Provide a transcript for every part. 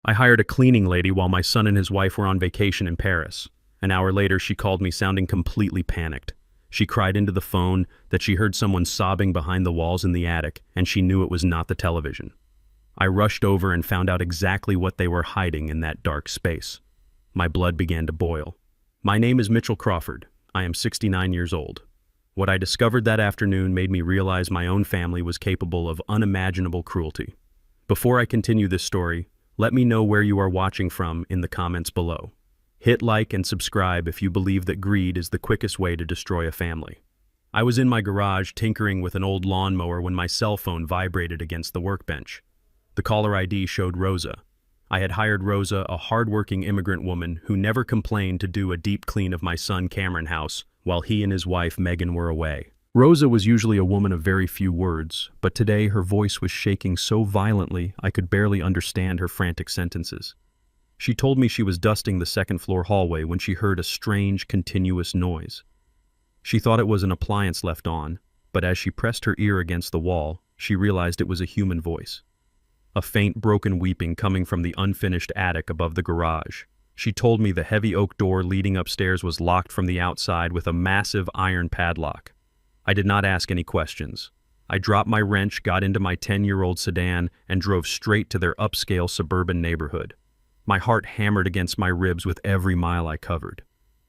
I hired a cleaning lady while my son and his wife were on vacation in Paris. An hour later, she called me sounding completely panicked. She cried into the phone that she heard someone sobbing behind the walls in the attic, and she knew it was not the television. I rushed over and found out exactly what they were hiding in that dark space. My blood began to boil. My name is Mitchell Crawford. I am 69 years old. What I discovered that afternoon made me realize my own family was capable of unimaginable cruelty. Before I continue this story, let me know where you are watching from in the comments below. Hit like and subscribe if you believe that greed is the quickest way to destroy a family. I was in my garage tinkering with an old lawnmower when my cell phone vibrated against the workbench. The caller ID showed Rosa. I had hired Rosa, a hardworking immigrant woman who never complained, to do a deep clean of my son Cameron's house while he and his wife Megan were away. Rosa was usually a woman of very few words, but today her voice was shaking so violently I could barely understand her frantic sentences. She told me she was dusting the second-floor hallway when she heard a strange, continuous noise. She thought it was an appliance left on, but as she pressed her ear against the wall, she realized it was a human voice. A faint, broken weeping coming from the unfinished attic above the garage. She told me the heavy oak door leading upstairs was locked from the outside with a massive iron padlock. I did not ask any questions. I dropped my wrench, got into my 10-year-old sedan, and drove straight to their upscale suburban neighborhood. My heart hammered against my ribs with every mile I covered.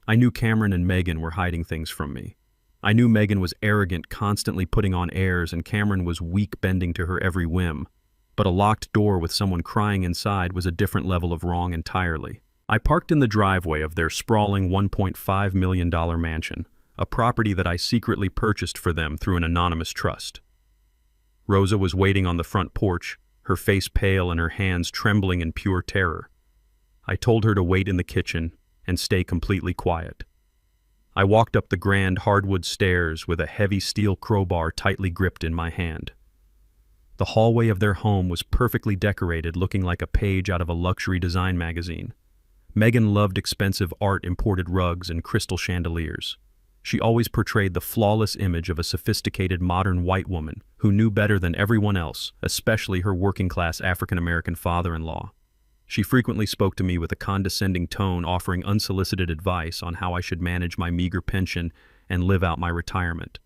I knew Cameron and Megan were hiding things from me. I knew Megan was arrogant, constantly putting on airs, and Cameron was weak, bending to her every whim. But a locked door with someone crying inside was a different level of wrong entirely. I parked in the driveway of their sprawling $1.5 million mansion, a property that I secretly purchased for them through an anonymous trust. Rosa was waiting on the front porch, her face pale and her hands trembling in pure terror. I told her to wait in the kitchen and stay completely quiet. I walked up the grand hardwood stairs with a heavy steel crowbar tightly gripped in my hand. The hallway of their home was perfectly decorated, looking like a page out of a luxury design magazine. Megan loved expensive art, imported rugs, and crystal chandeliers. She always portrayed the flawless image of a sophisticated modern white woman who knew better than everyone else, especially her working-class African-American father-in-law. She frequently spoke to me with a condescending tone, offering unsolicited advice on how I should manage my meager pension and live out my retirement.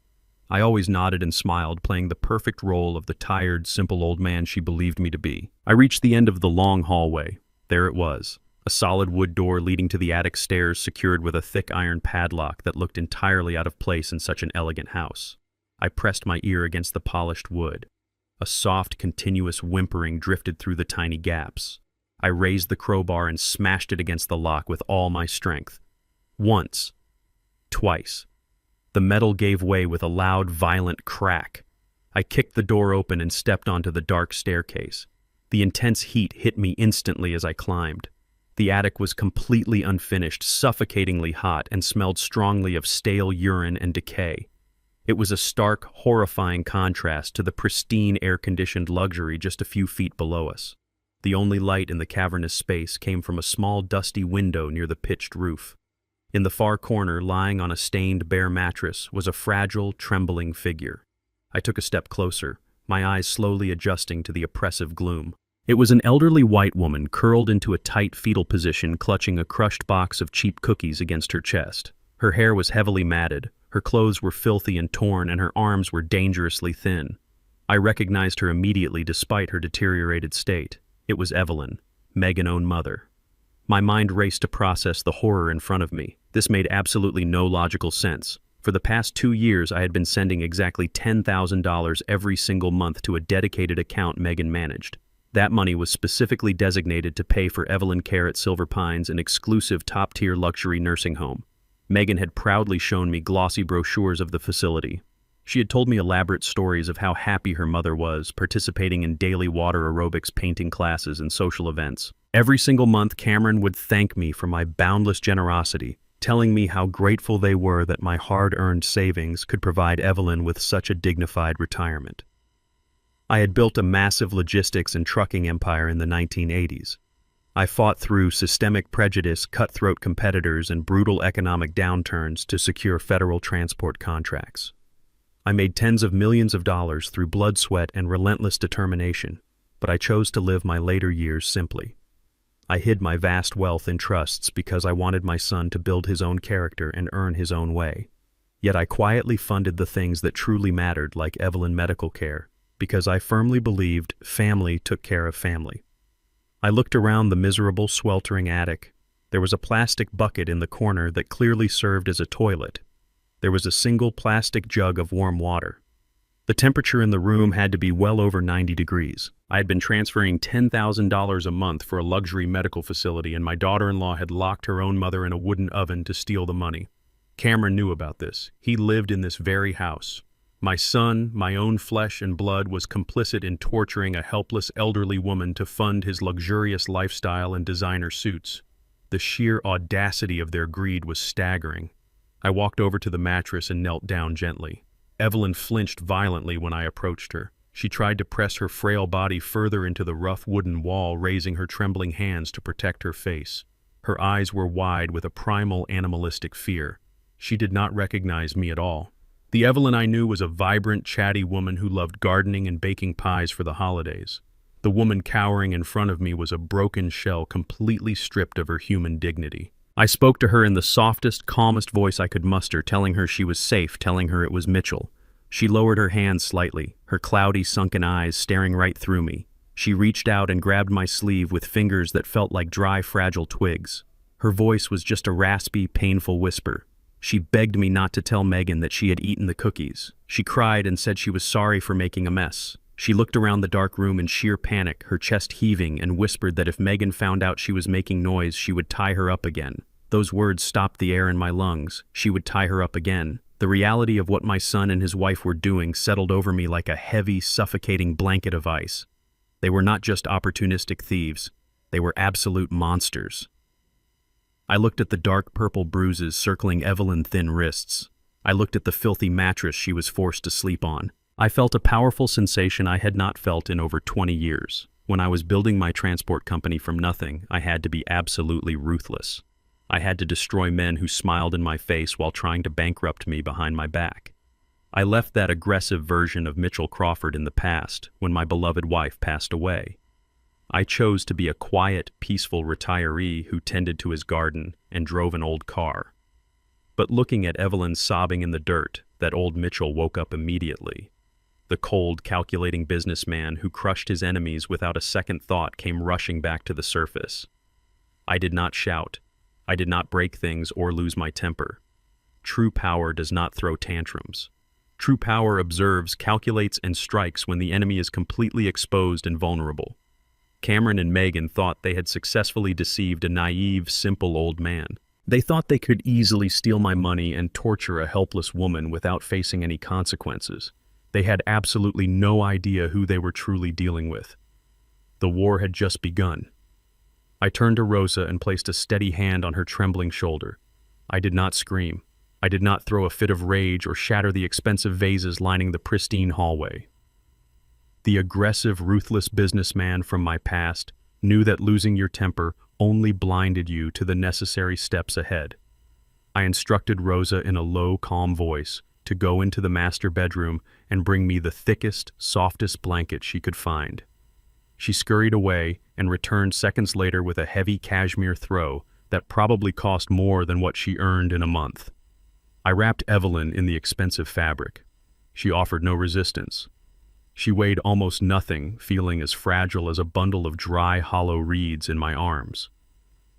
I always nodded and smiled, playing the perfect role of the tired, simple old man she believed me to be. I reached the end of the long hallway. There it was, a solid wood door leading to the attic stairs secured with a thick iron padlock that looked entirely out of place in such an elegant house. I pressed my ear against the polished wood. A soft, continuous whimpering drifted through the tiny gaps. I raised the crowbar and smashed it against the lock with all my strength. Once. Twice. The metal gave way with a loud, violent crack. I kicked the door open and stepped onto the dark staircase. The intense heat hit me instantly as I climbed. The attic was completely unfinished, suffocatingly hot, and smelled strongly of stale urine and decay. It was a stark, horrifying contrast to the pristine, air-conditioned luxury just a few feet below us. The only light in the cavernous space came from a small, dusty window near the pitched roof. In the far corner, lying on a stained, bare mattress, was a fragile, trembling figure. I took a step closer, my eyes slowly adjusting to the oppressive gloom. It was an elderly white woman curled into a tight fetal position, clutching a crushed box of cheap cookies against her chest. Her hair was heavily matted, her clothes were filthy and torn, and her arms were dangerously thin. I recognized her immediately despite her deteriorated state. It was Evelyn, Megan's own mother. My mind raced to process the horror in front of me. This made absolutely no logical sense. For the past 2 years, I had been sending exactly $10,000 every single month to a dedicated account Megan managed. That money was specifically designated to pay for Evelyn care at Silver Pines, an exclusive top-tier luxury nursing home. Megan had proudly shown me glossy brochures of the facility. She had told me elaborate stories of how happy her mother was, participating in daily water aerobics, painting classes, and social events. Every single month, Cameron would thank me for my boundless generosity, telling me how grateful they were that my hard-earned savings could provide Evelyn with such a dignified retirement. I had built a massive logistics and trucking empire in the 1980s. I fought through systemic prejudice, cutthroat competitors, and brutal economic downturns to secure federal transport contracts. I made tens of millions of dollars through blood, sweat, and relentless determination, but I chose to live my later years simply. I hid my vast wealth in trusts because I wanted my son to build his own character and earn his own way. Yet I quietly funded the things that truly mattered, like Evelyn medical care, because I firmly believed family took care of family. I looked around the miserable, sweltering attic. There was a plastic bucket in the corner that clearly served as a toilet. There was a single plastic jug of warm water. The temperature in the room had to be well over 90 degrees. I had been transferring $10,000 a month for a luxury medical facility, and my daughter-in-law had locked her own mother in a wooden oven to steal the money. Cameron knew about this. He lived in this very house. My son, my own flesh and blood, was complicit in torturing a helpless elderly woman to fund his luxurious lifestyle and designer suits. The sheer audacity of their greed was staggering. I walked over to the mattress and knelt down gently. Evelyn flinched violently when I approached her. She tried to press her frail body further into the rough wooden wall, raising her trembling hands to protect her face. Her eyes were wide with a primal animalistic fear. She did not recognize me at all. The Evelyn I knew was a vibrant, chatty woman who loved gardening and baking pies for the holidays. The woman cowering in front of me was a broken shell, completely stripped of her human dignity. I spoke to her in the softest, calmest voice I could muster, telling her she was safe, telling her it was Mitchell. She lowered her hands slightly, her cloudy, sunken eyes staring right through me. She reached out and grabbed my sleeve with fingers that felt like dry, fragile twigs. Her voice was just a raspy, painful whisper. She begged me not to tell Megan that she had eaten the cookies. She cried and said she was sorry for making a mess. She looked around the dark room in sheer panic, her chest heaving, and whispered that if Megan found out she was making noise, she would tie her up again. Those words stopped the air in my lungs. She would tie her up again. The reality of what my son and his wife were doing settled over me like a heavy, suffocating blanket of ice. They were not just opportunistic thieves. They were absolute monsters. I looked at the dark purple bruises circling Evelyn's thin wrists. I looked at the filthy mattress she was forced to sleep on. I felt a powerful sensation I had not felt in over 20 years. When I was building my transport company from nothing, I had to be absolutely ruthless. I had to destroy men who smiled in my face while trying to bankrupt me behind my back. I left that aggressive version of Mitchell Crawford in the past when my beloved wife passed away. I chose to be a quiet, peaceful retiree who tended to his garden and drove an old car. But looking at Evelyn sobbing in the dirt, that old Mitchell woke up immediately. The cold, calculating businessman who crushed his enemies without a second thought came rushing back to the surface. I did not shout. I did not break things or lose my temper. True power does not throw tantrums. True power observes, calculates, and strikes when the enemy is completely exposed and vulnerable. Cameron and Megan thought they had successfully deceived a naive, simple old man. They thought they could easily steal my money and torture a helpless woman without facing any consequences. They had absolutely no idea who they were truly dealing with. The war had just begun. I turned to Rosa and placed a steady hand on her trembling shoulder. I did not scream. I did not throw a fit of rage or shatter the expensive vases lining the pristine hallway. The aggressive, ruthless businessman from my past knew that losing your temper only blinded you to the necessary steps ahead. I instructed Rosa in a low, calm voice to go into the master bedroom and bring me the thickest, softest blanket she could find. She scurried away and returned seconds later with a heavy cashmere throw that probably cost more than what she earned in a month. I wrapped Evelyn in the expensive fabric. She offered no resistance. She weighed almost nothing, feeling as fragile as a bundle of dry, hollow reeds in my arms.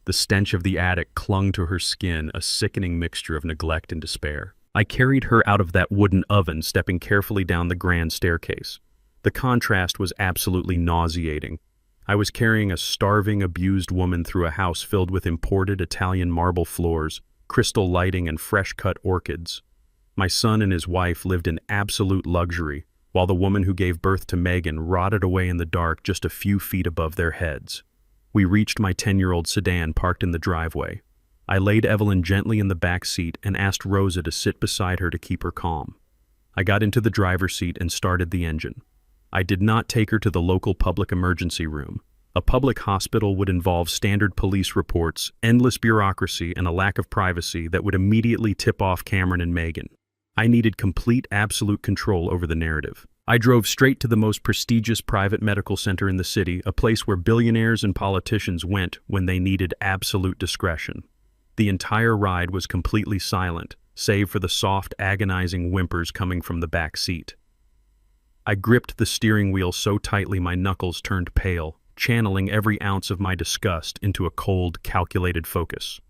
The stench of the attic clung to her skin, a sickening mixture of neglect and despair. I carried her out of that wooden oven, stepping carefully down the grand staircase. The contrast was absolutely nauseating. I was carrying a starving, abused woman through a house filled with imported Italian marble floors, crystal lighting, and fresh-cut orchids. My son and his wife lived in absolute luxury, while the woman who gave birth to Megan rotted away in the dark just a few feet above their heads. We reached my 10-year-old sedan parked in the driveway. I laid Evelyn gently in the back seat and asked Rosa to sit beside her to keep her calm. I got into the driver's seat and started the engine. I did not take her to the local public emergency room. A public hospital would involve standard police reports, endless bureaucracy, and a lack of privacy that would immediately tip off Cameron and Megan. I needed complete, absolute control over the narrative. I drove straight to the most prestigious private medical center in the city, a place where billionaires and politicians went when they needed absolute discretion. The entire ride was completely silent, save for the soft, agonizing whimpers coming from the back seat. I gripped the steering wheel so tightly my knuckles turned pale, channeling every ounce of my disgust into a cold, calculated focus.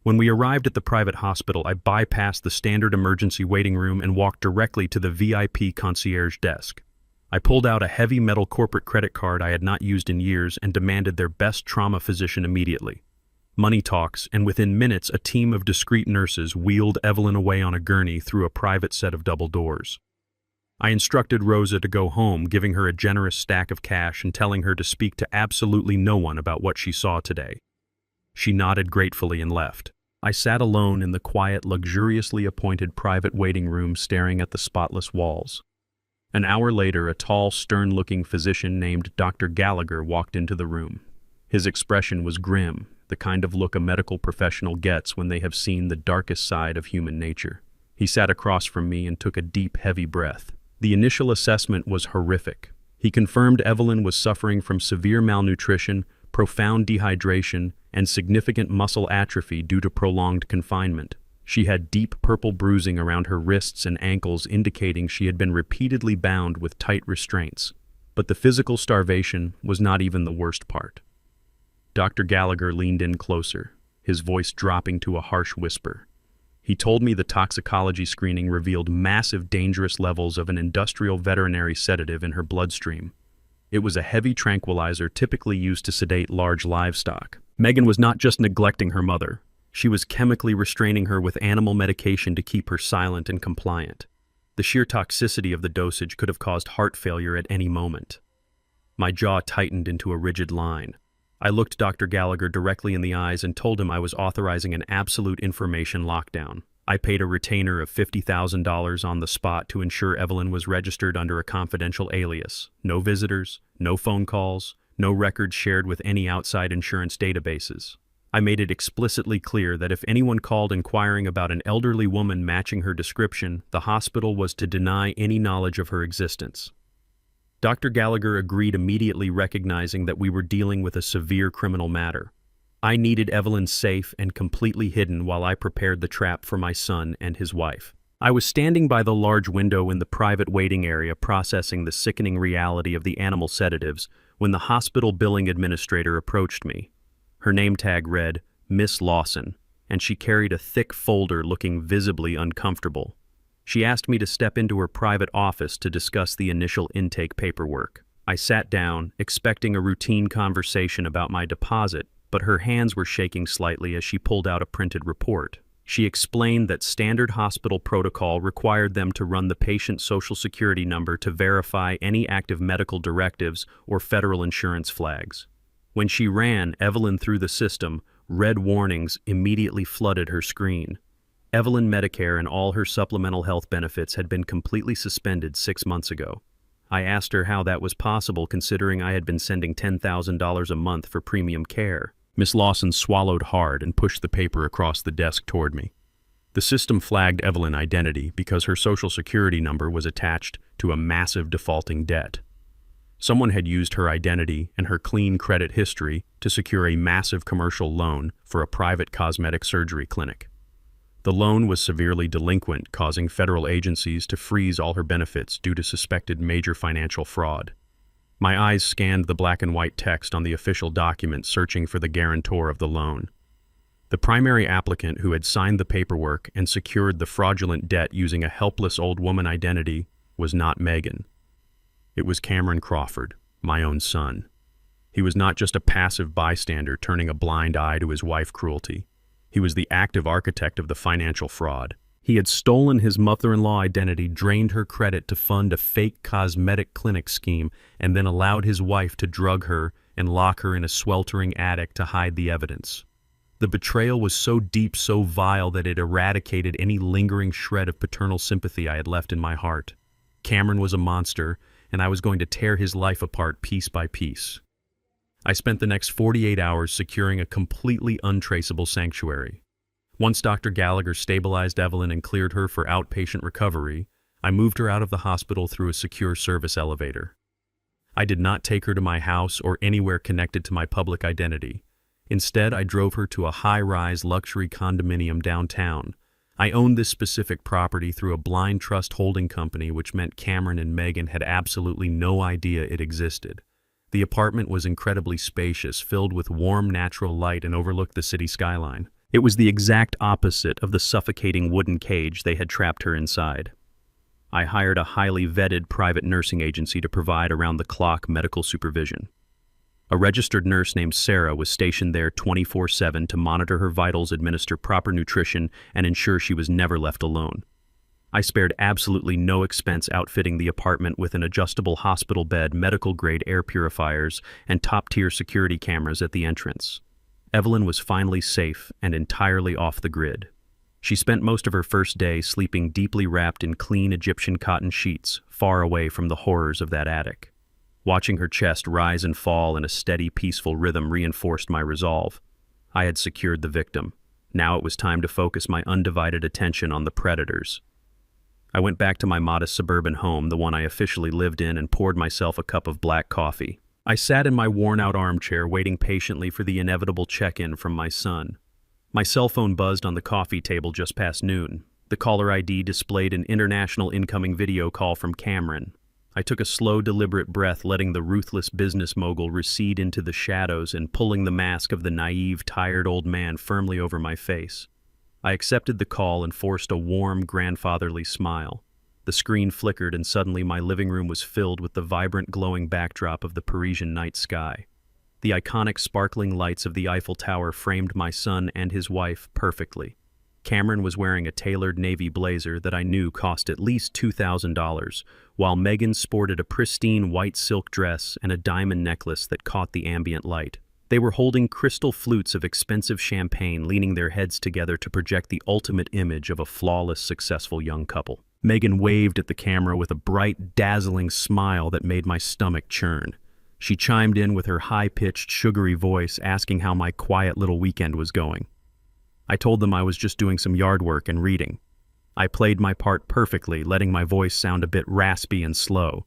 When we arrived at the private hospital, I bypassed the standard emergency waiting room and walked directly to the VIP concierge desk. I pulled out a heavy metal corporate credit card I had not used in years and demanded their best trauma physician immediately. Money talks, and within minutes a team of discreet nurses wheeled Evelyn away on a gurney through a private set of double doors. I instructed Rosa to go home, giving her a generous stack of cash and telling her to speak to absolutely no one about what she saw today. She nodded gratefully and left. I sat alone in the quiet, luxuriously appointed private waiting room staring at the spotless walls. An hour later, a tall, stern-looking physician named Dr. Gallagher walked into the room. His expression was grim, the kind of look a medical professional gets when they have seen the darkest side of human nature. He sat across from me and took a deep, heavy breath. The initial assessment was horrific. He confirmed Evelyn was suffering from severe malnutrition, profound dehydration, and significant muscle atrophy due to prolonged confinement. She had deep purple bruising around her wrists and ankles, indicating she had been repeatedly bound with tight restraints. But the physical starvation was not even the worst part. Dr. Gallagher leaned in closer, his voice dropping to a harsh whisper. He told me the toxicology screening revealed massive dangerous levels of an industrial veterinary sedative in her bloodstream. It was a heavy tranquilizer typically used to sedate large livestock. Megan was not just neglecting her mother. She was chemically restraining her with animal medication to keep her silent and compliant. The sheer toxicity of the dosage could have caused heart failure at any moment. My jaw tightened into a rigid line. I looked Dr. Gallagher directly in the eyes and told him I was authorizing an absolute information lockdown. I paid a retainer of $50,000 on the spot to ensure Evelyn was registered under a confidential alias. No visitors, no phone calls, no records shared with any outside insurance databases. I made it explicitly clear that if anyone called inquiring about an elderly woman matching her description, the hospital was to deny any knowledge of her existence. Dr. Gallagher agreed immediately, recognizing that we were dealing with a severe criminal matter. I needed Evelyn safe and completely hidden while I prepared the trap for my son and his wife. I was standing by the large window in the private waiting area processing the sickening reality of the animal sedatives when the hospital billing administrator approached me. Her name tag read, Miss Lawson, and she carried a thick folder looking visibly uncomfortable. She asked me to step into her private office to discuss the initial intake paperwork. I sat down, expecting a routine conversation about my deposit, but her hands were shaking slightly as she pulled out a printed report. She explained that standard hospital protocol required them to run the patient's social security number to verify any active medical directives or federal insurance flags. When she ran Evelyn through the system, red warnings immediately flooded her screen. Evelyn Medicare and all her supplemental health benefits had been completely suspended 6 months ago. I asked her how that was possible considering I had been sending $10,000 a month for premium care. Miss Lawson swallowed hard and pushed the paper across the desk toward me. The system flagged Evelyn's identity because her social security number was attached to a massive defaulting debt. Someone had used her identity and her clean credit history to secure a massive commercial loan for a private cosmetic surgery clinic. The loan was severely delinquent, causing federal agencies to freeze all her benefits due to suspected major financial fraud. My eyes scanned the black and white text on the official document, searching for the guarantor of the loan. The primary applicant who had signed the paperwork and secured the fraudulent debt using a helpless old woman identity was not Megan. It was Cameron Crawford, my own son. He was not just a passive bystander turning a blind eye to his wife's cruelty. He was the active architect of the financial fraud. He had stolen his mother-in-law identity, drained her credit to fund a fake cosmetic clinic scheme, and then allowed his wife to drug her and lock her in a sweltering attic to hide the evidence. The betrayal was so deep, so vile, that it eradicated any lingering shred of paternal sympathy I had left in my heart. Cameron was a monster, and I was going to tear his life apart piece by piece. I spent the next 48 hours securing a completely untraceable sanctuary. Once Dr. Gallagher stabilized Evelyn and cleared her for outpatient recovery, I moved her out of the hospital through a secure service elevator. I did not take her to my house or anywhere connected to my public identity. Instead, I drove her to a high-rise luxury condominium downtown. I owned this specific property through a blind trust holding company, which meant Cameron and Megan had absolutely no idea it existed. The apartment was incredibly spacious, filled with warm natural light, and overlooked the city skyline. It was the exact opposite of the suffocating wooden cage they had trapped her inside. I hired a highly vetted private nursing agency to provide around-the-clock medical supervision. A registered nurse named Sarah was stationed there 24/7 to monitor her vitals, administer proper nutrition, and ensure she was never left alone. I spared absolutely no expense outfitting the apartment with an adjustable hospital bed, medical-grade air purifiers, and top-tier security cameras at the entrance. Evelyn was finally safe and entirely off the grid. She spent most of her first day sleeping deeply wrapped in clean Egyptian cotton sheets, far away from the horrors of that attic. Watching her chest rise and fall in a steady, peaceful rhythm reinforced my resolve. I had secured the victim. Now it was time to focus my undivided attention on the predators. I went back to my modest suburban home, the one I officially lived in, and poured myself a cup of black coffee. I sat in my worn-out armchair, waiting patiently for the inevitable check-in from my son. My cell phone buzzed on the coffee table just past noon. The caller ID displayed an international incoming video call from Cameron. I took a slow, deliberate breath, letting the ruthless business mogul recede into the shadows and pulling the mask of the naive, tired old man firmly over my face. I accepted the call and forced a warm, grandfatherly smile. The screen flickered, and suddenly my living room was filled with the vibrant, glowing backdrop of the Parisian night sky. The iconic, sparkling lights of the Eiffel Tower framed my son and his wife perfectly. Cameron was wearing a tailored navy blazer that I knew cost at least $2,000, while Megan sported a pristine white silk dress and a diamond necklace that caught the ambient light. They were holding crystal flutes of expensive champagne, leaning their heads together to project the ultimate image of a flawless, successful young couple. Megan waved at the camera with a bright, dazzling smile that made my stomach churn. She chimed in with her high-pitched, sugary voice, asking how my quiet little weekend was going. I told them I was just doing some yard work and reading. I played my part perfectly, letting my voice sound a bit raspy and slow.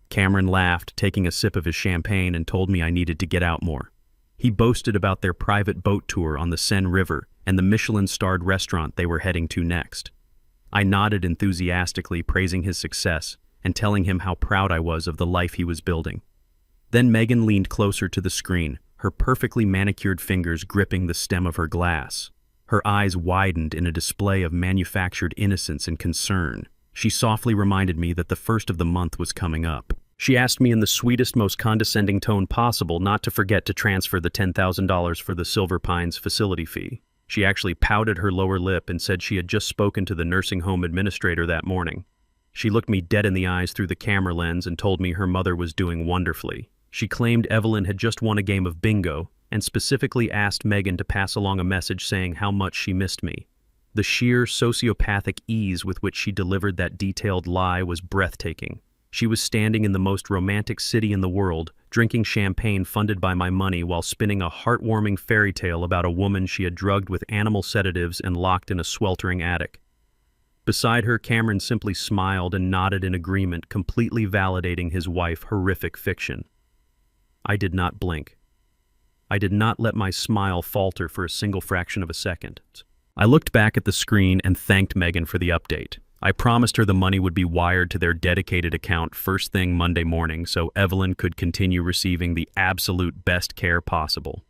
Cameron laughed, taking a sip of his champagne, and told me I needed to get out more. He boasted about their private boat tour on the Seine River and the Michelin-starred restaurant they were heading to next. I nodded enthusiastically, praising his success and telling him how proud I was of the life he was building. Then Megan leaned closer to the screen, her perfectly manicured fingers gripping the stem of her glass. Her eyes widened in a display of manufactured innocence and concern. She softly reminded me that the first of the month was coming up. She asked me in the sweetest, most condescending tone possible not to forget to transfer the $10,000 for the Silver Pines facility fee. She actually pouted her lower lip and said she had just spoken to the nursing home administrator that morning. She looked me dead in the eyes through the camera lens and told me her mother was doing wonderfully. She claimed Evelyn had just won a game of bingo and specifically asked Megan to pass along a message saying how much she missed me. The sheer sociopathic ease with which she delivered that detailed lie was breathtaking. She was standing in the most romantic city in the world, drinking champagne funded by my money while spinning a heartwarming fairy tale about a woman she had drugged with animal sedatives and locked in a sweltering attic. Beside her, Cameron simply smiled and nodded in agreement, completely validating his wife's horrific fiction. I did not blink. I did not let my smile falter for a single fraction of a second. I looked back at the screen and thanked Megan for the update. I promised her the money would be wired to their dedicated account first thing Monday morning so Evelyn could continue receiving the absolute best care possible.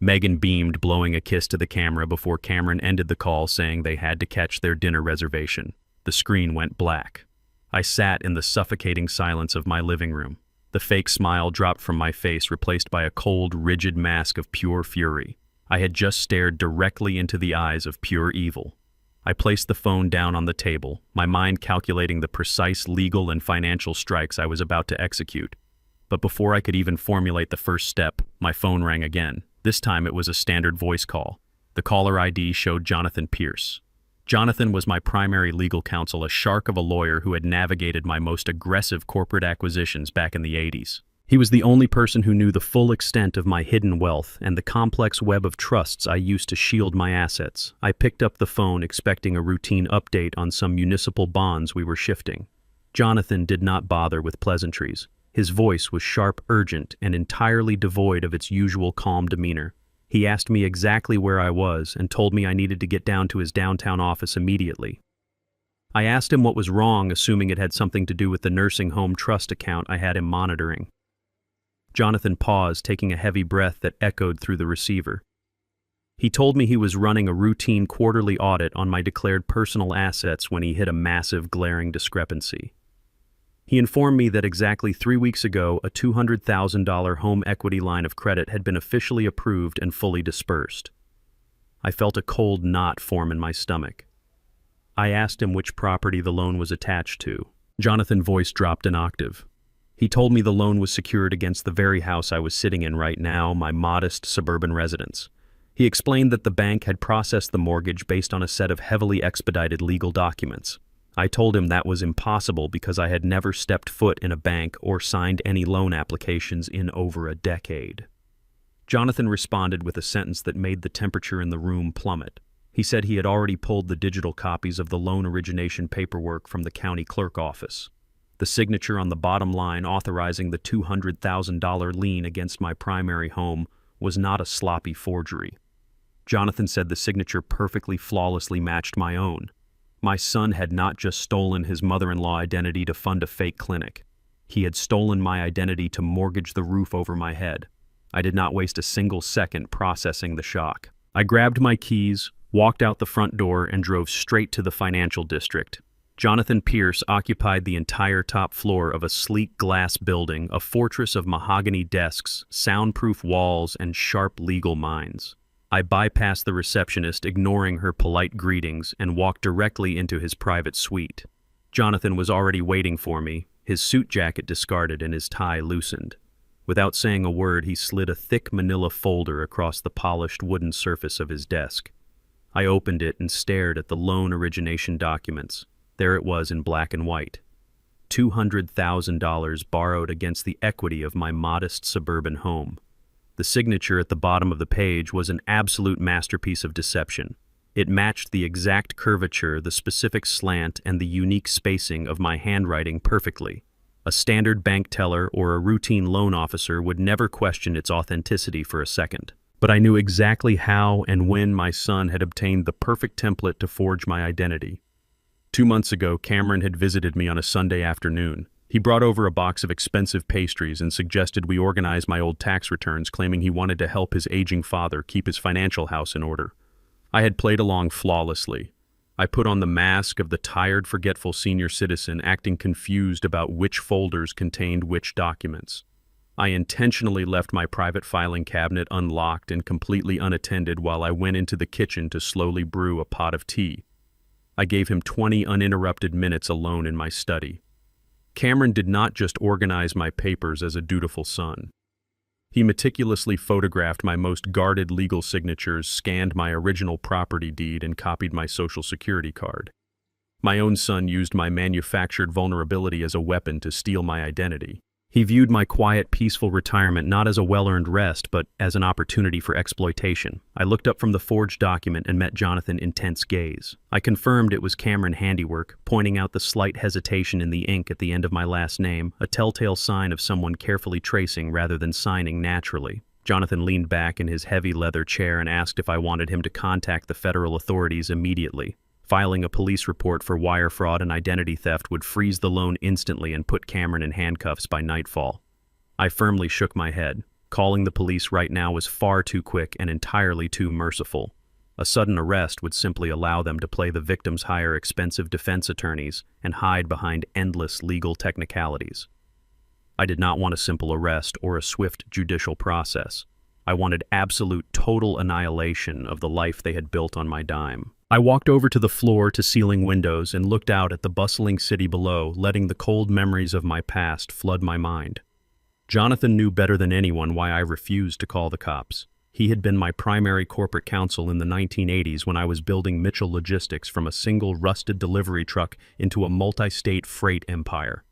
Megan beamed, blowing a kiss to the camera before Cameron ended the call, saying they had to catch their dinner reservation. The screen went black. I sat in the suffocating silence of my living room. The fake smile dropped from my face, replaced by a cold, rigid mask of pure fury. I had just stared directly into the eyes of pure evil. I placed the phone down on the table, my mind calculating the precise legal and financial strikes I was about to execute. But before I could even formulate the first step, my phone rang again. This time it was a standard voice call. The caller ID showed Jonathan Pierce. Jonathan was my primary legal counsel, a shark of a lawyer who had navigated my most aggressive corporate acquisitions back in the 80s. He was the only person who knew the full extent of my hidden wealth and the complex web of trusts I used to shield my assets. I picked up the phone expecting a routine update on some municipal bonds we were shifting. Jonathan did not bother with pleasantries. His voice was sharp, urgent, and entirely devoid of its usual calm demeanor. He asked me exactly where I was and told me I needed to get down to his downtown office immediately. I asked him what was wrong, assuming it had something to do with the nursing home trust account I had him monitoring. Jonathan paused, taking a heavy breath that echoed through the receiver. He told me he was running a routine quarterly audit on my declared personal assets when he hit a massive, glaring discrepancy. He informed me that exactly 3 weeks ago, a $200,000 home equity line of credit had been officially approved and fully dispersed. I felt a cold knot form in my stomach. I asked him which property the loan was attached to. Jonathan's voice dropped an octave. He told me the loan was secured against the very house I was sitting in right now, my modest suburban residence. He explained that the bank had processed the mortgage based on a set of heavily expedited legal documents. I told him that was impossible because I had never stepped foot in a bank or signed any loan applications in over a decade. Jonathan responded with a sentence that made the temperature in the room plummet. He said he had already pulled the digital copies of the loan origination paperwork from the county clerk office. The signature on the bottom line authorizing the $200,000 lien against my primary home was not a sloppy forgery. Jonathan said the signature perfectly flawlessly matched my own. My son had not just stolen his mother-in-law identity to fund a fake clinic. He had stolen my identity to mortgage the roof over my head. I did not waste a single second processing the shock. I grabbed my keys, walked out the front door, and drove straight to the financial district. Jonathan Pierce occupied the entire top floor of a sleek glass building, a fortress of mahogany desks, soundproof walls, and sharp legal minds. I bypassed the receptionist, ignoring her polite greetings, and walked directly into his private suite. Jonathan was already waiting for me, his suit jacket discarded and his tie loosened. Without saying a word, he slid a thick manila folder across the polished wooden surface of his desk. I opened it and stared at the loan origination documents. There it was in black and white. $200,000 borrowed against the equity of my modest suburban home. The signature at the bottom of the page was an absolute masterpiece of deception. It matched the exact curvature, the specific slant, and the unique spacing of my handwriting perfectly. A standard bank teller or a routine loan officer would never question its authenticity for a second. But I knew exactly how and when my son had obtained the perfect template to forge my identity. 2 months ago, Cameron had visited me on a Sunday afternoon. He brought over a box of expensive pastries and suggested we organize my old tax returns, claiming he wanted to help his aging father keep his financial house in order. I had played along flawlessly. I put on the mask of the tired, forgetful senior citizen, acting confused about which folders contained which documents. I intentionally left my private filing cabinet unlocked and completely unattended while I went into the kitchen to slowly brew a pot of tea. I gave him 20 uninterrupted minutes alone in my study. Cameron did not just organize my papers as a dutiful son. He meticulously photographed my most guarded legal signatures, scanned my original property deed, and copied my social security card. My own son used my manufactured vulnerability as a weapon to steal my identity. He viewed my quiet, peaceful retirement not as a well-earned rest, but as an opportunity for exploitation. I looked up from the forged document and met Jonathan's intense gaze. I confirmed it was Cameron handiwork, pointing out the slight hesitation in the ink at the end of my last name, a telltale sign of someone carefully tracing rather than signing naturally. Jonathan leaned back in his heavy leather chair and asked if I wanted him to contact the federal authorities immediately. Filing a police report for wire fraud and identity theft would freeze the loan instantly and put Cameron in handcuffs by nightfall. I firmly shook my head. Calling the police right now was far too quick and entirely too merciful. A sudden arrest would simply allow them to play the victims, hire expensive defense attorneys, and hide behind endless legal technicalities. I did not want a simple arrest or a swift judicial process. I wanted absolute, total annihilation of the life they had built on my dime. I walked over to the floor-to-ceiling windows and looked out at the bustling city below, letting the cold memories of my past flood my mind. Jonathan knew better than anyone why I refused to call the cops. He had been my primary corporate counsel in the 1980s when I was building Mitchell Logistics from a single rusted delivery truck into a multi-state freight empire.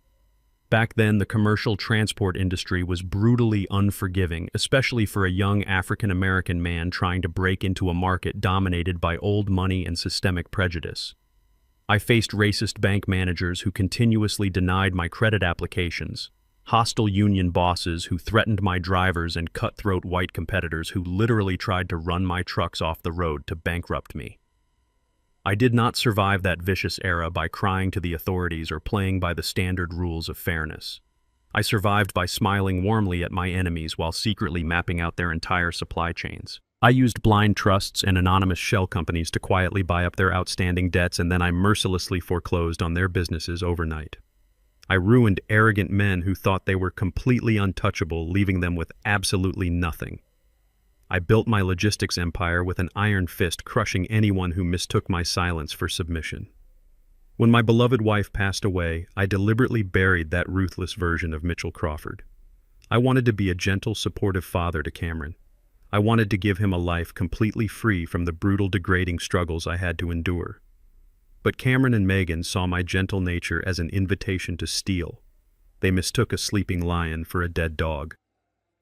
Back then, the commercial transport industry was brutally unforgiving, especially for a young African-American man trying to break into a market dominated by old money and systemic prejudice. I faced racist bank managers who continuously denied my credit applications, hostile union bosses who threatened my drivers, and cutthroat white competitors who literally tried to run my trucks off the road to bankrupt me. I did not survive that vicious era by crying to the authorities or playing by the standard rules of fairness. I survived by smiling warmly at my enemies while secretly mapping out their entire supply chains. I used blind trusts and anonymous shell companies to quietly buy up their outstanding debts, and then I mercilessly foreclosed on their businesses overnight. I ruined arrogant men who thought they were completely untouchable, leaving them with absolutely nothing. I built my logistics empire with an iron fist, crushing anyone who mistook my silence for submission. When my beloved wife passed away, I deliberately buried that ruthless version of Mitchell Crawford. I wanted to be a gentle, supportive father to Cameron. I wanted to give him a life completely free from the brutal, degrading struggles I had to endure. But Cameron and Megan saw my gentle nature as an invitation to steal. They mistook a sleeping lion for a dead dog.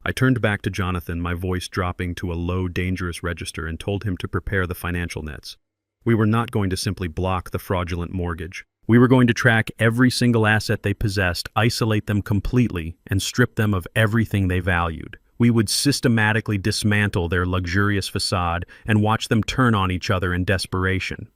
I turned back to Jonathan, my voice dropping to a low, dangerous register, and told him to prepare the financial nets. We were not going to simply block the fraudulent mortgage. We were going to track every single asset they possessed, isolate them completely, and strip them of everything they valued. We would systematically dismantle their luxurious facade and watch them turn on each other in desperation.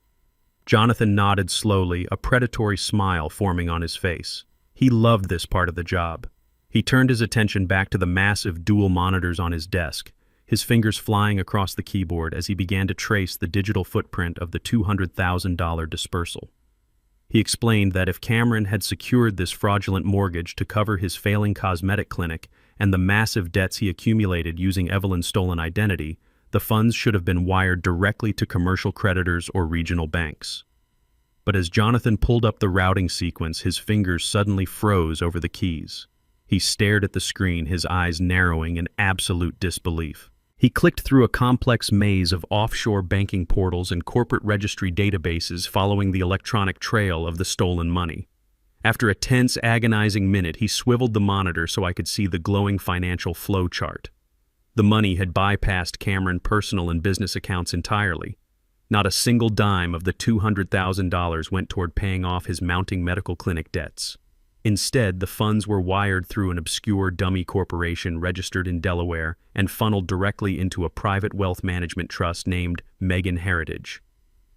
Jonathan nodded slowly, a predatory smile forming on his face. He loved this part of the job. He turned his attention back to the massive dual monitors on his desk, his fingers flying across the keyboard as he began to trace the digital footprint of the $200,000 dispersal. He explained that if Cameron had secured this fraudulent mortgage to cover his failing cosmetic clinic and the massive debts he accumulated using Evelyn's stolen identity, the funds should have been wired directly to commercial creditors or regional banks. But as Jonathan pulled up the routing sequence, his fingers suddenly froze over the keys. He stared at the screen, his eyes narrowing in absolute disbelief. He clicked through a complex maze of offshore banking portals and corporate registry databases following the electronic trail of the stolen money. After a tense, agonizing minute, he swiveled the monitor so I could see the glowing financial flow chart. The money had bypassed Cameron's personal and business accounts entirely. Not a single dime of the $200,000 went toward paying off his mounting medical clinic debts. Instead, the funds were wired through an obscure dummy corporation registered in Delaware and funneled directly into a private wealth management trust named Megan Heritage.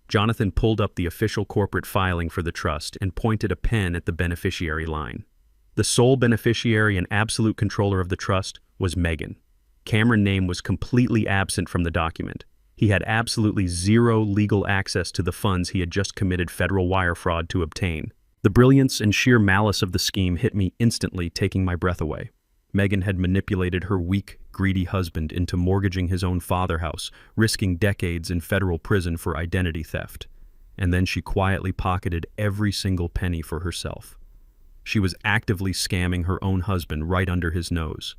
Jonathan pulled up the official corporate filing for the trust and pointed a pen at the beneficiary line. The sole beneficiary and absolute controller of the trust was Megan. Cameron's name was completely absent from the document. He had absolutely zero legal access to the funds he had just committed federal wire fraud to obtain. The brilliance and sheer malice of the scheme hit me instantly, taking my breath away. Megan had manipulated her weak, greedy husband into mortgaging his own father house, risking decades in federal prison for identity theft. And then she quietly pocketed every single penny for herself. She was actively scamming her own husband right under his nose.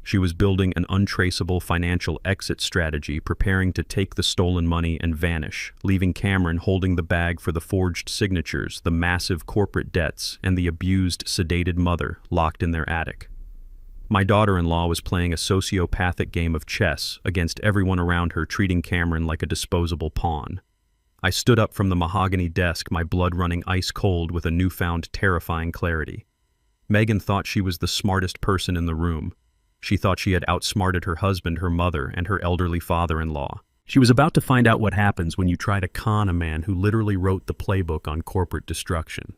She was building an untraceable financial exit strategy, preparing to take the stolen money and vanish, leaving Cameron holding the bag for the forged signatures, the massive corporate debts, and the abused, sedated mother locked in their attic. My daughter-in-law was playing a sociopathic game of chess against everyone around her, treating Cameron like a disposable pawn. I stood up from the mahogany desk, my blood running ice cold with a newfound terrifying clarity. Megan thought she was the smartest person in the room. She thought she had outsmarted her husband, her mother, and her elderly father-in-law. She was about to find out what happens when you try to con a man who literally wrote the playbook on corporate destruction.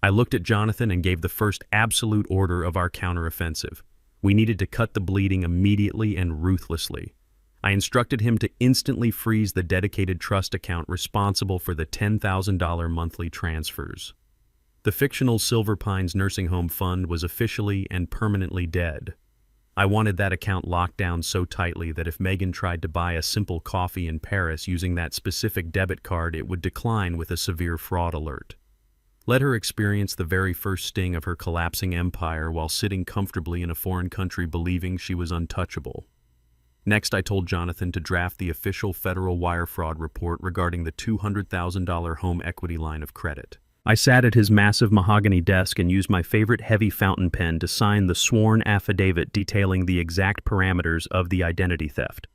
I looked at Jonathan and gave the first absolute order of our counteroffensive. We needed to cut the bleeding immediately and ruthlessly. I instructed him to instantly freeze the dedicated trust account responsible for the $10,000 monthly transfers. The fictional Silver Pines Nursing Home Fund was officially and permanently dead. I wanted that account locked down so tightly that if Megan tried to buy a simple coffee in Paris using that specific debit card, it would decline with a severe fraud alert. Let her experience the very first sting of her collapsing empire while sitting comfortably in a foreign country believing she was untouchable. Next, I told Jonathan to draft the official federal wire fraud report regarding the $200,000 home equity line of credit. I sat at his massive mahogany desk and used my favorite heavy fountain pen to sign the sworn affidavit detailing the exact parameters of the identity theft.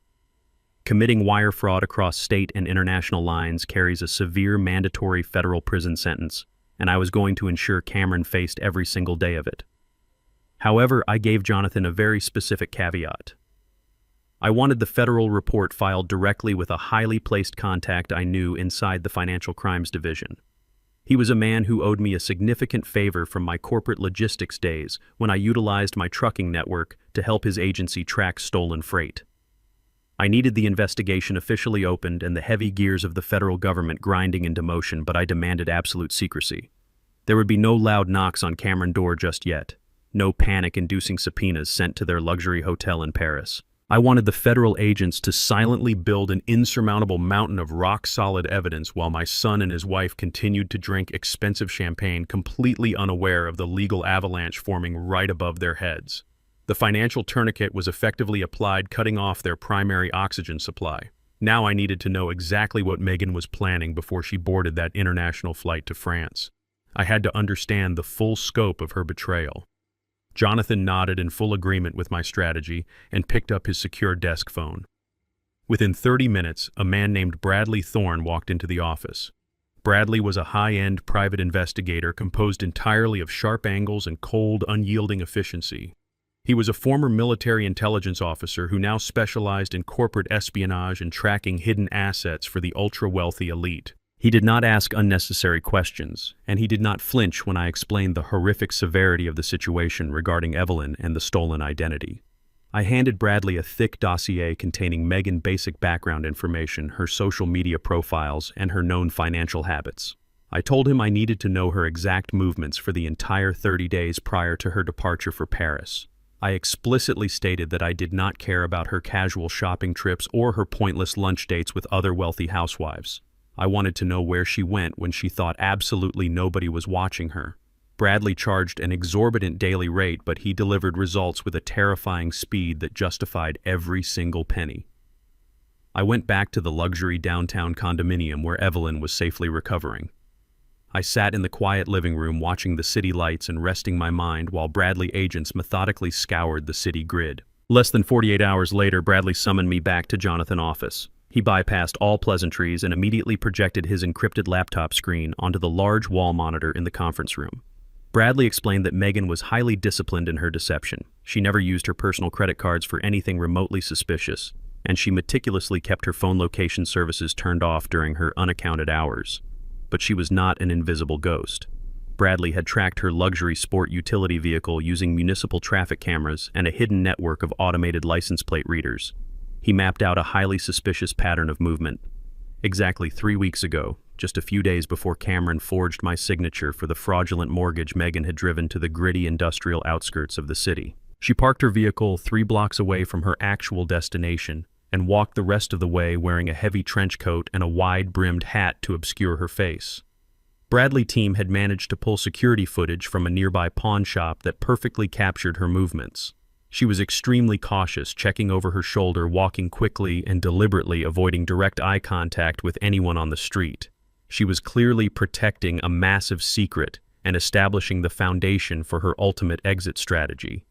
Committing wire fraud across state and international lines carries a severe mandatory federal prison sentence, and I was going to ensure Cameron faced every single day of it. However, I gave Jonathan a very specific caveat. I wanted the federal report filed directly with a highly placed contact I knew inside the Financial Crimes Division. He was a man who owed me a significant favor from my corporate logistics days when I utilized my trucking network to help his agency track stolen freight. I needed the investigation officially opened and the heavy gears of the federal government grinding into motion, but I demanded absolute secrecy. There would be no loud knocks on Cameron's door just yet. No panic-inducing subpoenas sent to their luxury hotel in Paris. I wanted the federal agents to silently build an insurmountable mountain of rock-solid evidence while my son and his wife continued to drink expensive champagne, completely unaware of the legal avalanche forming right above their heads. The financial tourniquet was effectively applied, cutting off their primary oxygen supply. Now I needed to know exactly what Megan was planning before she boarded that international flight to France. I had to understand the full scope of her betrayal. Jonathan nodded in full agreement with my strategy and picked up his secure desk phone. Within 30 minutes, a man named Bradley Thorne walked into the office. Bradley was a high-end private investigator composed entirely of sharp angles and cold, unyielding efficiency. He was a former military intelligence officer who now specialized in corporate espionage and tracking hidden assets for the ultra-wealthy elite. He did not ask unnecessary questions, and he did not flinch when I explained the horrific severity of the situation regarding Evelyn and the stolen identity. I handed Bradley a thick dossier containing Megan's basic background information, her social media profiles, and her known financial habits. I told him I needed to know her exact movements for the entire 30 days prior to her departure for Paris. I explicitly stated that I did not care about her casual shopping trips or her pointless lunch dates with other wealthy housewives. I wanted to know where she went when she thought absolutely nobody was watching her. Bradley charged an exorbitant daily rate, but he delivered results with a terrifying speed that justified every single penny. I went back to the luxury downtown condominium where Evelyn was safely recovering. I sat in the quiet living room watching the city lights and resting my mind while Bradley agents methodically scoured the city grid. Less than 48 hours later, Bradley summoned me back to Jonathan's office. He bypassed all pleasantries and immediately projected his encrypted laptop screen onto the large wall monitor in the conference room. Bradley explained that Megan was highly disciplined in her deception. She never used her personal credit cards for anything remotely suspicious, and she meticulously kept her phone location services turned off during her unaccounted hours. But she was not an invisible ghost. Bradley had tracked her luxury sport utility vehicle using municipal traffic cameras and a hidden network of automated license plate readers. He mapped out a highly suspicious pattern of movement. Exactly 3 weeks ago, just a few days before Cameron forged my signature for the fraudulent mortgage, Megan had driven to the gritty industrial outskirts of the city. She parked her vehicle 3 blocks away from her actual destination and walked the rest of the way wearing a heavy trench coat and a wide-brimmed hat to obscure her face. Bradley's team had managed to pull security footage from a nearby pawn shop that perfectly captured her movements. She was extremely cautious, checking over her shoulder, walking quickly and deliberately avoiding direct eye contact with anyone on the street. She was clearly protecting a massive secret and establishing the foundation for her ultimate exit strategy.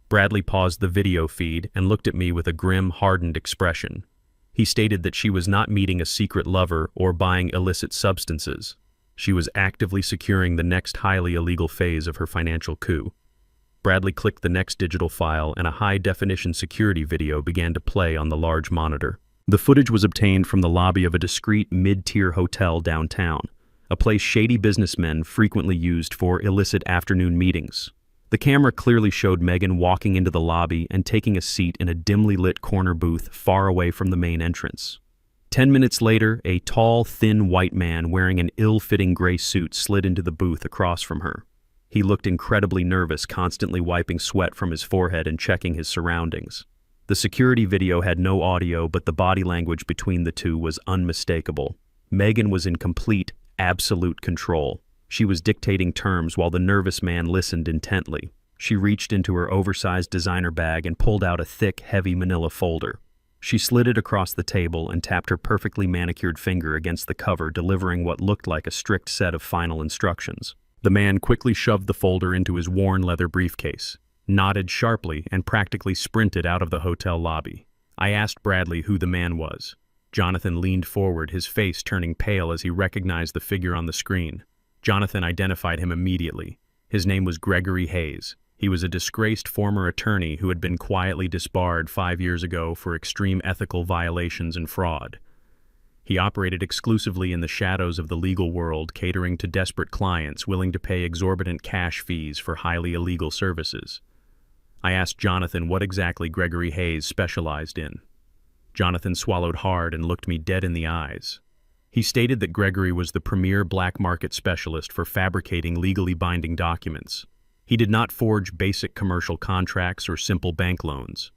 Bradley paused the video feed and looked at me with a grim, hardened expression. He stated that she was not meeting a secret lover or buying illicit substances. She was actively securing the next highly illegal phase of her financial coup. Bradley clicked the next digital file and a high-definition security video began to play on the large monitor. The footage was obtained from the lobby of a discreet mid-tier hotel downtown, a place shady businessmen frequently used for illicit afternoon meetings. The camera clearly showed Megan walking into the lobby and taking a seat in a dimly lit corner booth far away from the main entrance. 10 minutes later, a tall, thin white man wearing an ill-fitting gray suit slid into the booth across from her. He looked incredibly nervous, constantly wiping sweat from his forehead and checking his surroundings. The security video had no audio, but the body language between the two was unmistakable. Megan was in complete, absolute control. She was dictating terms while the nervous man listened intently. She reached into her oversized designer bag and pulled out a thick, heavy manila folder. She slid it across the table and tapped her perfectly manicured finger against the cover, delivering what looked like a strict set of final instructions. The man quickly shoved the folder into his worn leather briefcase, nodded sharply, and practically sprinted out of the hotel lobby. I asked Bradley who the man was. Jonathan leaned forward, his face turning pale as he recognized the figure on the screen. Jonathan identified him immediately. His name was Gregory Hayes. He was a disgraced former attorney who had been quietly disbarred 5 years ago for extreme ethical violations and fraud. He operated exclusively in the shadows of the legal world, catering to desperate clients willing to pay exorbitant cash fees for highly illegal services. I asked Jonathan what exactly Gregory Hayes specialized in. Jonathan swallowed hard and looked me dead in the eyes. He stated that Gregory was the premier black market specialist for fabricating legally binding documents. He did not forge basic commercial contracts or simple bank loans.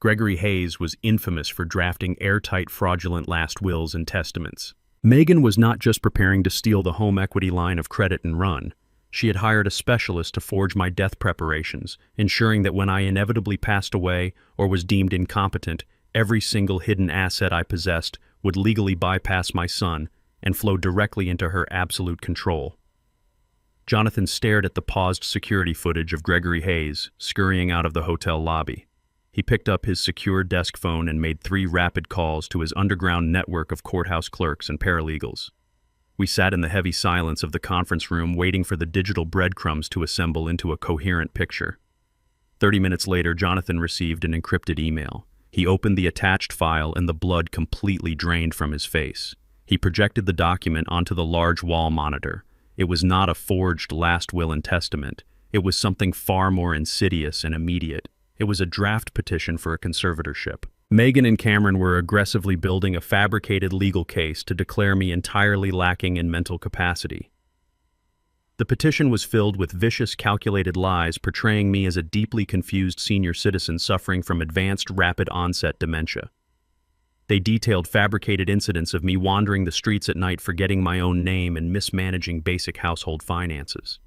Gregory Hayes was infamous for drafting airtight fraudulent last wills and testaments. Megan was not just preparing to steal the home equity line of credit and run. She had hired a specialist to forge my death preparations, ensuring that when I inevitably passed away or was deemed incompetent, every single hidden asset I possessed would legally bypass my son and flow directly into her absolute control. Jonathan stared at the paused security footage of Gregory Hayes scurrying out of the hotel lobby. He picked up his secure desk phone and made 3 rapid calls to his underground network of courthouse clerks and paralegals. We sat in the heavy silence of the conference room waiting for the digital breadcrumbs to assemble into a coherent picture. 30 minutes later, Jonathan received an encrypted email. He opened the attached file and the blood completely drained from his face. He projected the document onto the large wall monitor. It was not a forged last will and testament. It was something far more insidious and immediate. It was a draft petition for a conservatorship. Megan and Cameron were aggressively building a fabricated legal case to declare me entirely lacking in mental capacity. The petition was filled with vicious, calculated lies portraying me as a deeply confused senior citizen suffering from advanced rapid-onset dementia. They detailed fabricated incidents of me wandering the streets at night, forgetting my own name and mismanaging basic household finances.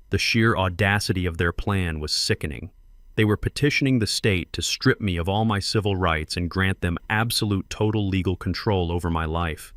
The sheer audacity of their plan was sickening. They were petitioning the state to strip me of all my civil rights and grant them absolute total legal control over my life.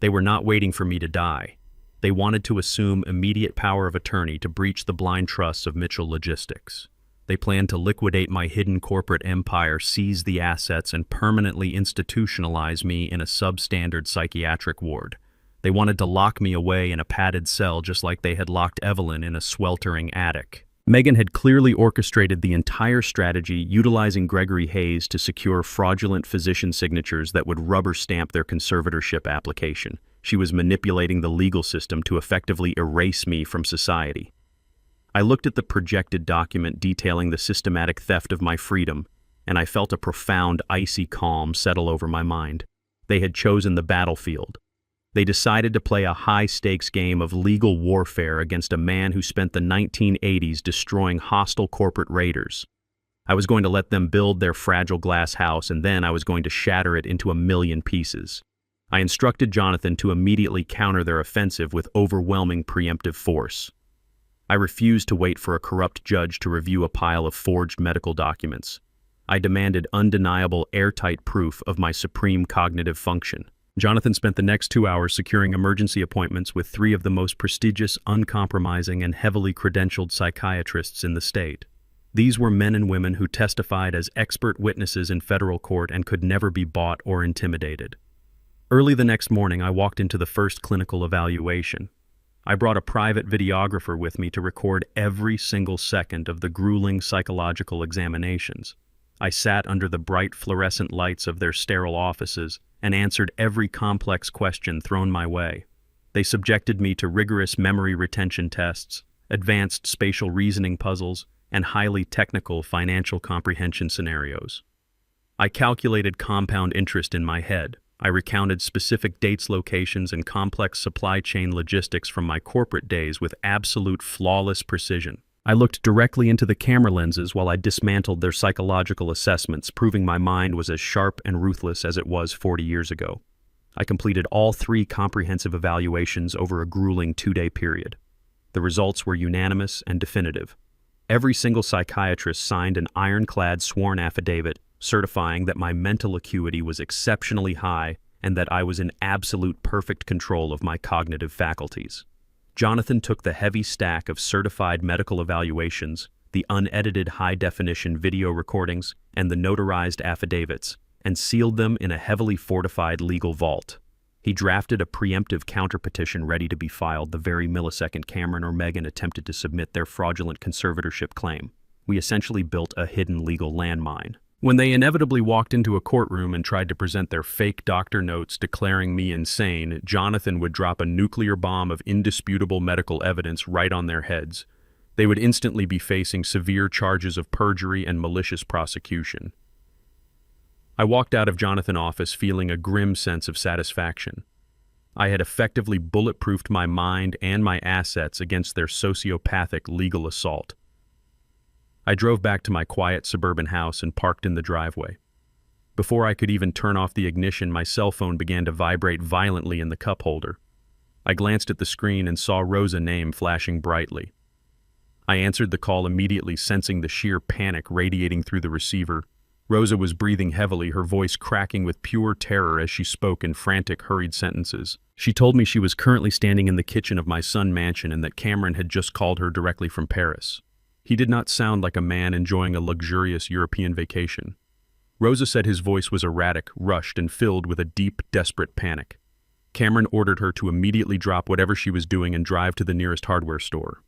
They were not waiting for me to die. They wanted to assume immediate power of attorney to breach the blind trusts of Mitchell Logistics. They planned to liquidate my hidden corporate empire, seize the assets, and permanently institutionalize me in a substandard psychiatric ward. They wanted to lock me away in a padded cell just like they had locked Evelyn in a sweltering attic. Megan had clearly orchestrated the entire strategy, utilizing Gregory Hayes to secure fraudulent physician signatures that would rubber stamp their conservatorship application. She was manipulating the legal system to effectively erase me from society. I looked at the projected document detailing the systematic theft of my freedom, and I felt a profound, icy calm settle over my mind. They had chosen the battlefield. They decided to play a high-stakes game of legal warfare against a man who spent the 1980s destroying hostile corporate raiders. I was going to let them build their fragile glass house, and then I was going to shatter it into a million pieces. I instructed Jonathan to immediately counter their offensive with overwhelming preemptive force. I refused to wait for a corrupt judge to review a pile of forged medical documents. I demanded undeniable, airtight proof of my supreme cognitive function. Jonathan spent the next 2 hours securing emergency appointments with 3 of the most prestigious, uncompromising, and heavily credentialed psychiatrists in the state. These were men and women who testified as expert witnesses in federal court and could never be bought or intimidated. Early the next morning, I walked into the first clinical evaluation. I brought a private videographer with me to record every single second of the grueling psychological examinations. I sat under the bright fluorescent lights of their sterile offices and answered every complex question thrown my way. They subjected me to rigorous memory retention tests, advanced spatial reasoning puzzles, and highly technical financial comprehension scenarios. I calculated compound interest in my head. I recounted specific dates, locations, and complex supply chain logistics from my corporate days with absolute flawless precision. I looked directly into the camera lenses while I dismantled their psychological assessments, proving my mind was as sharp and ruthless as it was 40 years ago. I completed all 3 comprehensive evaluations over a grueling 2-day period. The results were unanimous and definitive. Every single psychiatrist signed an ironclad sworn affidavit certifying that my mental acuity was exceptionally high and that I was in absolute perfect control of my cognitive faculties. Jonathan took the heavy stack of certified medical evaluations, the unedited high-definition video recordings, and the notarized affidavits, and sealed them in a heavily fortified legal vault. He drafted a preemptive counterpetition ready to be filed the very millisecond Cameron or Megan attempted to submit their fraudulent conservatorship claim. We essentially built a hidden legal landmine. When they inevitably walked into a courtroom and tried to present their fake doctor notes declaring me insane, Jonathan would drop a nuclear bomb of indisputable medical evidence right on their heads. They would instantly be facing severe charges of perjury and malicious prosecution. I walked out of Jonathan's office feeling a grim sense of satisfaction. I had effectively bulletproofed my mind and my assets against their sociopathic legal assault. I drove back to my quiet suburban house and parked in the driveway. Before I could even turn off the ignition, my cell phone began to vibrate violently in the cup holder. I glanced at the screen and saw Rosa's name flashing brightly. I answered the call immediately, sensing the sheer panic radiating through the receiver. Rosa was breathing heavily, her voice cracking with pure terror as she spoke in frantic, hurried sentences. She told me she was currently standing in the kitchen of my son's mansion and that Cameron had just called her directly from Paris. He did not sound like a man enjoying a luxurious European vacation. Rosa said his voice was erratic, rushed, and filled with a deep, desperate panic. Cameron ordered her to immediately drop whatever she was doing and drive to the nearest hardware store.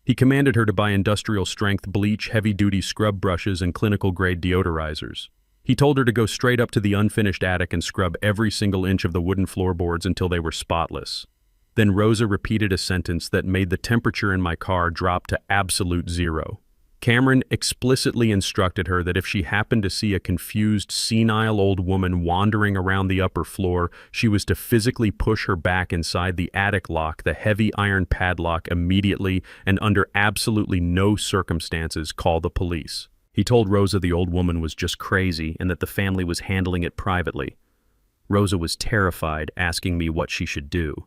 He commanded her to buy industrial-strength bleach, heavy-duty scrub brushes, and clinical-grade deodorizers. He told her to go straight up to the unfinished attic and scrub every single inch of the wooden floorboards until they were spotless. Then Rosa repeated a sentence that made the temperature in my car drop to absolute zero. Cameron explicitly instructed her that if she happened to see a confused, senile old woman wandering around the upper floor, she was to physically push her back inside the attic lock, the heavy iron padlock, immediately, and under absolutely no circumstances call the police. He told Rosa the old woman was just crazy and that the family was handling it privately. Rosa was terrified, asking me what she should do.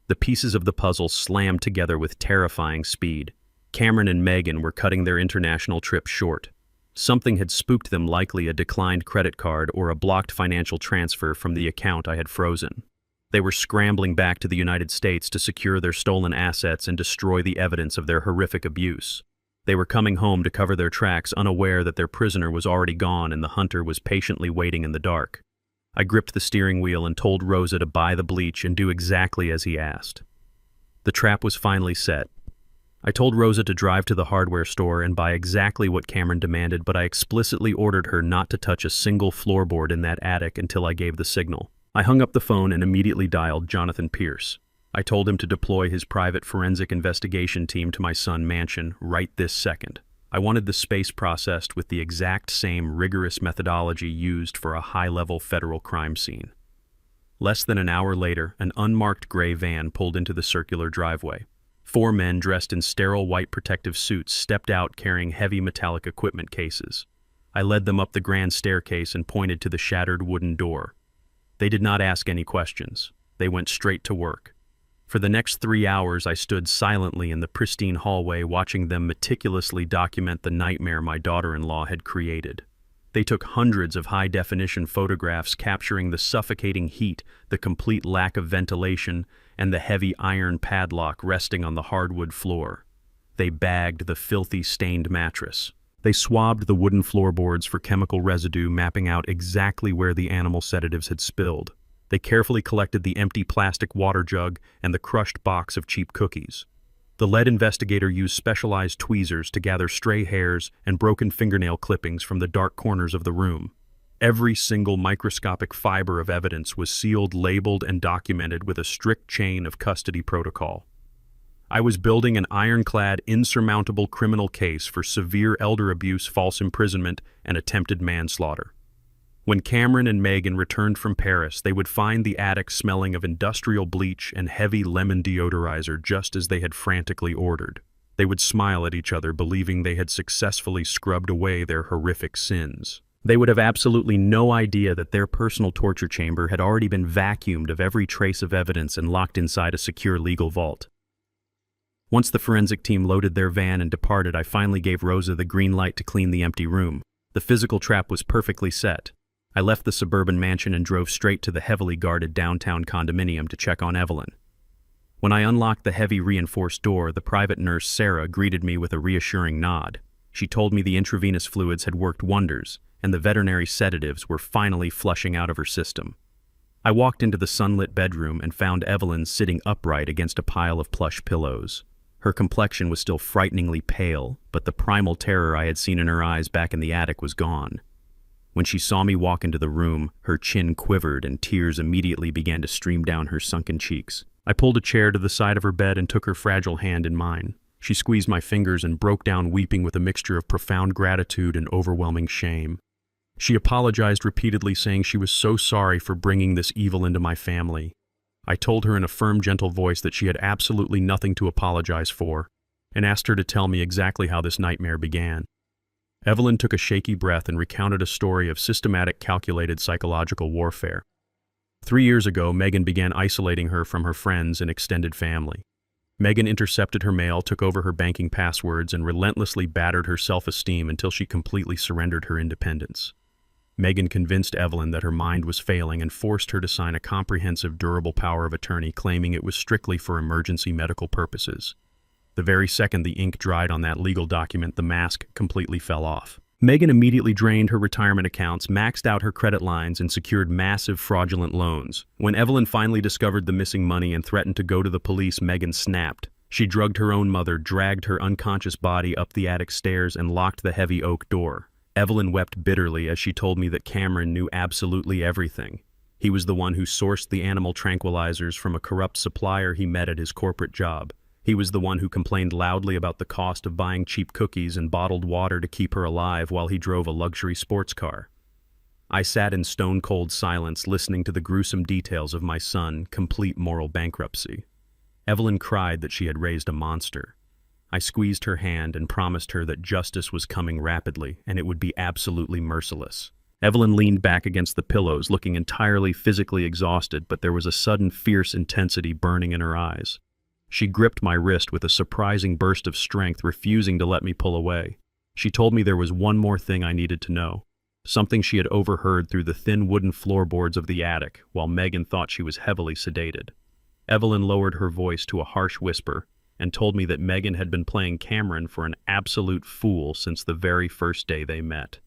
The pieces of the puzzle slammed together with terrifying speed. Cameron and Megan were cutting their international trip short. Something had spooked them, likely a declined credit card or a blocked financial transfer from the account I had frozen. They were scrambling back to the United States to secure their stolen assets and destroy the evidence of their horrific abuse. They were coming home to cover their tracks, unaware that their prisoner was already gone and the hunter was patiently waiting in the dark. I gripped the steering wheel and told Rosa to buy the bleach and do exactly as he asked. The trap was finally set. I told Rosa to drive to the hardware store and buy exactly what Cameron demanded, but I explicitly ordered her not to touch a single floorboard in that attic until I gave the signal. I hung up the phone and immediately dialed Jonathan Pierce. I told him to deploy his private forensic investigation team to my son's mansion right this second. I wanted the space processed with the exact same rigorous methodology used for a high-level federal crime scene. Less than an hour later, an unmarked gray van pulled into the circular driveway. 4 men dressed in sterile white protective suits stepped out carrying heavy metallic equipment cases. I led them up the grand staircase and pointed to the shattered wooden door. They did not ask any questions. They went straight to work. For the next 3 hours, I stood silently in the pristine hallway watching them meticulously document the nightmare my daughter-in-law had created. They took hundreds of high-definition photographs capturing the suffocating heat, the complete lack of ventilation, and the heavy iron padlock resting on the hardwood floor. They bagged the filthy, stained mattress. They swabbed the wooden floorboards for chemical residue, mapping out exactly where the animal sedatives had spilled. They carefully collected the empty plastic water jug and the crushed box of cheap cookies. The lead investigator used specialized tweezers to gather stray hairs and broken fingernail clippings from the dark corners of the room. Every single microscopic fiber of evidence was sealed, labeled, and documented with a strict chain of custody protocol. I was building an ironclad, insurmountable criminal case for severe elder abuse, false imprisonment, and attempted manslaughter. When Cameron and Megan returned from Paris, they would find the attic smelling of industrial bleach and heavy lemon deodorizer just as they had frantically ordered. They would smile at each other, believing they had successfully scrubbed away their horrific sins. They would have absolutely no idea that their personal torture chamber had already been vacuumed of every trace of evidence and locked inside a secure legal vault. Once the forensic team loaded their van and departed, I finally gave Rosa the green light to clean the empty room. The physical trap was perfectly set. I left the suburban mansion and drove straight to the heavily guarded downtown condominium to check on Evelyn. When I unlocked the heavy reinforced door, the private nurse Sarah greeted me with a reassuring nod. She told me the intravenous fluids had worked wonders, and the veterinary sedatives were finally flushing out of her system. I walked into the sunlit bedroom and found Evelyn sitting upright against a pile of plush pillows. Her complexion was still frighteningly pale, but the primal terror I had seen in her eyes back in the attic was gone. When she saw me walk into the room, her chin quivered and tears immediately began to stream down her sunken cheeks. I pulled a chair to the side of her bed and took her fragile hand in mine. She squeezed my fingers and broke down weeping with a mixture of profound gratitude and overwhelming shame. She apologized repeatedly, saying she was so sorry for bringing this evil into my family. I told her in a firm, gentle voice that she had absolutely nothing to apologize for, and asked her to tell me exactly how this nightmare began. Evelyn took a shaky breath and recounted a story of systematic, calculated psychological warfare. 3 years ago, Megan began isolating her from her friends and extended family. Megan intercepted her mail, took over her banking passwords, and relentlessly battered her self-esteem until she completely surrendered her independence. Megan convinced Evelyn that her mind was failing and forced her to sign a comprehensive, durable power of attorney claiming it was strictly for emergency medical purposes. The very second the ink dried on that legal document, the mask completely fell off. Megan immediately drained her retirement accounts, maxed out her credit lines, and secured massive fraudulent loans. When Evelyn finally discovered the missing money and threatened to go to the police, Megan snapped. She drugged her own mother, dragged her unconscious body up the attic stairs, and locked the heavy oak door. Evelyn wept bitterly as she told me that Cameron knew absolutely everything. He was the one who sourced the animal tranquilizers from a corrupt supplier he met at his corporate job. He was the one who complained loudly about the cost of buying cheap cookies and bottled water to keep her alive while he drove a luxury sports car. I sat in stone-cold silence, listening to the gruesome details of my son, complete moral bankruptcy. Evelyn cried that she had raised a monster. I squeezed her hand and promised her that justice was coming rapidly, and it would be absolutely merciless. Evelyn leaned back against the pillows, looking entirely physically exhausted, but there was a sudden fierce intensity burning in her eyes. She gripped my wrist with a surprising burst of strength, refusing to let me pull away. She told me there was one more thing I needed to know, something she had overheard through the thin wooden floorboards of the attic, while Megan thought she was heavily sedated. Evelyn lowered her voice to a harsh whisper and told me that Megan had been playing Cameron for an absolute fool since the very first day they met.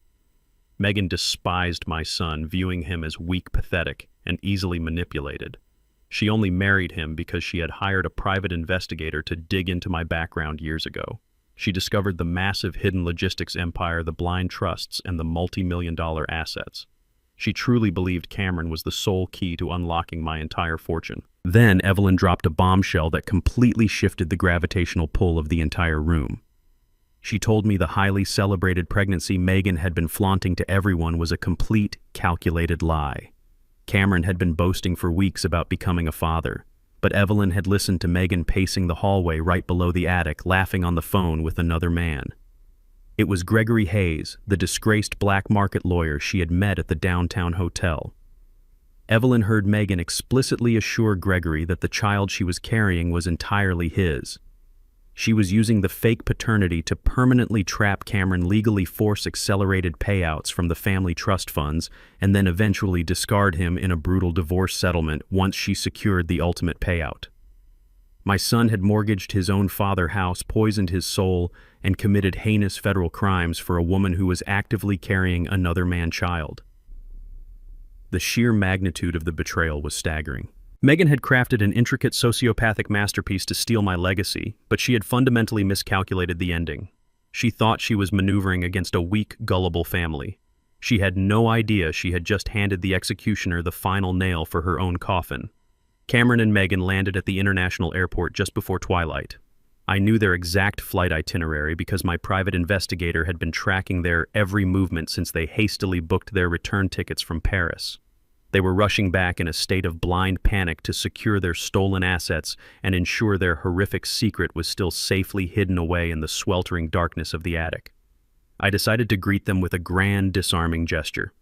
Megan despised my son, viewing him as weak, pathetic, and easily manipulated. She only married him because she had hired a private investigator to dig into my background years ago. She discovered the massive hidden logistics empire, the blind trusts, and the multi-million-dollar assets. She truly believed Cameron was the sole key to unlocking my entire fortune. Then Evelyn dropped a bombshell that completely shifted the gravitational pull of the entire room. She told me the highly celebrated pregnancy Megan had been flaunting to everyone was a complete, calculated lie. Cameron had been boasting for weeks about becoming a father, but Evelyn had listened to Megan pacing the hallway right below the attic, laughing on the phone with another man. It was Gregory Hayes, the disgraced black market lawyer she had met at the downtown hotel. Evelyn heard Megan explicitly assure Gregory that the child she was carrying was entirely his. She was using the fake paternity to permanently trap Cameron, legally force accelerated payouts from the family trust funds, and then eventually discard him in a brutal divorce settlement once she secured the ultimate payout. My son had mortgaged his own father's house, poisoned his soul, and committed heinous federal crimes for a woman who was actively carrying another man's child. The sheer magnitude of the betrayal was staggering. Megan had crafted an intricate sociopathic masterpiece to steal my legacy, but she had fundamentally miscalculated the ending. She thought she was maneuvering against a weak, gullible family. She had no idea she had just handed the executioner the final nail for her own coffin. Cameron and Megan landed at the international airport just before twilight. I knew their exact flight itinerary because my private investigator had been tracking their every movement since they hastily booked their return tickets from Paris. They were rushing back in a state of blind panic to secure their stolen assets and ensure their horrific secret was still safely hidden away in the sweltering darkness of the attic. I decided to greet them with a grand, disarming gesture.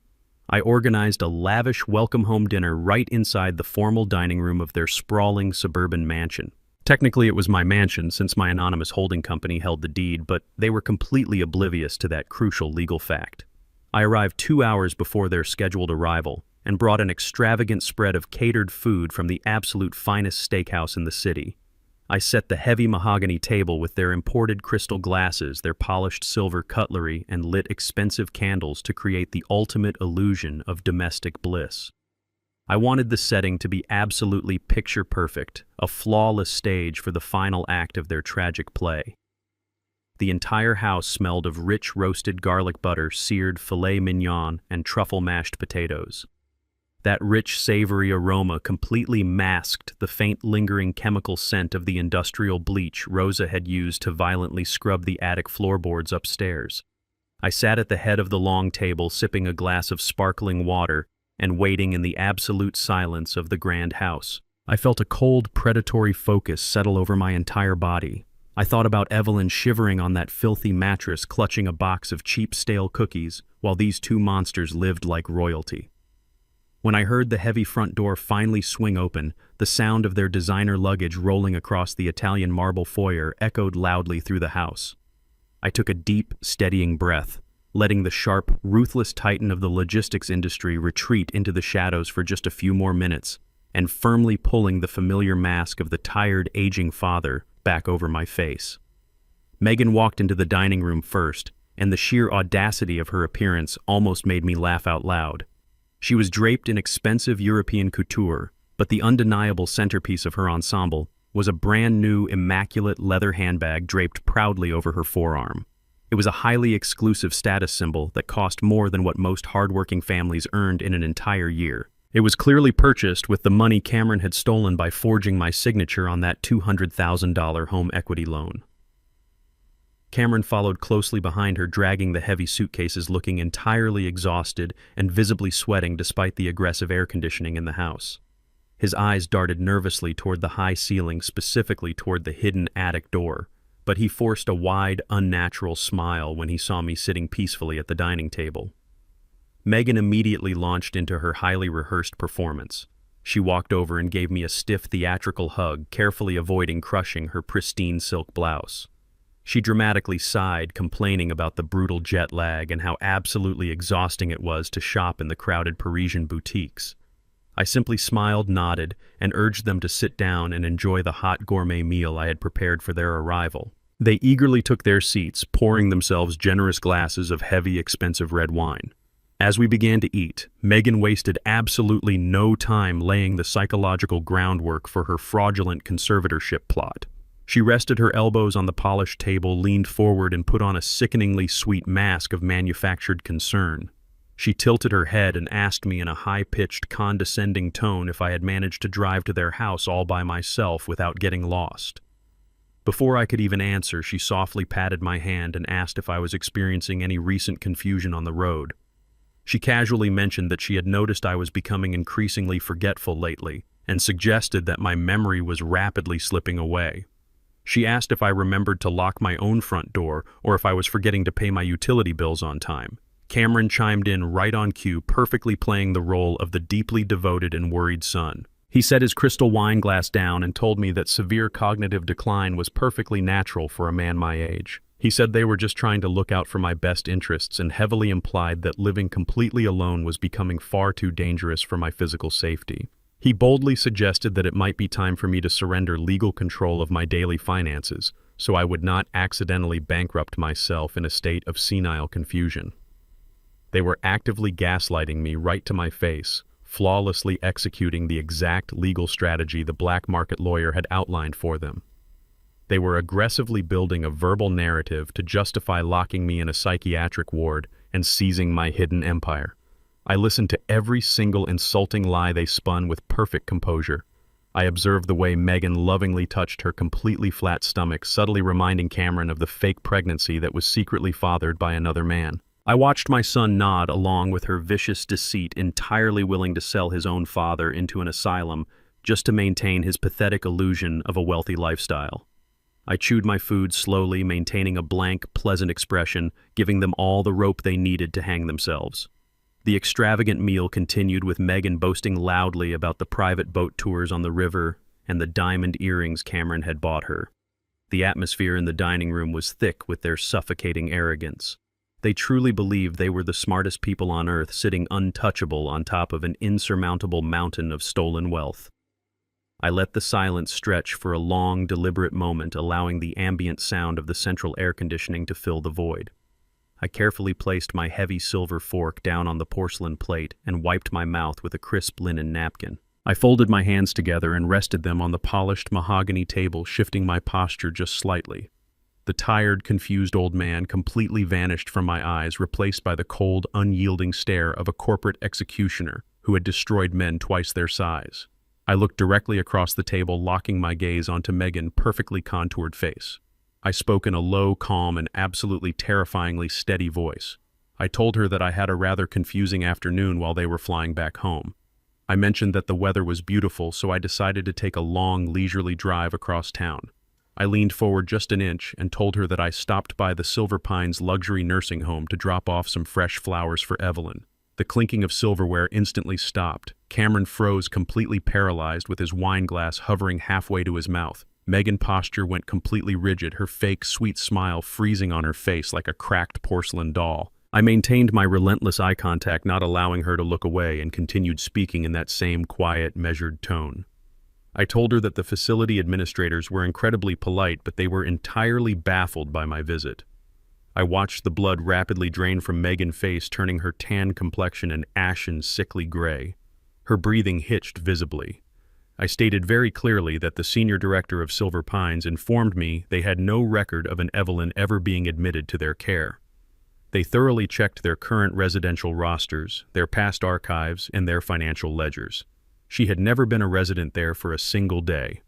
I organized a lavish welcome-home dinner right inside the formal dining room of their sprawling suburban mansion. Technically, it was my mansion since my anonymous holding company held the deed, but they were completely oblivious to that crucial legal fact. I arrived 2 hours before their scheduled arrival and brought an extravagant spread of catered food from the absolute finest steakhouse in the city. I set the heavy mahogany table with their imported crystal glasses, their polished silver cutlery, and lit expensive candles to create the ultimate illusion of domestic bliss. I wanted the setting to be absolutely picture-perfect, a flawless stage for the final act of their tragic play. The entire house smelled of rich roasted garlic butter, seared filet mignon, and truffle mashed potatoes. That rich, savory aroma completely masked the faint, lingering chemical scent of the industrial bleach Rosa had used to violently scrub the attic floorboards upstairs. I sat at the head of the long table, sipping a glass of sparkling water and waiting in the absolute silence of the grand house. I felt a cold, predatory focus settle over my entire body. I thought about Evelyn shivering on that filthy mattress, clutching a box of cheap, stale cookies, while these two monsters lived like royalty. When I heard the heavy front door finally swing open, the sound of their designer luggage rolling across the Italian marble foyer echoed loudly through the house. I took a deep, steadying breath, letting the sharp, ruthless titan of the logistics industry retreat into the shadows for just a few more minutes, and firmly pulling the familiar mask of the tired, aging father back over my face. Megan walked into the dining room first, and the sheer audacity of her appearance almost made me laugh out loud. She was draped in expensive European couture, but the undeniable centerpiece of her ensemble was a brand new, immaculate leather handbag draped proudly over her forearm. It was a highly exclusive status symbol that cost more than what most hardworking families earned in an entire year. It was clearly purchased with the money Cameron had stolen by forging my signature on that $200,000 home equity loan. Cameron followed closely behind her, dragging the heavy suitcases, looking entirely exhausted and visibly sweating despite the aggressive air conditioning in the house. His eyes darted nervously toward the high ceiling, specifically toward the hidden attic door, but he forced a wide, unnatural smile when he saw me sitting peacefully at the dining table. Megan immediately launched into her highly rehearsed performance. She walked over and gave me a stiff, theatrical hug, carefully avoiding crushing her pristine silk blouse. She dramatically sighed, complaining about the brutal jet lag and how absolutely exhausting it was to shop in the crowded Parisian boutiques. I simply smiled, nodded, and urged them to sit down and enjoy the hot gourmet meal I had prepared for their arrival. They eagerly took their seats, pouring themselves generous glasses of heavy, expensive red wine. As we began to eat, Megan wasted absolutely no time laying the psychological groundwork for her fraudulent conservatorship plot. She rested her elbows on the polished table, leaned forward, and put on a sickeningly sweet mask of manufactured concern. She tilted her head and asked me in a high-pitched, condescending tone if I had managed to drive to their house all by myself without getting lost. Before I could even answer, she softly patted my hand and asked if I was experiencing any recent confusion on the road. She casually mentioned that she had noticed I was becoming increasingly forgetful lately, and suggested that my memory was rapidly slipping away. She asked if I remembered to lock my own front door or if I was forgetting to pay my utility bills on time. Cameron chimed in right on cue, perfectly playing the role of the deeply devoted and worried son. He set his crystal wine glass down and told me that severe cognitive decline was perfectly natural for a man my age. He said they were just trying to look out for my best interests and heavily implied that living completely alone was becoming far too dangerous for my physical safety. He boldly suggested that it might be time for me to surrender legal control of my daily finances, so I would not accidentally bankrupt myself in a state of senile confusion. They were actively gaslighting me right to my face, flawlessly executing the exact legal strategy the black market lawyer had outlined for them. They were aggressively building a verbal narrative to justify locking me in a psychiatric ward and seizing my hidden empire. I listened to every single insulting lie they spun with perfect composure. I observed the way Megan lovingly touched her completely flat stomach, subtly reminding Cameron of the fake pregnancy that was secretly fathered by another man. I watched my son nod along with her vicious deceit, entirely willing to sell his own father into an asylum just to maintain his pathetic illusion of a wealthy lifestyle. I chewed my food slowly, maintaining a blank, pleasant expression, giving them all the rope they needed to hang themselves. The extravagant meal continued, with Megan boasting loudly about the private boat tours on the river and the diamond earrings Cameron had bought her. The atmosphere in the dining room was thick with their suffocating arrogance. They truly believed they were the smartest people on earth, sitting untouchable on top of an insurmountable mountain of stolen wealth. I let the silence stretch for a long, deliberate moment, allowing the ambient sound of the central air conditioning to fill the void. I carefully placed my heavy silver fork down on the porcelain plate and wiped my mouth with a crisp linen napkin. I folded my hands together and rested them on the polished mahogany table, shifting my posture just slightly. The tired, confused old man completely vanished from my eyes, replaced by the cold, unyielding stare of a corporate executioner who had destroyed men twice their size. I looked directly across the table, locking my gaze onto Megan's perfectly contoured face. I spoke in a low, calm, and absolutely terrifyingly steady voice. I told her that I had a rather confusing afternoon while they were flying back home. I mentioned that the weather was beautiful, so I decided to take a long, leisurely drive across town. I leaned forward just an inch and told her that I stopped by the Silver Pines luxury nursing home to drop off some fresh flowers for Evelyn. The clinking of silverware instantly stopped. Cameron froze, completely paralyzed, with his wine glass hovering halfway to his mouth. Megan's posture went completely rigid, her fake, sweet smile freezing on her face like a cracked porcelain doll. I maintained my relentless eye contact, not allowing her to look away, and continued speaking in that same quiet, measured tone. I told her that the facility administrators were incredibly polite, but they were entirely baffled by my visit. I watched the blood rapidly drain from Megan's face, turning her tan complexion an ashen, sickly gray. Her breathing hitched visibly. I stated very clearly that the senior director of Silver Pines informed me they had no record of an Evelyn ever being admitted to their care. They thoroughly checked their current residential rosters, their past archives, and their financial ledgers. She had never been a resident there for a single day.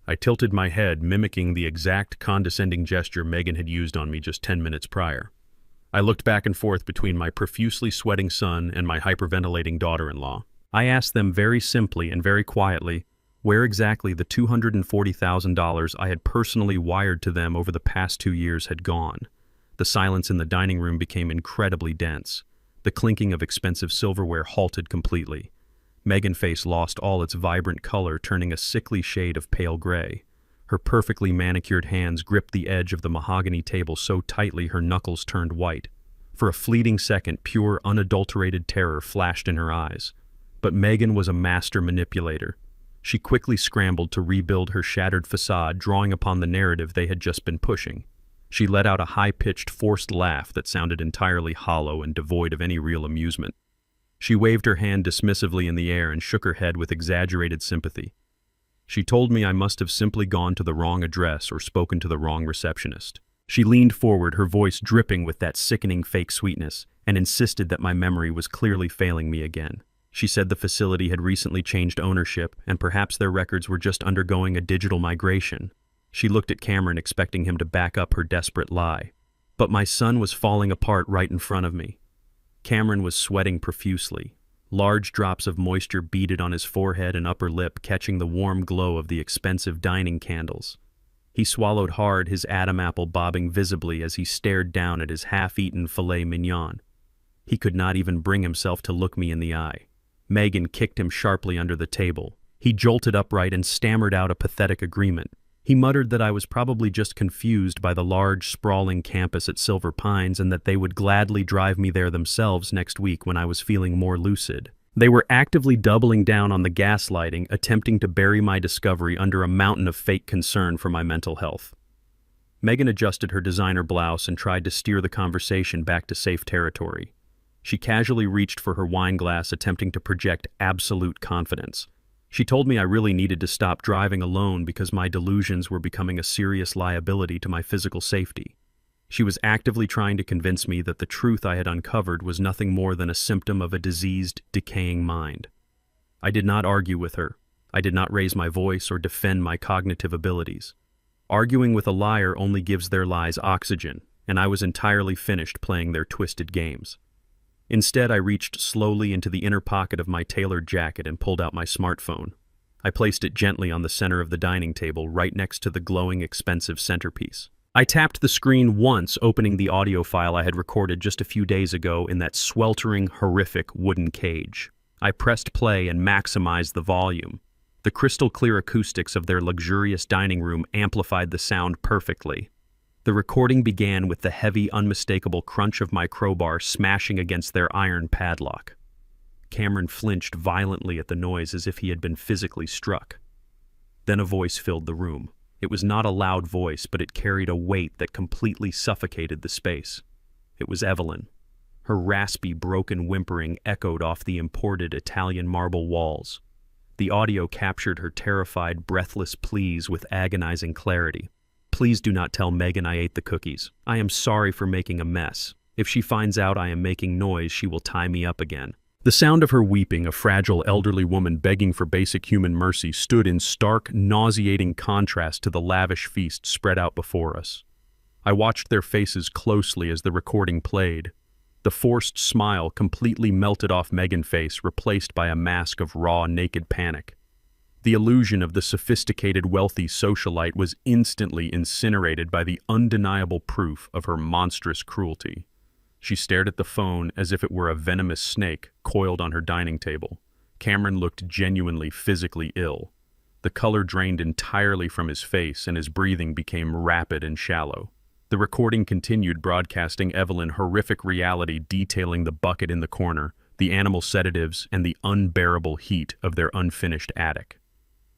I tilted my head, mimicking the exact condescending gesture Megan had used on me just 10 minutes prior. I looked back and forth between my profusely sweating son and my hyperventilating daughter-in-law. I asked them very simply and very quietly where exactly the $240,000 I had personally wired to them over the past 2 years had gone. The silence in the dining room became incredibly dense. The clinking of expensive silverware halted completely. Megan's face lost all its vibrant color, turning a sickly shade of pale gray. Her perfectly manicured hands gripped the edge of the mahogany table so tightly her knuckles turned white. For a fleeting second, pure, unadulterated terror flashed in her eyes. But Megan was a master manipulator. She quickly scrambled to rebuild her shattered facade, drawing upon the narrative they had just been pushing. She let out a high-pitched, forced laugh that sounded entirely hollow and devoid of any real amusement. She waved her hand dismissively in the air and shook her head with exaggerated sympathy. She told me I must have simply gone to the wrong address or spoken to the wrong receptionist. She leaned forward, her voice dripping with that sickening fake sweetness, and insisted that my memory was clearly failing me again. She said the facility had recently changed ownership, and perhaps their records were just undergoing a digital migration. She looked at Cameron, expecting him to back up her desperate lie. But my son was falling apart right in front of me. Cameron was sweating profusely. Large drops of moisture beaded on his forehead and upper lip, catching the warm glow of the expensive dining candles. He swallowed hard, his Adam apple bobbing visibly as he stared down at his half-eaten filet mignon. He could not even bring himself to look me in the eye. Megan kicked him sharply under the table. He jolted upright and stammered out a pathetic agreement. He muttered that I was probably just confused by the large, sprawling campus at Silver Pines and that they would gladly drive me there themselves next week when I was feeling more lucid. They were actively doubling down on the gaslighting, attempting to bury my discovery under a mountain of fake concern for my mental health. Megan adjusted her designer blouse and tried to steer the conversation back to safe territory. She casually reached for her wine glass, attempting to project absolute confidence. She told me I really needed to stop driving alone because my delusions were becoming a serious liability to my physical safety. She was actively trying to convince me that the truth I had uncovered was nothing more than a symptom of a diseased, decaying mind. I did not argue with her. I did not raise my voice or defend my cognitive abilities. Arguing with a liar only gives their lies oxygen, and I was entirely finished playing their twisted games. Instead, I reached slowly into the inner pocket of my tailored jacket and pulled out my smartphone. I placed it gently on the center of the dining table, right next to the glowing, expensive centerpiece. I tapped the screen once, opening the audio file I had recorded just a few days ago in that sweltering, horrific wooden cage. I pressed play and maximized the volume. The crystal-clear acoustics of their luxurious dining room amplified the sound perfectly. The recording began with the heavy, unmistakable crunch of my crowbar smashing against their iron padlock. Cameron flinched violently at the noise as if he had been physically struck. Then a voice filled the room. It was not a loud voice, but it carried a weight that completely suffocated the space. It was Evelyn. Her raspy, broken whimpering echoed off the imported Italian marble walls. The audio captured her terrified, breathless pleas with agonizing clarity. "Please do not tell Megan I ate the cookies. I am sorry for making a mess. If she finds out I am making noise, she will tie me up again." The sound of her weeping, a fragile elderly woman begging for basic human mercy, stood in stark, nauseating contrast to the lavish feast spread out before us. I watched their faces closely as the recording played. The forced smile completely melted off Megan's face, replaced by a mask of raw, naked panic. The illusion of the sophisticated, wealthy socialite was instantly incinerated by the undeniable proof of her monstrous cruelty. She stared at the phone as if it were a venomous snake coiled on her dining table. Cameron looked genuinely physically ill. The color drained entirely from his face and his breathing became rapid and shallow. The recording continued, broadcasting Evelyn horrific reality detailing the bucket in the corner, the animal sedatives, and the unbearable heat of their unfinished attic.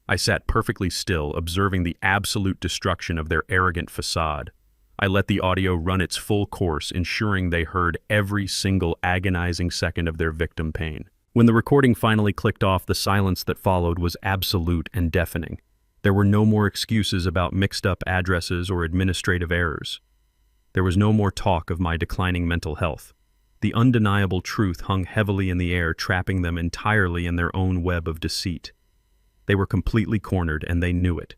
I sat perfectly still, observing the absolute destruction of their arrogant facade. I let the audio run its full course, ensuring they heard every single agonizing second of their victim pain. When the recording finally clicked off, the silence that followed was absolute and deafening. There were no more excuses about mixed-up addresses or administrative errors. There was no more talk of my declining mental health. The undeniable truth hung heavily in the air, trapping them entirely in their own web of deceit. They were completely cornered, and they knew it.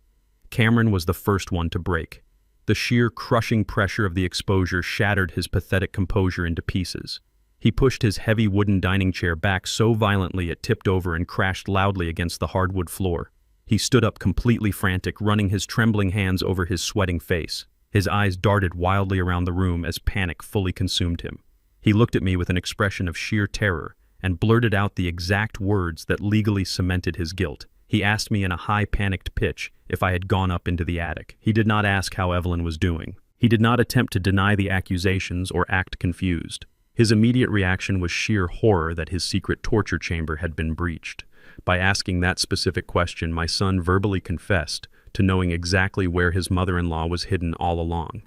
Cameron was the first one to break. The sheer crushing pressure of the exposure shattered his pathetic composure into pieces. He pushed his heavy wooden dining chair back so violently it tipped over and crashed loudly against the hardwood floor. He stood up completely frantic, running his trembling hands over his sweating face. His eyes darted wildly around the room as panic fully consumed him. He looked at me with an expression of sheer terror and blurted out the exact words that legally cemented his guilt. He asked me in a high, panicked pitch if I had gone up into the attic. He did not ask how Evelyn was doing. He did not attempt to deny the accusations or act confused. His immediate reaction was sheer horror that his secret torture chamber had been breached. By asking that specific question, my son verbally confessed to knowing exactly where his mother-in-law was hidden all along.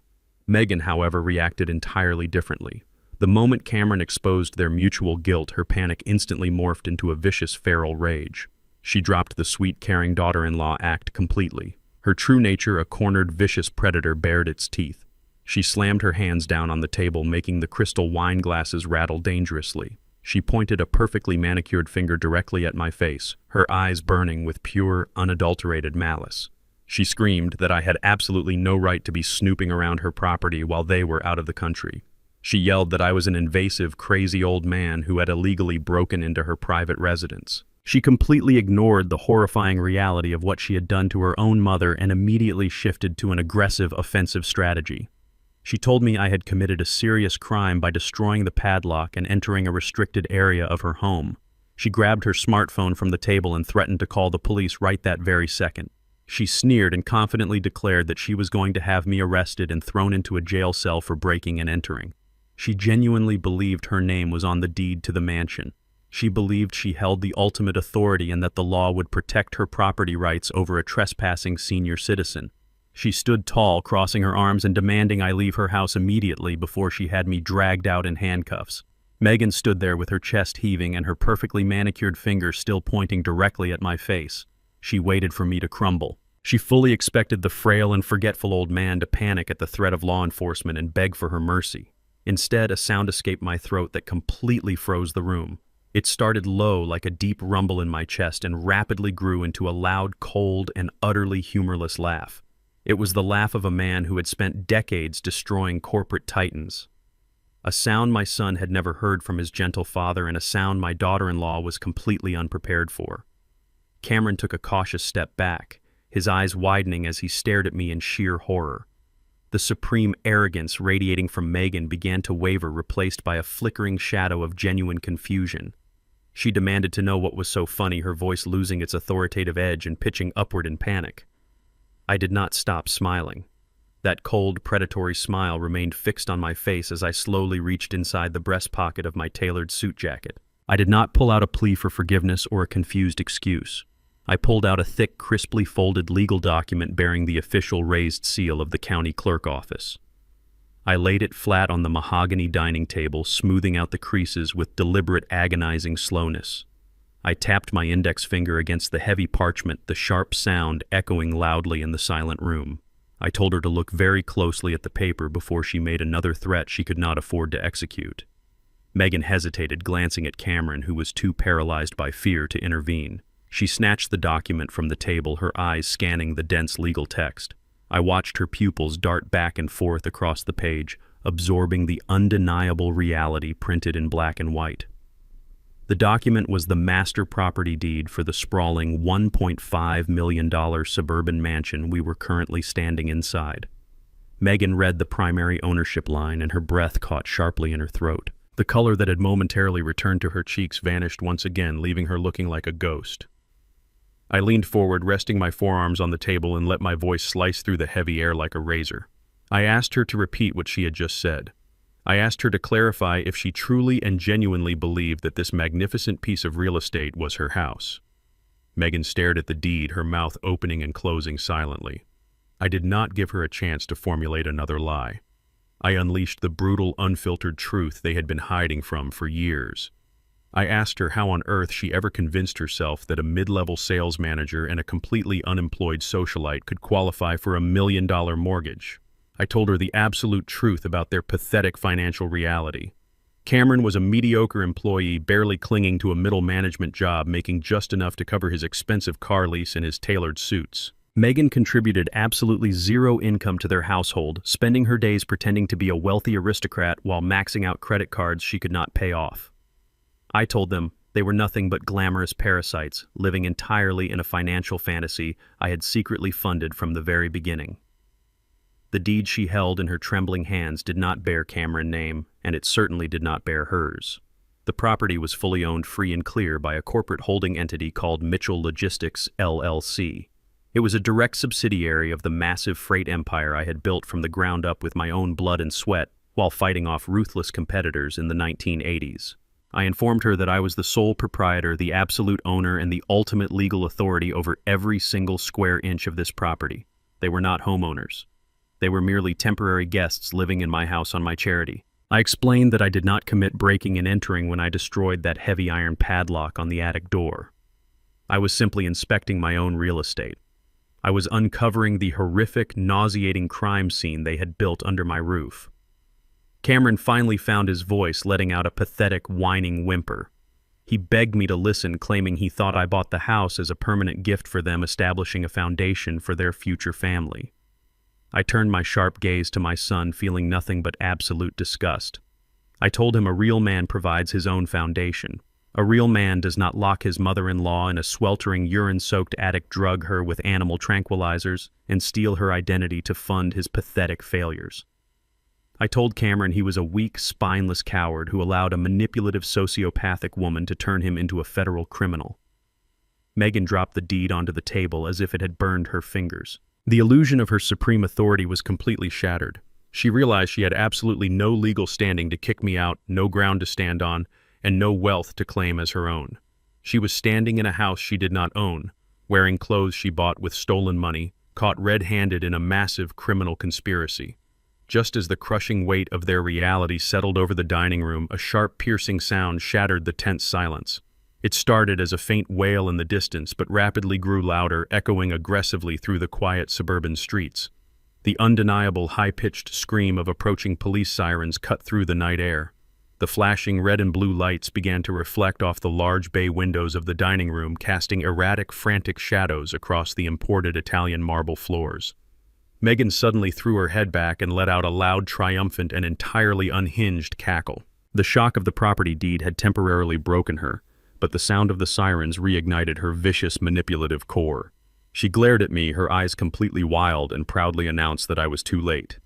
Megan, however, reacted entirely differently. The moment Cameron exposed their mutual guilt, her panic instantly morphed into a vicious, feral rage. She dropped the sweet, caring daughter-in-law act completely. Her true nature, a cornered, vicious predator, bared its teeth. She slammed her hands down on the table, making the crystal wine glasses rattle dangerously. She pointed a perfectly manicured finger directly at my face, her eyes burning with pure, unadulterated malice. She screamed that I had absolutely no right to be snooping around her property while they were out of the country. She yelled that I was an invasive, crazy old man who had illegally broken into her private residence. She completely ignored the horrifying reality of what she had done to her own mother and immediately shifted to an aggressive, offensive strategy. She told me I had committed a serious crime by destroying the padlock and entering a restricted area of her home. She grabbed her smartphone from the table and threatened to call the police right that very second. She sneered and confidently declared that she was going to have me arrested and thrown into a jail cell for breaking and entering. She genuinely believed her name was on the deed to the mansion. She believed she held the ultimate authority and that the law would protect her property rights over a trespassing senior citizen. She stood tall, crossing her arms and demanding I leave her house immediately before she had me dragged out in handcuffs. Megan stood there with her chest heaving and her perfectly manicured finger still pointing directly at my face. She waited for me to crumble. She fully expected the frail and forgetful old man to panic at the threat of law enforcement and beg for her mercy. Instead, a sound escaped my throat that completely froze the room. It started low like a deep rumble in my chest and rapidly grew into a loud, cold, and utterly humorless laugh. It was the laugh of a man who had spent decades destroying corporate titans. A sound my son had never heard from his gentle father and a sound my daughter-in-law was completely unprepared for. Cameron took a cautious step back, his eyes widening as he stared at me in sheer horror. The supreme arrogance radiating from Megan began to waver, replaced by a flickering shadow of genuine confusion. She demanded to know what was so funny, her voice losing its authoritative edge and pitching upward in panic. I did not stop smiling. That cold, predatory smile remained fixed on my face as I slowly reached inside the breast pocket of my tailored suit jacket. I did not pull out a plea for forgiveness or a confused excuse. I pulled out a thick, crisply folded legal document bearing the official raised seal of the county clerk office. I laid it flat on the mahogany dining table, smoothing out the creases with deliberate, agonizing slowness. I tapped my index finger against the heavy parchment, the sharp sound echoing loudly in the silent room. I told her to look very closely at the paper before she made another threat she could not afford to execute. Megan hesitated, glancing at Cameron, who was too paralyzed by fear to intervene. She snatched the document from the table, her eyes scanning the dense legal text. I watched her pupils dart back and forth across the page, absorbing the undeniable reality printed in black and white. The document was the master property deed for the sprawling $1.5 million suburban mansion we were currently standing inside. Megan read the primary ownership line, and her breath caught sharply in her throat. The color that had momentarily returned to her cheeks vanished once again, leaving her looking like a ghost. I leaned forward, resting my forearms on the table, and let my voice slice through the heavy air like a razor. I asked her to repeat what she had just said. I asked her to clarify if she truly and genuinely believed that this magnificent piece of real estate was her house. Megan stared at the deed, her mouth opening and closing silently. I did not give her a chance to formulate another lie. I unleashed the brutal, unfiltered truth they had been hiding from for years. I asked her how on earth she ever convinced herself that a mid-level sales manager and a completely unemployed socialite could qualify for a $1 million mortgage. I told her the absolute truth about their pathetic financial reality. Cameron was a mediocre employee, barely clinging to a middle management job, making just enough to cover his expensive car lease and his tailored suits. Megan contributed absolutely zero income to their household, spending her days pretending to be a wealthy aristocrat while maxing out credit cards she could not pay off. I told them they were nothing but glamorous parasites, living entirely in a financial fantasy I had secretly funded from the very beginning. The deed she held in her trembling hands did not bear Cameron's name, and it certainly did not bear hers. The property was fully owned free and clear by a corporate holding entity called Mitchell Logistics, LLC. It was a direct subsidiary of the massive freight empire I had built from the ground up with my own blood and sweat while fighting off ruthless competitors in the 1980s. I informed her that I was the sole proprietor, the absolute owner, and the ultimate legal authority over every single square inch of this property. They were not homeowners. They were merely temporary guests living in my house on my charity. I explained that I did not commit breaking and entering when I destroyed that heavy iron padlock on the attic door. I was simply inspecting my own real estate. I was uncovering the horrific, nauseating crime scene they had built under my roof. Cameron finally found his voice, letting out a pathetic, whining whimper. He begged me to listen, claiming he thought I bought the house as a permanent gift for them, establishing a foundation for their future family. I turned my sharp gaze to my son, feeling nothing but absolute disgust. I told him a real man provides his own foundation. A real man does not lock his mother-in-law in a sweltering, urine-soaked attic, drug her with animal tranquilizers, and steal her identity to fund his pathetic failures. I told Cameron he was a weak, spineless coward who allowed a manipulative, sociopathic woman to turn him into a federal criminal. Megan dropped the deed onto the table as if it had burned her fingers. The illusion of her supreme authority was completely shattered. She realized she had absolutely no legal standing to kick me out, no ground to stand on, and no wealth to claim as her own. She was standing in a house she did not own, wearing clothes she bought with stolen money, caught red-handed in a massive criminal conspiracy. Just as the crushing weight of their reality settled over the dining room, a sharp, piercing sound shattered the tense silence. It started as a faint wail in the distance, but rapidly grew louder, echoing aggressively through the quiet suburban streets. The undeniable, high-pitched scream of approaching police sirens cut through the night air. The flashing red and blue lights began to reflect off the large bay windows of the dining room, casting erratic, frantic shadows across the imported Italian marble floors. Megan suddenly threw her head back and let out a loud, triumphant, and entirely unhinged cackle. The shock of the property deed had temporarily broken her, but the sound of the sirens reignited her vicious, manipulative core. She glared at me, her eyes completely wild, and proudly announced that I was too late.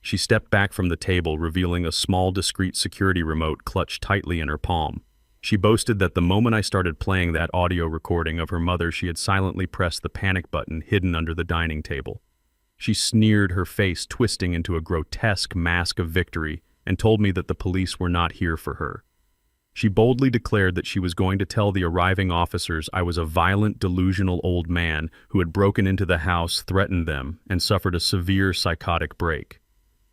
She stepped back from the table, revealing a small, discreet security remote clutched tightly in her palm. She boasted that the moment I started playing that audio recording of her mother, she had silently pressed the panic button hidden under the dining table. She sneered, her face twisting into a grotesque mask of victory, and told me that the police were not here for her. She boldly declared that she was going to tell the arriving officers I was a violent, delusional old man who had broken into the house, threatened them, and suffered a severe psychotic break.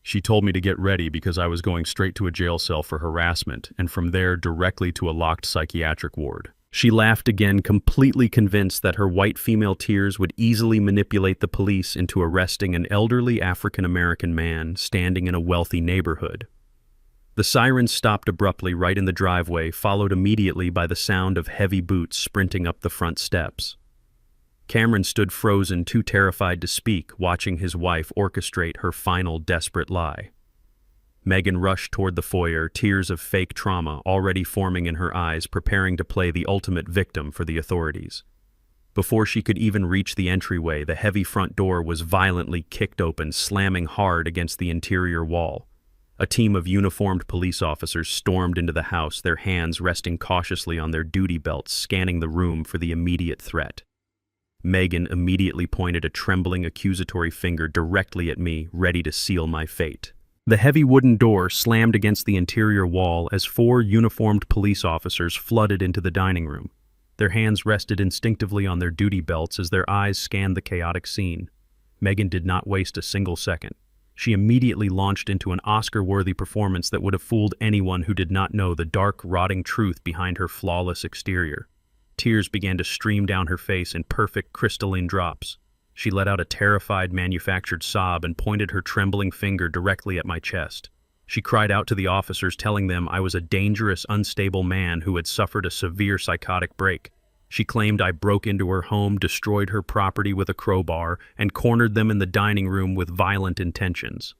She told me to get ready because I was going straight to a jail cell for harassment, and from there directly to a locked psychiatric ward. She laughed again, completely convinced that her white female tears would easily manipulate the police into arresting an elderly African-American man standing in a wealthy neighborhood. The sirens stopped abruptly right in the driveway, followed immediately by the sound of heavy boots sprinting up the front steps. Cameron stood frozen, too terrified to speak, watching his wife orchestrate her final desperate lie. Megan rushed toward the foyer, tears of fake trauma already forming in her eyes, preparing to play the ultimate victim for the authorities. Before she could even reach the entryway, the heavy front door was violently kicked open, slamming hard against the interior wall. A team of uniformed police officers stormed into the house, their hands resting cautiously on their duty belts, scanning the room for the immediate threat. Megan immediately pointed a trembling, accusatory finger directly at me, ready to seal my fate. The heavy wooden door slammed against the interior wall as 4 uniformed police officers flooded into the dining room. Their hands rested instinctively on their duty belts as their eyes scanned the chaotic scene. Megan did not waste a single second. She immediately launched into an Oscar-worthy performance that would have fooled anyone who did not know the dark, rotting truth behind her flawless exterior. Tears began to stream down her face in perfect, crystalline drops. She let out a terrified, manufactured sob and pointed her trembling finger directly at my chest. She cried out to the officers, telling them I was a dangerous, unstable man who had suffered a severe psychotic break. She claimed I broke into her home, destroyed her property with a crowbar, and cornered them in the dining room with violent intentions.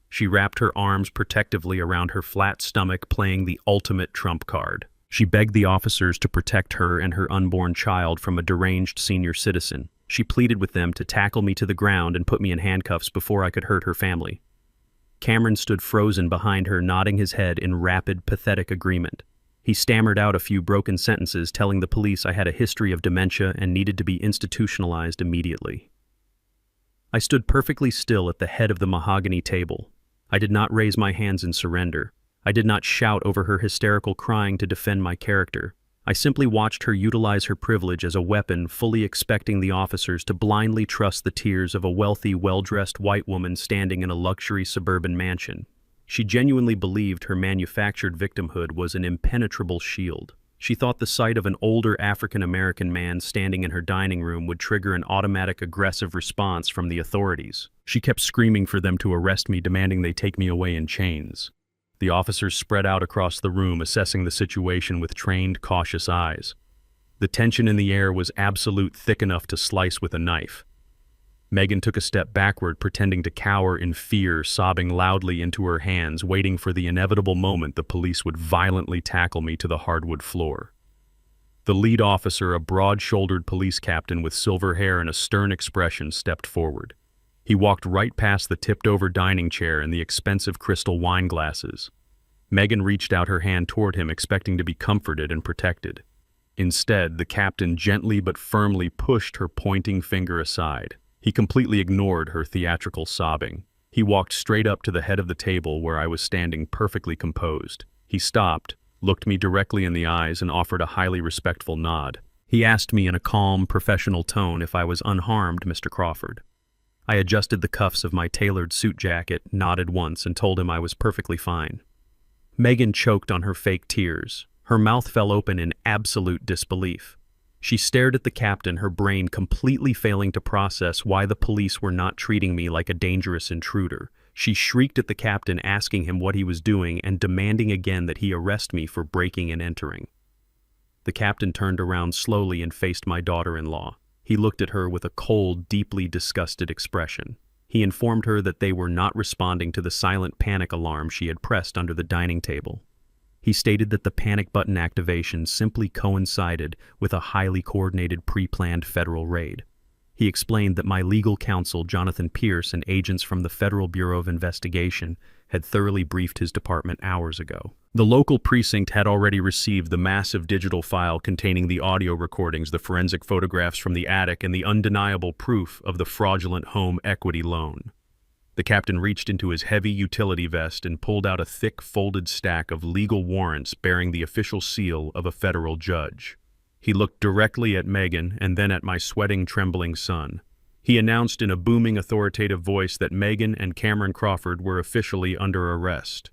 She wrapped her arms protectively around her flat stomach, playing the ultimate trump card. She begged the officers to protect her and her unborn child from a deranged senior citizen. She pleaded with them to tackle me to the ground and put me in handcuffs before I could hurt her family. Cameron stood frozen behind her, nodding his head in rapid, pathetic agreement. He stammered out a few broken sentences, telling the police I had a history of dementia and needed to be institutionalized immediately. I stood perfectly still at the head of the mahogany table. I did not raise my hands in surrender. I did not shout over her hysterical crying to defend my character. I simply watched her utilize her privilege as a weapon, fully expecting the officers to blindly trust the tears of a wealthy, well-dressed white woman standing in a luxury suburban mansion. She genuinely believed her manufactured victimhood was an impenetrable shield. She thought the sight of an older African-American man standing in her dining room would trigger an automatic aggressive response from the authorities. She kept screaming for them to arrest me, demanding they take me away in chains. The officers spread out across the room, assessing the situation with trained, cautious eyes. The tension in the air was absolute, thick enough to slice with a knife. Megan took a step backward, pretending to cower in fear, sobbing loudly into her hands, waiting for the inevitable moment the police would violently tackle me to the hardwood floor. The lead officer, a broad-shouldered police captain with silver hair and a stern expression, stepped forward. He walked right past the tipped-over dining chair and the expensive crystal wine glasses. Megan reached out her hand toward him, expecting to be comforted and protected. Instead, the captain gently but firmly pushed her pointing finger aside. He completely ignored her theatrical sobbing. He walked straight up to the head of the table where I was standing, perfectly composed. He stopped, looked me directly in the eyes, and offered a highly respectful nod. He asked me in a calm, professional tone if I was unharmed, Mr. Crawford. I adjusted the cuffs of my tailored suit jacket, nodded once, and told him I was perfectly fine. Megan choked on her fake tears. Her mouth fell open in absolute disbelief. She stared at the captain, her brain completely failing to process why the police were not treating me like a dangerous intruder. She shrieked at the captain, asking him what he was doing and demanding again that he arrest me for breaking and entering. The captain turned around slowly and faced my daughter-in-law. He looked at her with a cold, deeply disgusted expression. He informed her that they were not responding to the silent panic alarm she had pressed under the dining table. He stated that the panic button activation simply coincided with a highly coordinated, pre-planned federal raid. He explained that my legal counsel, Jonathan Pierce, and agents from the Federal Bureau of Investigation had thoroughly briefed his department hours ago. The local precinct had already received the massive digital file containing the audio recordings, the forensic photographs from the attic, and the undeniable proof of the fraudulent home equity loan. The captain reached into his heavy utility vest and pulled out a thick folded stack of legal warrants bearing the official seal of a federal judge. He looked directly at Megan and then at my sweating, trembling son. He announced in a booming, authoritative voice that Megan and Cameron Crawford were officially under arrest.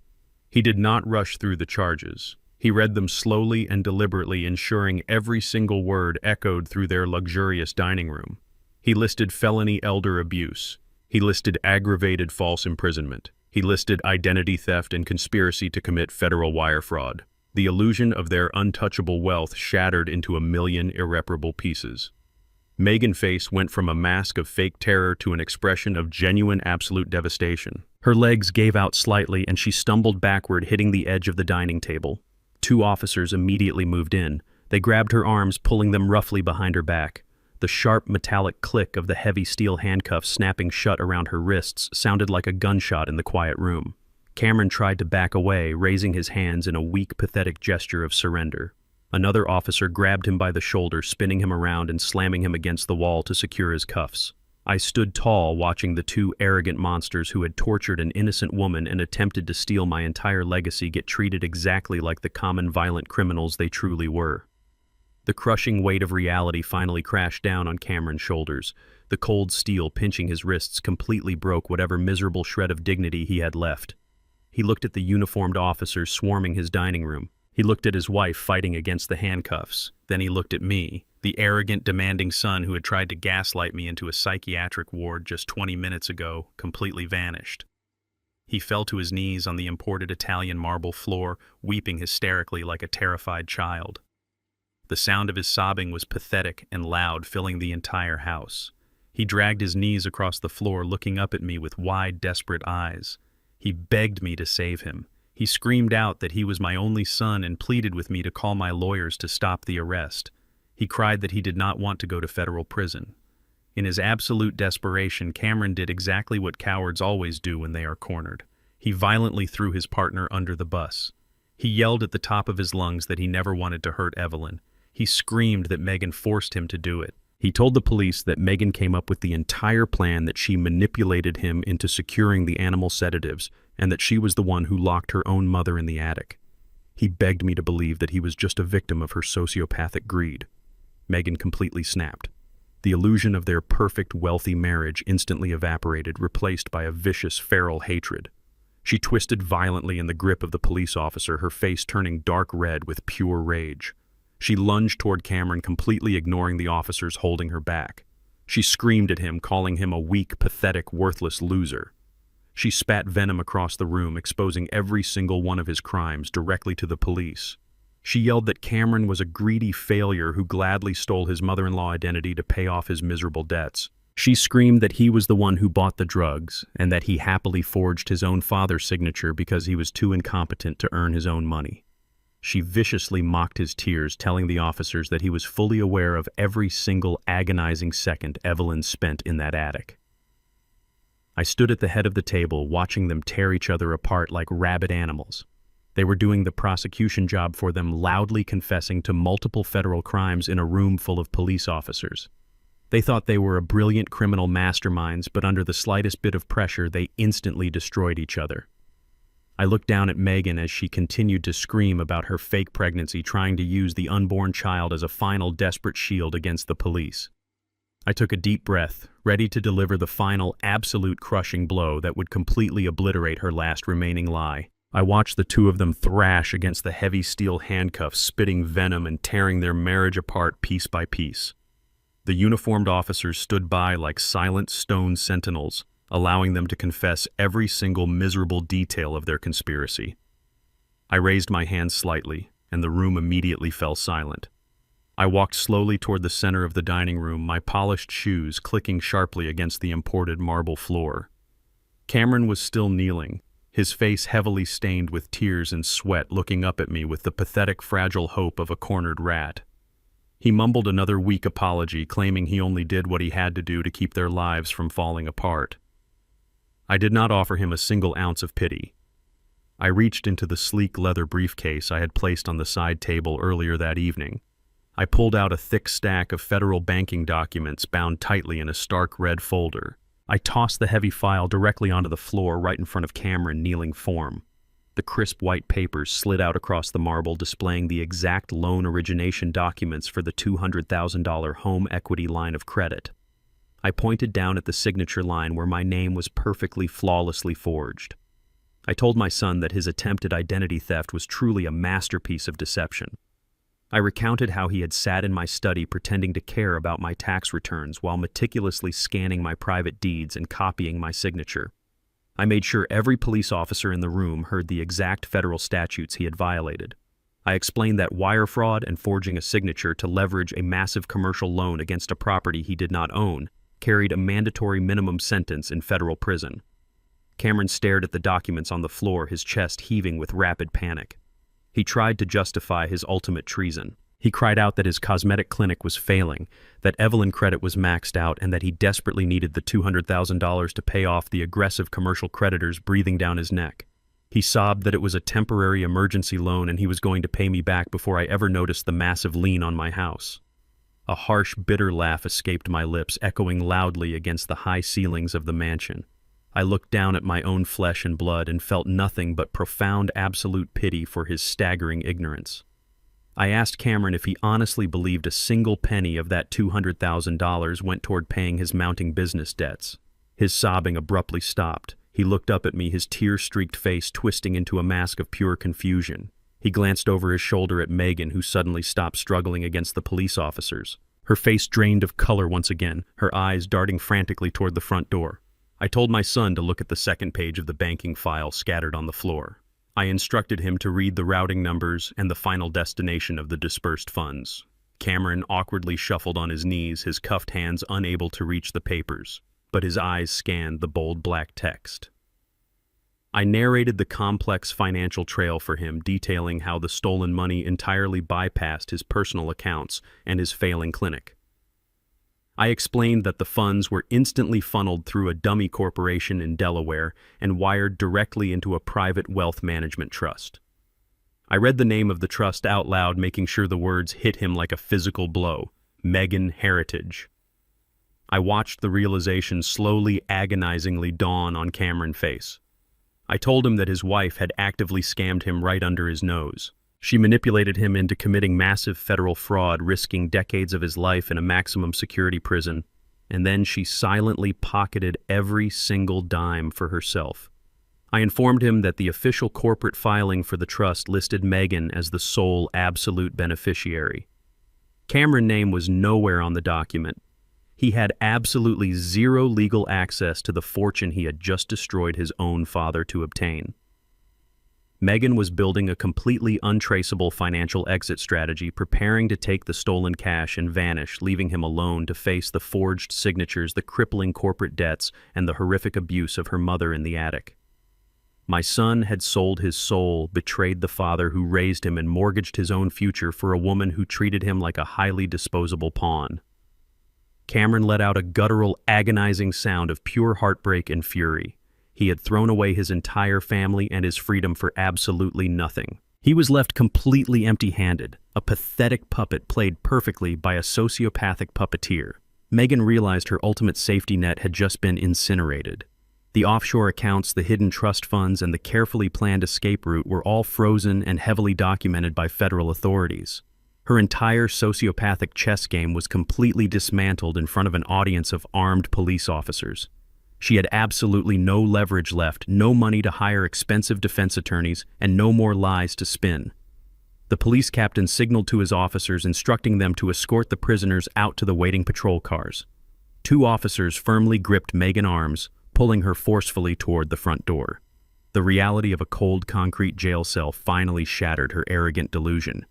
He did not rush through the charges. He read them slowly and deliberately, ensuring every single word echoed through their luxurious dining room. He listed felony elder abuse. He listed aggravated false imprisonment. He listed identity theft and conspiracy to commit federal wire fraud. The illusion of their untouchable wealth shattered into a million irreparable pieces. Megan's face went from a mask of fake terror to an expression of genuine, absolute devastation. Her legs gave out slightly and she stumbled backward, hitting the edge of the dining table. 2 officers immediately moved in. They grabbed her arms, pulling them roughly behind her back. The sharp metallic click of the heavy steel handcuffs snapping shut around her wrists sounded like a gunshot in the quiet room. Cameron tried to back away, raising his hands in a weak, pathetic gesture of surrender. Another officer grabbed him by the shoulder, spinning him around and slamming him against the wall to secure his cuffs. I stood tall, watching the 2 arrogant monsters who had tortured an innocent woman and attempted to steal my entire legacy get treated exactly like the common violent criminals they truly were. The crushing weight of reality finally crashed down on Cameron's shoulders. The cold steel pinching his wrists completely broke whatever miserable shred of dignity he had left. He looked at the uniformed officers swarming his dining room. He looked at his wife fighting against the handcuffs. Then he looked at me, the arrogant, demanding son who had tried to gaslight me into a psychiatric ward just 20 minutes ago, completely vanished. He fell to his knees on the imported Italian marble floor, weeping hysterically like a terrified child. The sound of his sobbing was pathetic and loud, filling the entire house. He dragged his knees across the floor, looking up at me with wide, desperate eyes. He begged me to save him. He screamed out that he was my only son and pleaded with me to call my lawyers to stop the arrest. He cried that he did not want to go to federal prison. In his absolute desperation, Cameron did exactly what cowards always do when they are cornered. He violently threw his partner under the bus. He yelled at the top of his lungs that he never wanted to hurt Evelyn. He screamed that Megan forced him to do it. He told the police that Megan came up with the entire plan, that she manipulated him into securing the animal sedatives, and that she was the one who locked her own mother in the attic. He begged me to believe that he was just a victim of her sociopathic greed. Megan completely snapped. The illusion of their perfect, wealthy marriage instantly evaporated, replaced by a vicious, feral hatred. She twisted violently in the grip of the police officer, her face turning dark red with pure rage. She lunged toward Cameron, completely ignoring the officers holding her back. She screamed at him, calling him a weak, pathetic, worthless loser. She spat venom across the room, exposing every single one of his crimes directly to the police. She yelled that Cameron was a greedy failure who gladly stole his mother-in-law identity to pay off his miserable debts. She screamed that he was the one who bought the drugs, and that he happily forged his own father's signature because he was too incompetent to earn his own money. She viciously mocked his tears, telling the officers that he was fully aware of every single agonizing second Evelyn spent in that attic. I stood at the head of the table, watching them tear each other apart like rabid animals. They were doing the prosecution job for them, loudly confessing to multiple federal crimes in a room full of police officers. They thought they were a brilliant criminal masterminds, but under the slightest bit of pressure, they instantly destroyed each other. I looked down at Megan as she continued to scream about her fake pregnancy, trying to use the unborn child as a final desperate shield against the police. I took a deep breath, ready to deliver the final, absolute crushing blow that would completely obliterate her last remaining lie. I watched the 2 of them thrash against the heavy steel handcuffs, spitting venom and tearing their marriage apart piece by piece. The uniformed officers stood by like silent stone sentinels, allowing them to confess every single miserable detail of their conspiracy. I raised my hand slightly, and the room immediately fell silent. I walked slowly toward the center of the dining room, my polished shoes clicking sharply against the imported marble floor. Cameron was still kneeling, his face heavily stained with tears and sweat, looking up at me with the pathetic, fragile hope of a cornered rat. He mumbled another weak apology, claiming he only did what he had to do to keep their lives from falling apart. I did not offer him a single ounce of pity. I reached into the sleek leather briefcase I had placed on the side table earlier that evening. I pulled out a thick stack of federal banking documents bound tightly in a stark red folder. I tossed the heavy file directly onto the floor right in front of Cameron kneeling form. The crisp white papers slid out across the marble, displaying the exact loan origination documents for the $200,000 home equity line of credit. I pointed down at the signature line where my name was perfectly, flawlessly forged. I told my son that his attempted identity theft was truly a masterpiece of deception. I recounted how he had sat in my study pretending to care about my tax returns while meticulously scanning my private deeds and copying my signature. I made sure every police officer in the room heard the exact federal statutes he had violated. I explained that wire fraud and forging a signature to leverage a massive commercial loan against a property he did not own carried a mandatory minimum sentence in federal prison. Cameron stared at the documents on the floor, his chest heaving with rapid panic. He tried to justify his ultimate treason. He cried out that his cosmetic clinic was failing, that Evelyn credit was maxed out, and that he desperately needed the $200,000 to pay off the aggressive commercial creditors breathing down his neck. He sobbed that it was a temporary emergency loan and he was going to pay me back before I ever noticed the massive lien on my house. A harsh, bitter laugh escaped my lips, echoing loudly against the high ceilings of the mansion. I looked down at my own flesh and blood and felt nothing but profound, absolute pity for his staggering ignorance. I asked Cameron if he honestly believed a single penny of that $200,000 went toward paying his mounting business debts. His sobbing abruptly stopped. He looked up at me, his tear-streaked face twisting into a mask of pure confusion. He glanced over his shoulder at Megan, who suddenly stopped struggling against the police officers. Her face drained of color once again, her eyes darting frantically toward the front door. I told my son to look at the second page of the banking file scattered on the floor. I instructed him to read the routing numbers and the final destination of the dispersed funds. Cameron awkwardly shuffled on his knees, his cuffed hands unable to reach the papers, but his eyes scanned the bold black text. I narrated the complex financial trail for him, detailing how the stolen money entirely bypassed his personal accounts and his failing clinic. I explained that the funds were instantly funneled through a dummy corporation in Delaware and wired directly into a private wealth management trust. I read the name of the trust out loud, making sure the words hit him like a physical blow: Megan Heritage. I watched the realization slowly, agonizingly dawn on Cameron's face. I told him that his wife had actively scammed him right under his nose. She manipulated him into committing massive federal fraud, risking decades of his life in a maximum security prison, and then she silently pocketed every single dime for herself. I informed him that the official corporate filing for the trust listed Megan as the sole absolute beneficiary. Cameron's name was nowhere on the document. He had absolutely zero legal access to the fortune he had just destroyed his own father to obtain. Megan was building a completely untraceable financial exit strategy, preparing to take the stolen cash and vanish, leaving him alone to face the forged signatures, the crippling corporate debts, and the horrific abuse of her mother in the attic. My son had sold his soul, betrayed the father who raised him, and mortgaged his own future for a woman who treated him like a highly disposable pawn. Cameron let out a guttural, agonizing sound of pure heartbreak and fury. He had thrown away his entire family and his freedom for absolutely nothing. He was left completely empty-handed, a pathetic puppet played perfectly by a sociopathic puppeteer. Megan realized her ultimate safety net had just been incinerated. The offshore accounts, the hidden trust funds, and the carefully planned escape route were all frozen and heavily documented by federal authorities. Her entire sociopathic chess game was completely dismantled in front of an audience of armed police officers. She had absolutely no leverage left, no money to hire expensive defense attorneys, and no more lies to spin. The police captain signaled to his officers, instructing them to escort the prisoners out to the waiting patrol cars. 2 officers firmly gripped Megan's arms, pulling her forcefully toward the front door. The reality of a cold concrete jail cell finally shattered her arrogant delusion.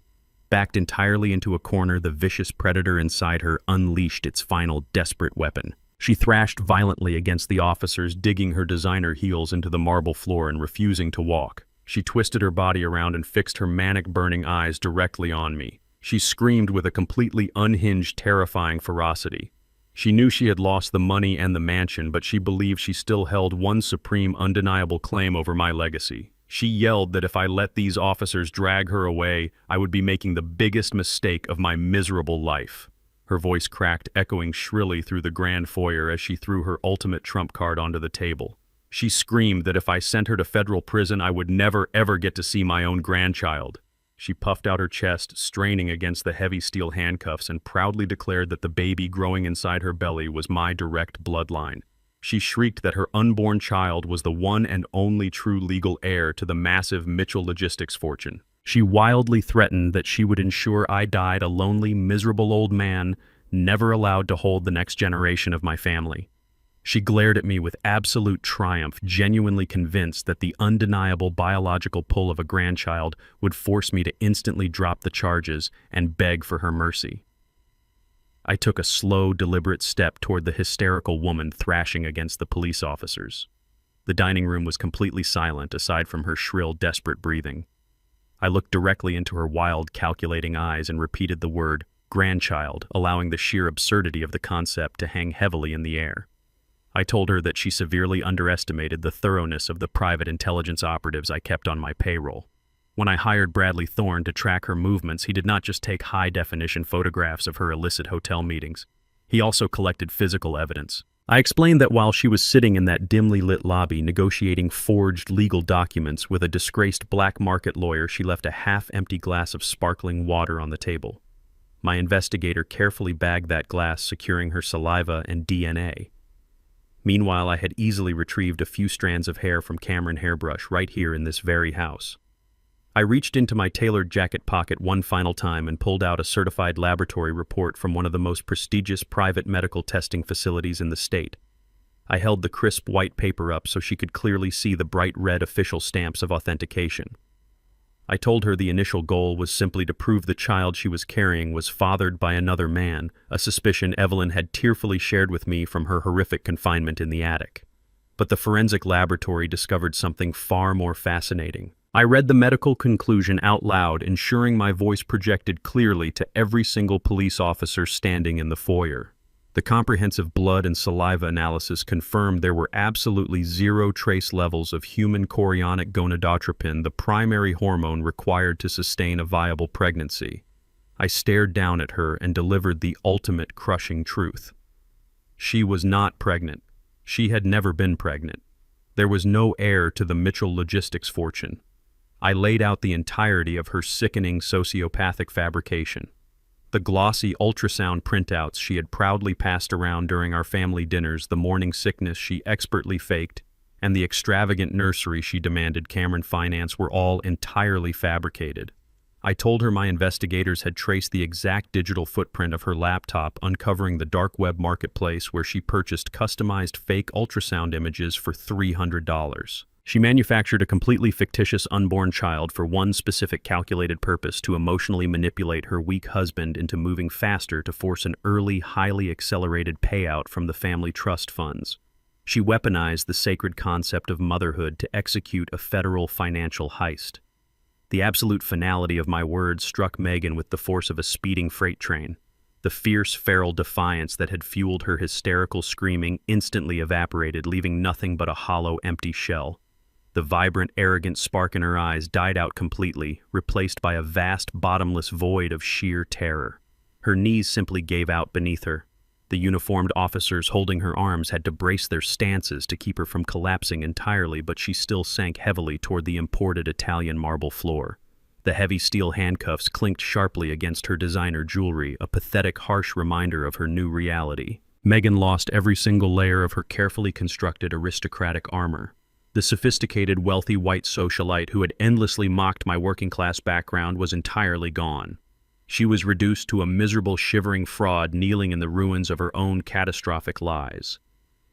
Backed entirely into a corner, the vicious predator inside her unleashed its final desperate weapon. She thrashed violently against the officers, digging her designer heels into the marble floor and refusing to walk. She twisted her body around and fixed her manic, burning eyes directly on me. She screamed with a completely unhinged, terrifying ferocity. She knew she had lost the money and the mansion, but she believed she still held one supreme, undeniable claim over my legacy. She yelled that if I let these officers drag her away, I would be making the biggest mistake of my miserable life. Her voice cracked, echoing shrilly through the grand foyer as she threw her ultimate trump card onto the table. She screamed that if I sent her to federal prison, I would never ever get to see my own grandchild. She puffed out her chest, straining against the heavy steel handcuffs, and proudly declared that the baby growing inside her belly was my direct bloodline. She shrieked that her unborn child was the one and only true legal heir to the massive Mitchell Logistics fortune. She wildly threatened that she would ensure I died a lonely, miserable old man, never allowed to hold the next generation of my family. She glared at me with absolute triumph, genuinely convinced that the undeniable biological pull of a grandchild would force me to instantly drop the charges and beg for her mercy. I took a slow, deliberate step toward the hysterical woman thrashing against the police officers. The dining room was completely silent, aside from her shrill, desperate breathing. I looked directly into her wild, calculating eyes and repeated the word, grandchild, allowing the sheer absurdity of the concept to hang heavily in the air. I told her that she severely underestimated the thoroughness of the private intelligence operatives I kept on my payroll. When I hired Bradley Thorne to track her movements, he did not just take high-definition photographs of her illicit hotel meetings. He also collected physical evidence. I explained that while she was sitting in that dimly lit lobby negotiating forged legal documents with a disgraced black market lawyer, she left a half-empty glass of sparkling water on the table. My investigator carefully bagged that glass, securing her saliva and DNA. Meanwhile, I had easily retrieved a few strands of hair from Cameron Hairbrush right here in this very house. I reached into my tailored jacket pocket one final time and pulled out a certified laboratory report from one of the most prestigious private medical testing facilities in the state. I held the crisp white paper up so she could clearly see the bright red official stamps of authentication. I told her the initial goal was simply to prove the child she was carrying was fathered by another man, a suspicion Evelyn had tearfully shared with me from her horrific confinement in the attic. But the forensic laboratory discovered something far more fascinating. I read the medical conclusion out loud, ensuring my voice projected clearly to every single police officer standing in the foyer. The comprehensive blood and saliva analysis confirmed there were absolutely zero trace levels of human chorionic gonadotropin, the primary hormone required to sustain a viable pregnancy. I stared down at her and delivered the ultimate crushing truth. She was not pregnant. She had never been pregnant. There was no heir to the Mitchell Logistics fortune. I laid out the entirety of her sickening sociopathic fabrication. The glossy ultrasound printouts she had proudly passed around during our family dinners, the morning sickness she expertly faked, and the extravagant nursery she demanded Cameron finance were all entirely fabricated. I told her my investigators had traced the exact digital footprint of her laptop, uncovering the dark web marketplace where she purchased customized fake ultrasound images for $300. She manufactured a completely fictitious unborn child for one specific calculated purpose: to emotionally manipulate her weak husband into moving faster to force an early, highly accelerated payout from the family trust funds. She weaponized the sacred concept of motherhood to execute a federal financial heist. The absolute finality of my words struck Megan with the force of a speeding freight train. The fierce, feral defiance that had fueled her hysterical screaming instantly evaporated, leaving nothing but a hollow, empty shell. The vibrant, arrogant spark in her eyes died out completely, replaced by a vast, bottomless void of sheer terror. Her knees simply gave out beneath her. The uniformed officers holding her arms had to brace their stances to keep her from collapsing entirely, but she still sank heavily toward the imported Italian marble floor. The heavy steel handcuffs clinked sharply against her designer jewelry, a pathetic, harsh reminder of her new reality. Megan lost every single layer of her carefully constructed aristocratic armor. The sophisticated, wealthy white socialite who had endlessly mocked my working-class background was entirely gone. She was reduced to a miserable, shivering fraud kneeling in the ruins of her own catastrophic lies.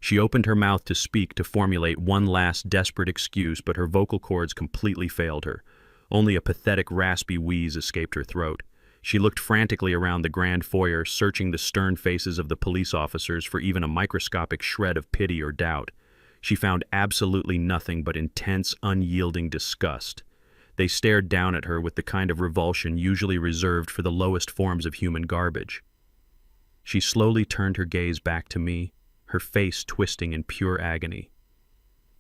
She opened her mouth to speak, to formulate one last desperate excuse, but her vocal cords completely failed her. Only a pathetic, raspy wheeze escaped her throat. She looked frantically around the grand foyer, searching the stern faces of the police officers for even a microscopic shred of pity or doubt. She found absolutely nothing but intense, unyielding disgust. They stared down at her with the kind of revulsion usually reserved for the lowest forms of human garbage. She slowly turned her gaze back to me, her face twisting in pure agony.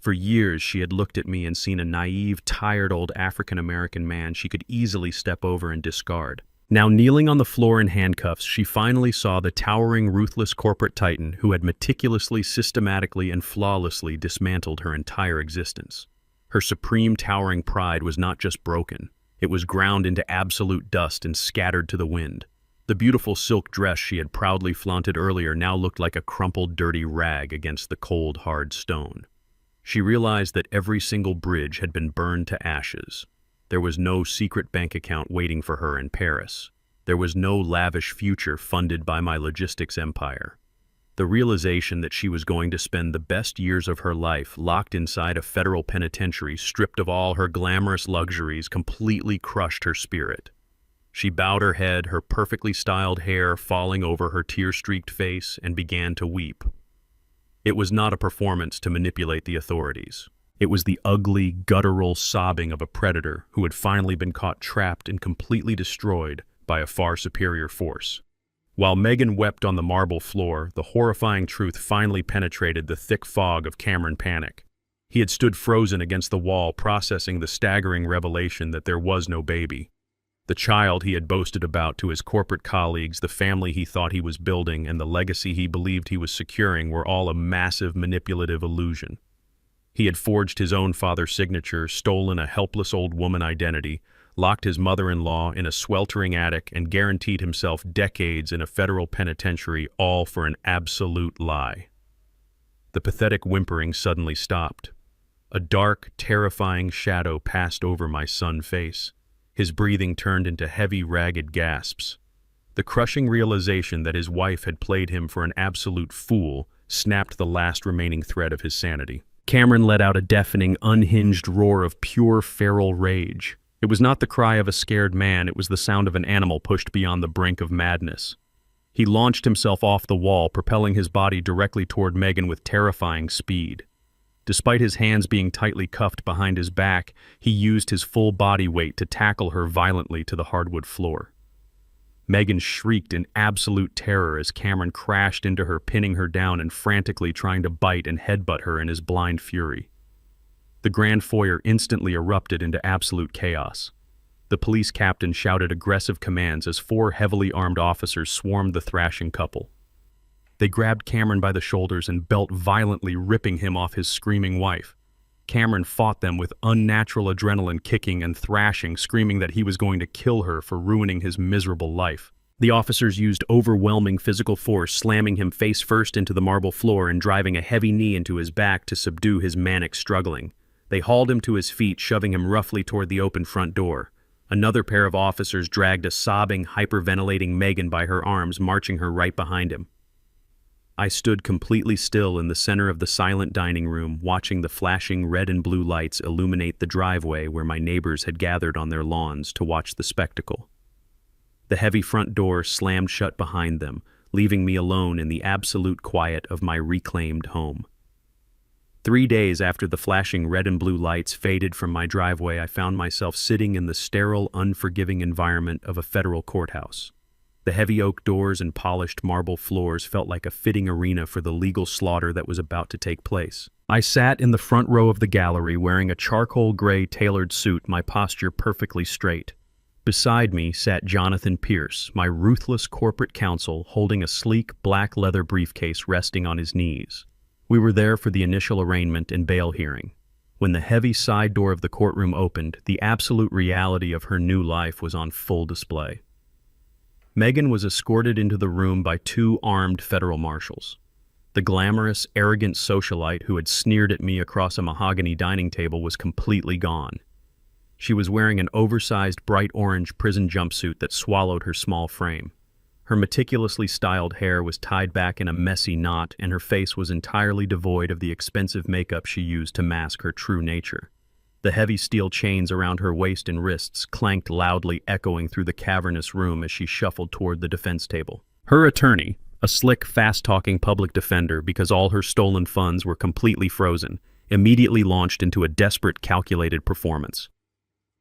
For years she had looked at me and seen a naive, tired old African-American man she could easily step over and discard. Now kneeling on the floor in handcuffs, she finally saw the towering, ruthless corporate titan who had meticulously, systematically, and flawlessly dismantled her entire existence. Her supreme towering pride was not just broken, it was ground into absolute dust and scattered to the wind. The beautiful silk dress she had proudly flaunted earlier now looked like a crumpled, dirty rag against the cold, hard stone. She realized that every single bridge had been burned to ashes. There was no secret bank account waiting for her in Paris. There was no lavish future funded by my logistics empire. The realization that she was going to spend the best years of her life locked inside a federal penitentiary, stripped of all her glamorous luxuries, completely crushed her spirit. She bowed her head, her perfectly styled hair falling over her tear-streaked face, and began to weep. It was not a performance to manipulate the authorities. It was the ugly, guttural sobbing of a predator who had finally been caught trapped and completely destroyed by a far superior force. While Megan wept on the marble floor, the horrifying truth finally penetrated the thick fog of Cameron panic. He had stood frozen against the wall, processing the staggering revelation that there was no baby. The child he had boasted about to his corporate colleagues, the family he thought he was building, and the legacy he believed he was securing were all a massive manipulative illusion. He had forged his own father's signature, stolen a helpless old woman identity, locked his mother-in-law in a sweltering attic, and guaranteed himself decades in a federal penitentiary, all for an absolute lie. The pathetic whimpering suddenly stopped. A dark, terrifying shadow passed over my son's face. His breathing turned into heavy, ragged gasps. The crushing realization that his wife had played him for an absolute fool snapped the last remaining thread of his sanity. Cameron let out a deafening, unhinged roar of pure feral rage. It was not the cry of a scared man, it was the sound of an animal pushed beyond the brink of madness. He launched himself off the wall, propelling his body directly toward Megan with terrifying speed. Despite his hands being tightly cuffed behind his back, he used his full body weight to tackle her violently to the hardwood floor. Megan shrieked in absolute terror as Cameron crashed into her, pinning her down and frantically trying to bite and headbutt her in his blind fury. The grand foyer instantly erupted into absolute chaos. The police captain shouted aggressive commands as 4 heavily armed officers swarmed the thrashing couple. They grabbed Cameron by the shoulders and belt violently, ripping him off his screaming wife. Cameron fought them with unnatural adrenaline, kicking and thrashing, screaming that he was going to kill her for ruining his miserable life. The officers used overwhelming physical force, slamming him face first into the marble floor and driving a heavy knee into his back to subdue his manic struggling. They hauled him to his feet, shoving him roughly toward the open front door. Another pair of officers dragged a sobbing, hyperventilating Megan by her arms, marching her right behind him. I stood completely still in the center of the silent dining room, watching the flashing red and blue lights illuminate the driveway where my neighbors had gathered on their lawns to watch the spectacle. The heavy front door slammed shut behind them, leaving me alone in the absolute quiet of my reclaimed home. 3 days after the flashing red and blue lights faded from my driveway, I found myself sitting in the sterile, unforgiving environment of a federal courthouse. The heavy oak doors and polished marble floors felt like a fitting arena for the legal slaughter that was about to take place. I sat in the front row of the gallery wearing a charcoal gray tailored suit, my posture perfectly straight. Beside me sat Jonathan Pierce, my ruthless corporate counsel, holding a sleek black leather briefcase resting on his knees. We were there for the initial arraignment and bail hearing. When the heavy side door of the courtroom opened, the absolute reality of her new life was on full display. Megan was escorted into the room by 2 armed federal marshals. The glamorous, arrogant socialite who had sneered at me across a mahogany dining table was completely gone. She was wearing an oversized bright orange prison jumpsuit that swallowed her small frame. Her meticulously styled hair was tied back in a messy knot, and her face was entirely devoid of the expensive makeup she used to mask her true nature. The heavy steel chains around her waist and wrists clanked loudly, echoing through the cavernous room as she shuffled toward the defense table. Her attorney, a slick, fast-talking public defender because all her stolen funds were completely frozen, immediately launched into a desperate, calculated performance.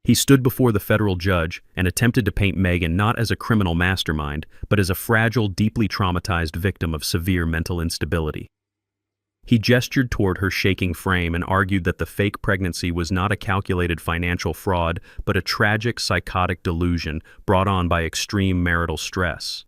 He stood before the federal judge and attempted to paint Megan not as a criminal mastermind, but as a fragile, deeply traumatized victim of severe mental instability. He gestured toward her shaking frame and argued that the fake pregnancy was not a calculated financial fraud, but a tragic psychotic delusion brought on by extreme marital stress.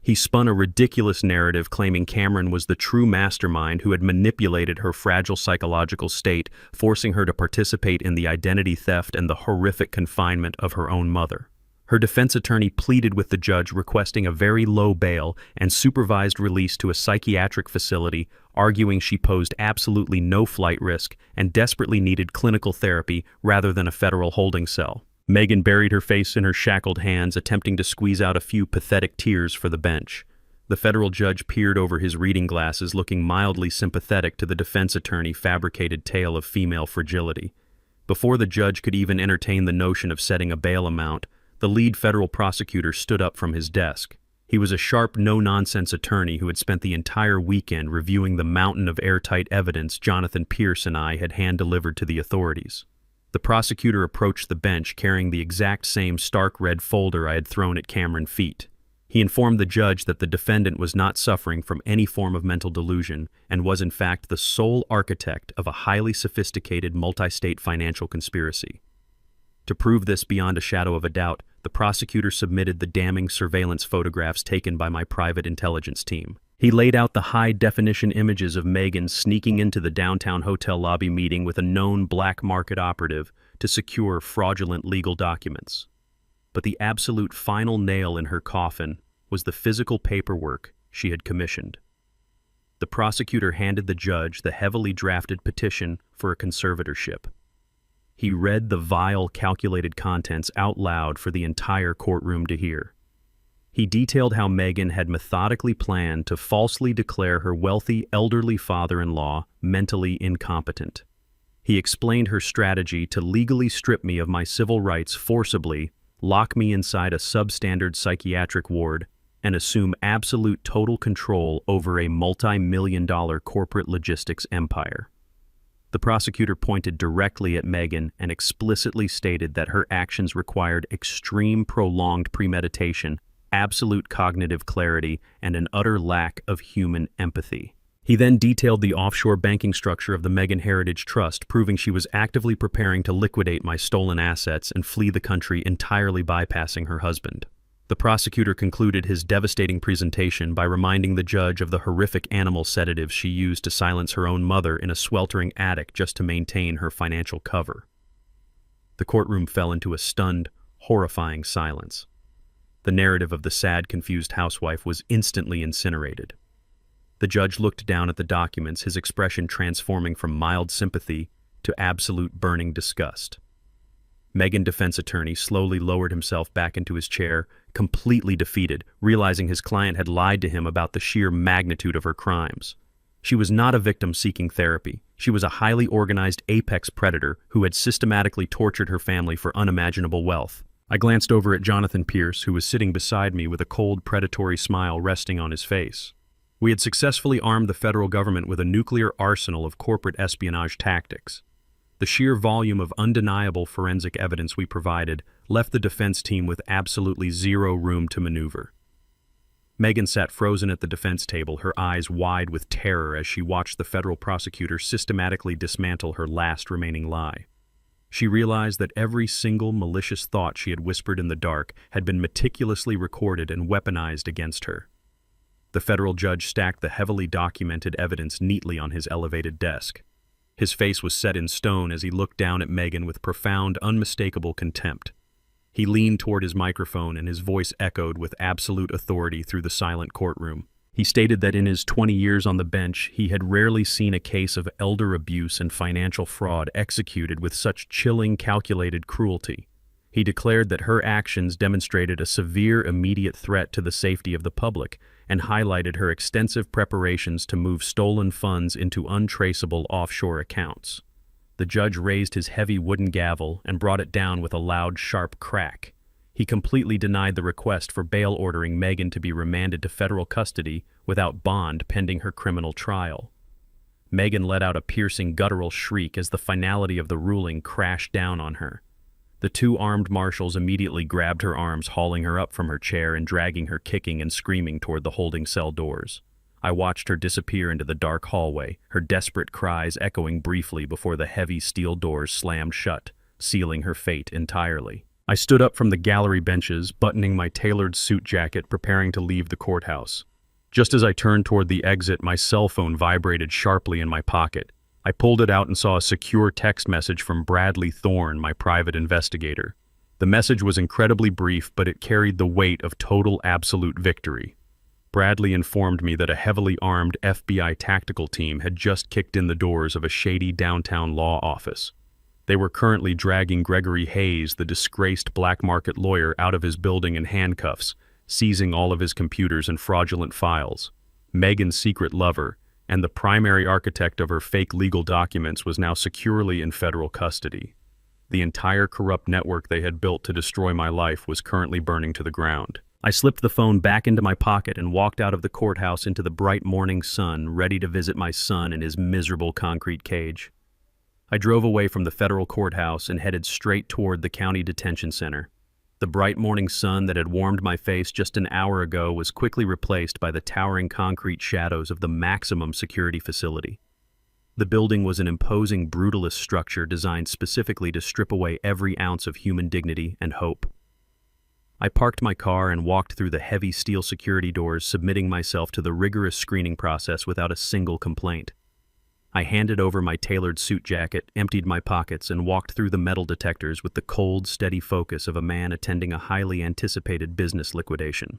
He spun a ridiculous narrative claiming Cameron was the true mastermind who had manipulated her fragile psychological state, forcing her to participate in the identity theft and the horrific confinement of her own mother. Her defense attorney pleaded with the judge, requesting a very low bail and supervised release to a psychiatric facility, arguing she posed absolutely no flight risk and desperately needed clinical therapy rather than a federal holding cell. Megan buried her face in her shackled hands, attempting to squeeze out a few pathetic tears for the bench. The federal judge peered over his reading glasses, looking mildly sympathetic to the defense attorney's fabricated tale of female fragility. Before the judge could even entertain the notion of setting a bail amount, the lead federal prosecutor stood up from his desk. He was a sharp, no-nonsense attorney who had spent the entire weekend reviewing the mountain of airtight evidence Jonathan Pierce and I had hand-delivered to the authorities. The prosecutor approached the bench carrying the exact same stark red folder I had thrown at Cameron's feet. He informed the judge that the defendant was not suffering from any form of mental delusion and was in fact the sole architect of a highly sophisticated multi-state financial conspiracy. To prove this beyond a shadow of a doubt, the prosecutor submitted the damning surveillance photographs taken by my private intelligence team. He laid out the high-definition images of Megan sneaking into the downtown hotel lobby meeting with a known black market operative to secure fraudulent legal documents. But the absolute final nail in her coffin was the physical paperwork she had commissioned. The prosecutor handed the judge the heavily drafted petition for a conservatorship. He read the vile, calculated contents out loud for the entire courtroom to hear. He detailed how Megan had methodically planned to falsely declare her wealthy, elderly father-in-law mentally incompetent. He explained her strategy to legally strip me of my civil rights forcibly, lock me inside a substandard psychiatric ward, and assume absolute total control over a multi-million-dollar corporate logistics empire. The prosecutor pointed directly at Megan and explicitly stated that her actions required extreme prolonged premeditation, absolute cognitive clarity, and an utter lack of human empathy. He then detailed the offshore banking structure of the Megan Heritage Trust, proving she was actively preparing to liquidate my stolen assets and flee the country, entirely bypassing her husband. The prosecutor concluded his devastating presentation by reminding the judge of the horrific animal sedatives she used to silence her own mother in a sweltering attic just to maintain her financial cover. The courtroom fell into a stunned, horrifying silence. The narrative of the sad, confused housewife was instantly incinerated. The judge looked down at the documents, his expression transforming from mild sympathy to absolute burning disgust. Megan's defense attorney slowly lowered himself back into his chair, completely defeated, realizing his client had lied to him about the sheer magnitude of her crimes. She was not a victim seeking therapy. She was a highly organized apex predator who had systematically tortured her family for unimaginable wealth. I glanced over at Jonathan Pierce, who was sitting beside me with a cold, predatory smile resting on his face. We had successfully armed the federal government with a nuclear arsenal of corporate espionage tactics. The sheer volume of undeniable forensic evidence we provided left the defense team with absolutely zero room to maneuver. Megan sat frozen at the defense table, her eyes wide with terror as she watched the federal prosecutor systematically dismantle her last remaining lie. She realized that every single malicious thought she had whispered in the dark had been meticulously recorded and weaponized against her. The federal judge stacked the heavily documented evidence neatly on his elevated desk. His face was set in stone as he looked down at Megan with profound, unmistakable contempt. He leaned toward his microphone and his voice echoed with absolute authority through the silent courtroom. He stated that in his 20 years on the bench, he had rarely seen a case of elder abuse and financial fraud executed with such chilling, calculated cruelty. He declared that her actions demonstrated a severe, immediate threat to the safety of the public and highlighted her extensive preparations to move stolen funds into untraceable offshore accounts. The judge raised his heavy wooden gavel and brought it down with a loud, sharp crack. He completely denied the request for bail ordering Megan to be remanded to federal custody without bond pending her criminal trial. Megan let out a piercing guttural shriek as the finality of the ruling crashed down on her. The two armed marshals immediately grabbed her arms, hauling her up from her chair and dragging her kicking and screaming toward the holding cell doors. I watched her disappear into the dark hallway, her desperate cries echoing briefly before the heavy steel doors slammed shut, sealing her fate entirely. I stood up from the gallery benches, buttoning my tailored suit jacket, preparing to leave the courthouse. Just as I turned toward the exit, my cell phone vibrated sharply in my pocket. I pulled it out and saw a secure text message from Bradley Thorne, my private investigator. The message was incredibly brief, but it carried the weight of total absolute victory. Bradley informed me that a heavily armed FBI tactical team had just kicked in the doors of a shady downtown law office. They were currently dragging Gregory Hayes, the disgraced black market lawyer, out of his building in handcuffs, seizing all of his computers and fraudulent files. Megan's secret lover, and the primary architect of her fake legal documents, was now securely in federal custody. The entire corrupt network they had built to destroy my life was currently burning to the ground. I slipped the phone back into my pocket and walked out of the courthouse into the bright morning sun, ready to visit my son in his miserable concrete cage. I drove away from the federal courthouse and headed straight toward the county detention center. The bright morning sun that had warmed my face just an hour ago was quickly replaced by the towering concrete shadows of the maximum security facility. The building was an imposing, brutalist structure designed specifically to strip away every ounce of human dignity and hope. I parked my car and walked through the heavy steel security doors, submitting myself to the rigorous screening process without a single complaint. I handed over my tailored suit jacket, emptied my pockets, and walked through the metal detectors with the cold, steady focus of a man attending a highly anticipated business liquidation.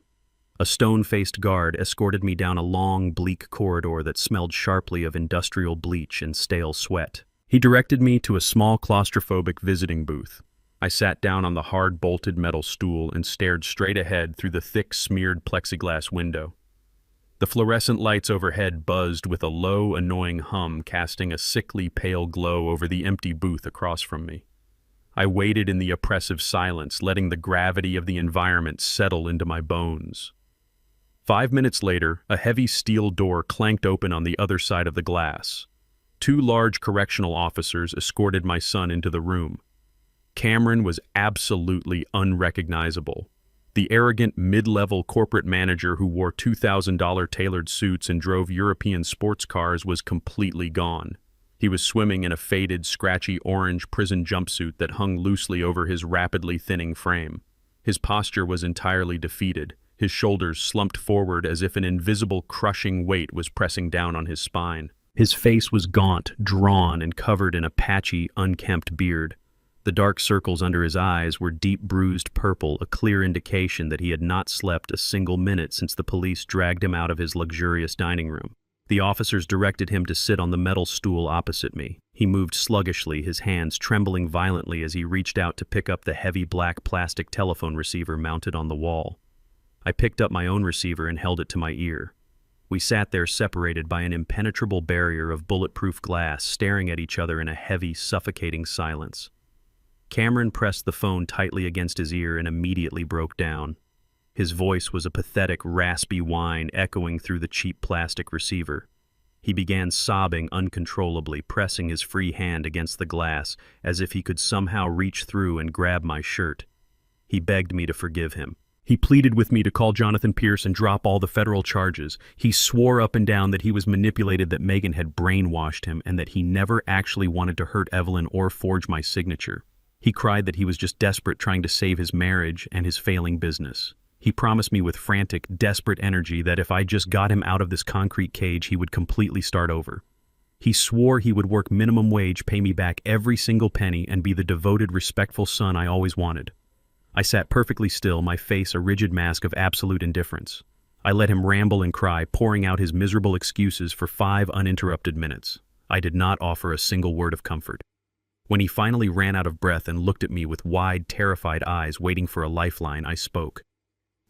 A stone-faced guard escorted me down a long, bleak corridor that smelled sharply of industrial bleach and stale sweat. He directed me to a small, claustrophobic visiting booth. I sat down on the hard-bolted metal stool and stared straight ahead through the thick, smeared plexiglass window. The fluorescent lights overhead buzzed with a low, annoying hum, casting a sickly, pale glow over the empty booth across from me. I waited in the oppressive silence, letting the gravity of the environment settle into my bones. 5 minutes later, a heavy steel door clanked open on the other side of the glass. 2 large correctional officers escorted my son into the room. Cameron was absolutely unrecognizable. The arrogant, mid-level corporate manager who wore $2,000 tailored suits and drove European sports cars was completely gone. He was swimming in a faded, scratchy orange prison jumpsuit that hung loosely over his rapidly thinning frame. His posture was entirely defeated, his shoulders slumped forward as if an invisible, crushing weight was pressing down on his spine. His face was gaunt, drawn, and covered in a patchy, unkempt beard. The dark circles under his eyes were deep bruised purple, a clear indication that he had not slept a single minute since the police dragged him out of his luxurious dining room. The officers directed him to sit on the metal stool opposite me. He moved sluggishly, his hands trembling violently as he reached out to pick up the heavy black plastic telephone receiver mounted on the wall. I picked up my own receiver and held it to my ear. We sat there separated by an impenetrable barrier of bulletproof glass, staring at each other in a heavy, suffocating silence. Cameron pressed the phone tightly against his ear and immediately broke down. His voice was a pathetic, raspy whine echoing through the cheap plastic receiver. He began sobbing uncontrollably, pressing his free hand against the glass as if he could somehow reach through and grab my shirt. He begged me to forgive him. He pleaded with me to call Jonathan Pierce and drop all the federal charges. He swore up and down that he was manipulated, that Megan had brainwashed him, and that he never actually wanted to hurt Evelyn or forge my signature. He cried that he was just desperate, trying to save his marriage and his failing business. He promised me with frantic, desperate energy that if I just got him out of this concrete cage, he would completely start over. He swore he would work minimum wage, pay me back every single penny, and be the devoted, respectful son I always wanted. I sat perfectly still, my face a rigid mask of absolute indifference. I let him ramble and cry, pouring out his miserable excuses for 5 uninterrupted minutes. I did not offer a single word of comfort. When he finally ran out of breath and looked at me with wide, terrified eyes waiting for a lifeline, I spoke.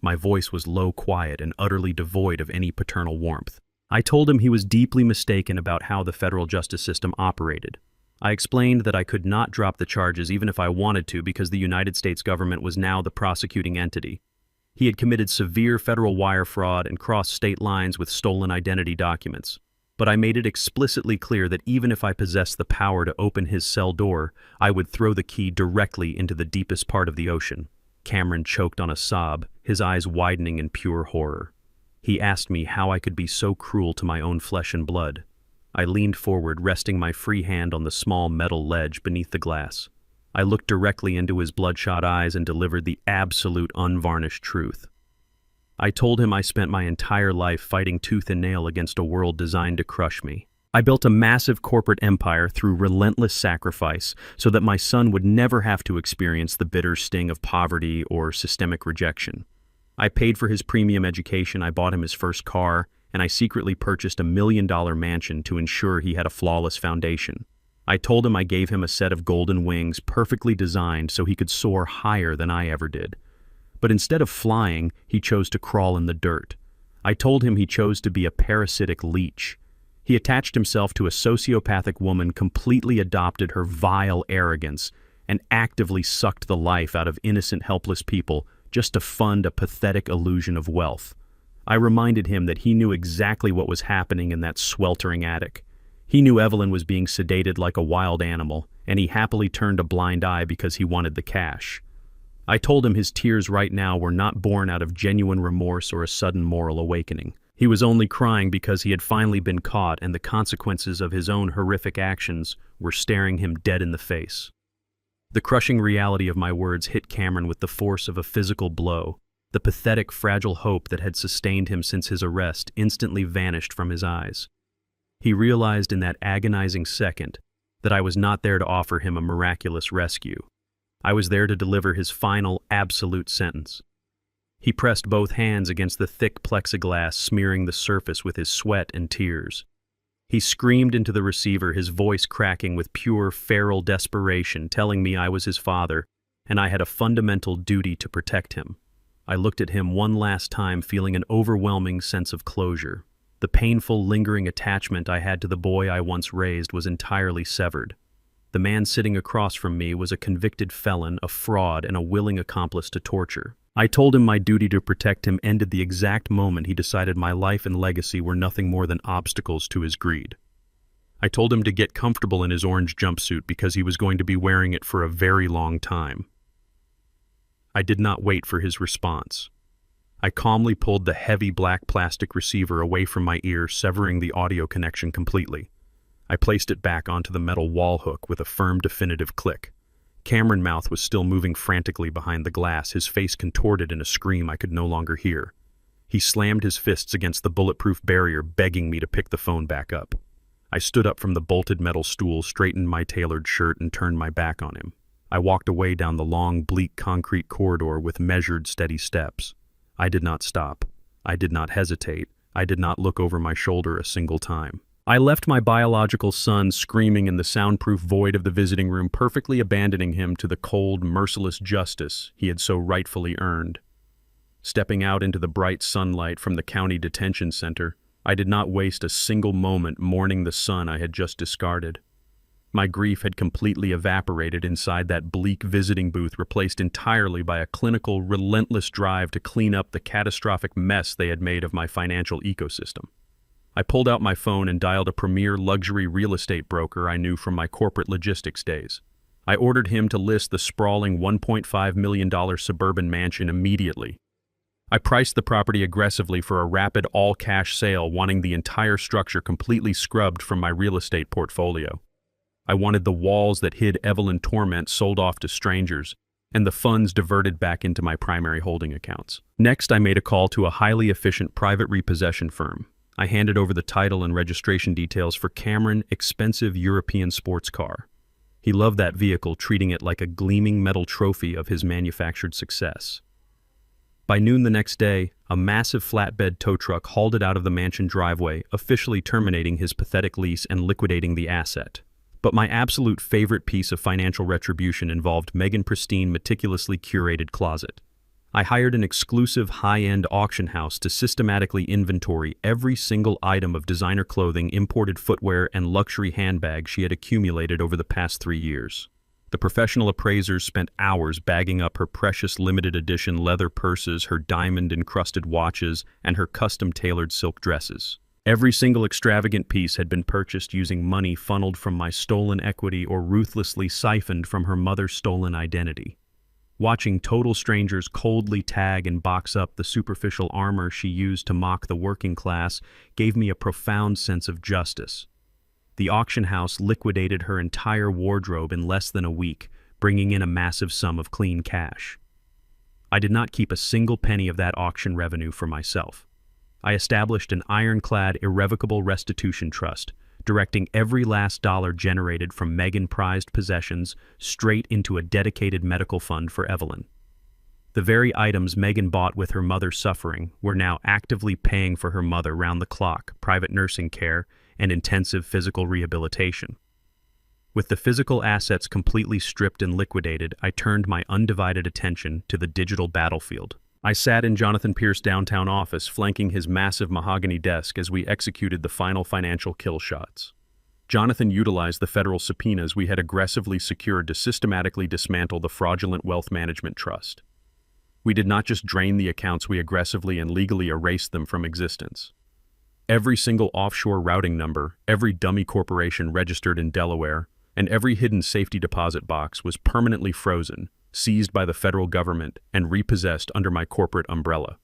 My voice was low, quiet, and utterly devoid of any paternal warmth. I told him he was deeply mistaken about how the federal justice system operated. I explained that I could not drop the charges even if I wanted to because the United States government was now the prosecuting entity. He had committed severe federal wire fraud and crossed state lines with stolen identity documents. but I made it explicitly clear that even if I possessed the power to open his cell door, I would throw the key directly into the deepest part of the ocean. Cameron choked on a sob, his eyes widening in pure horror. He asked me how I could be so cruel to my own flesh and blood. I leaned forward, resting my free hand on the small metal ledge beneath the glass. I looked directly into his bloodshot eyes and delivered the absolute unvarnished truth. I told him I spent my entire life fighting tooth and nail against a world designed to crush me. I built a massive corporate empire through relentless sacrifice so that my son would never have to experience the bitter sting of poverty or systemic rejection. I paid for his premium education, I bought him his first car, and I secretly purchased $1 million mansion to ensure he had a flawless foundation. I told him I gave him a set of golden wings perfectly designed so he could soar higher than I ever did. But instead of flying, he chose to crawl in the dirt. I told him he chose to be a parasitic leech. He attached himself to a sociopathic woman, completely adopted her vile arrogance, and actively sucked the life out of innocent, helpless people just to fund a pathetic illusion of wealth. I reminded him that he knew exactly what was happening in that sweltering attic. He knew Evelyn was being sedated like a wild animal, and he happily turned a blind eye because he wanted the cash. I told him his tears right now were not born out of genuine remorse or a sudden moral awakening. He was only crying because he had finally been caught and the consequences of his own horrific actions were staring him dead in the face. The crushing reality of my words hit Cameron with the force of a physical blow. The pathetic, fragile hope that had sustained him since his arrest instantly vanished from his eyes. He realized in that agonizing second that I was not there to offer him a miraculous rescue. I was there to deliver his final, absolute sentence. He pressed both hands against the thick plexiglass, smearing the surface with his sweat and tears. He screamed into the receiver, his voice cracking with pure, feral desperation, telling me I was his father, and I had a fundamental duty to protect him. I looked at him one last time, feeling an overwhelming sense of closure. The painful, lingering attachment I had to the boy I once raised was entirely severed. The man sitting across from me was a convicted felon, a fraud, and a willing accomplice to torture. I told him my duty to protect him ended the exact moment he decided my life and legacy were nothing more than obstacles to his greed. I told him to get comfortable in his orange jumpsuit because he was going to be wearing it for a very long time. I did not wait for his response. I calmly pulled the heavy black plastic receiver away from my ear, severing the audio connection completely. I placed it back onto the metal wall hook with a firm, definitive click. Cameron's mouth was still moving frantically behind the glass, his face contorted in a scream I could no longer hear. He slammed his fists against the bulletproof barrier, begging me to pick the phone back up. I stood up from the bolted metal stool, straightened my tailored shirt, and turned my back on him. I walked away down the long, bleak concrete corridor with measured, steady steps. I did not stop. I did not hesitate. I did not look over my shoulder a single time. I left my biological son screaming in the soundproof void of the visiting room, perfectly abandoning him to the cold, merciless justice he had so rightfully earned. Stepping out into the bright sunlight from the county detention center, I did not waste a single moment mourning the son I had just discarded. My grief had completely evaporated inside that bleak visiting booth, replaced entirely by a clinical, relentless drive to clean up the catastrophic mess they had made of my financial ecosystem. I pulled out my phone and dialed a premier luxury real estate broker I knew from my corporate logistics days. I ordered him to list the sprawling $1.5 million suburban mansion immediately. I priced the property aggressively for a rapid all-cash sale, wanting the entire structure completely scrubbed from my real estate portfolio. I wanted the walls that hid Evelyn torment sold off to strangers, and the funds diverted back into my primary holding accounts. Next, I made a call to a highly efficient private repossession firm. I handed over the title and registration details for Cameron's expensive European sports car. He loved that vehicle, treating it like a gleaming metal trophy of his manufactured success. By noon the next day, a massive flatbed tow truck hauled it out of the mansion driveway, officially terminating his pathetic lease and liquidating the asset. But my absolute favorite piece of financial retribution involved Megan's pristine, meticulously curated closet. I hired an exclusive high-end auction house to systematically inventory every single item of designer clothing, imported footwear, and luxury handbags she had accumulated over the past 3 years. The professional appraisers spent hours bagging up her precious limited edition leather purses, her diamond-encrusted watches, and her custom-tailored silk dresses. Every single extravagant piece had been purchased using money funneled from my stolen equity or ruthlessly siphoned from her mother's stolen identity. Watching total strangers coldly tag and box up the superficial armor she used to mock the working class gave me a profound sense of justice. The auction house liquidated her entire wardrobe in less than a week, bringing in a massive sum of clean cash. I did not keep a single penny of that auction revenue for myself. I established an ironclad, irrevocable restitution trust, directing every last dollar generated from Megan prized possessions straight into a dedicated medical fund for Evelyn. The very items Megan bought with her mother suffering were now actively paying for her mother round-the-clock private nursing care and intensive physical rehabilitation. With the physical assets completely stripped and liquidated, I turned my undivided attention to the digital battlefield. I sat in Jonathan Pierce's downtown office, flanking his massive mahogany desk as we executed the final financial kill shots. Jonathan utilized the federal subpoenas we had aggressively secured to systematically dismantle the fraudulent wealth management trust. We did not just drain the accounts, we aggressively and legally erased them from existence. Every single offshore routing number, every dummy corporation registered in Delaware, and every hidden safety deposit box was permanently frozen, seized by the federal government, and repossessed under my corporate umbrella.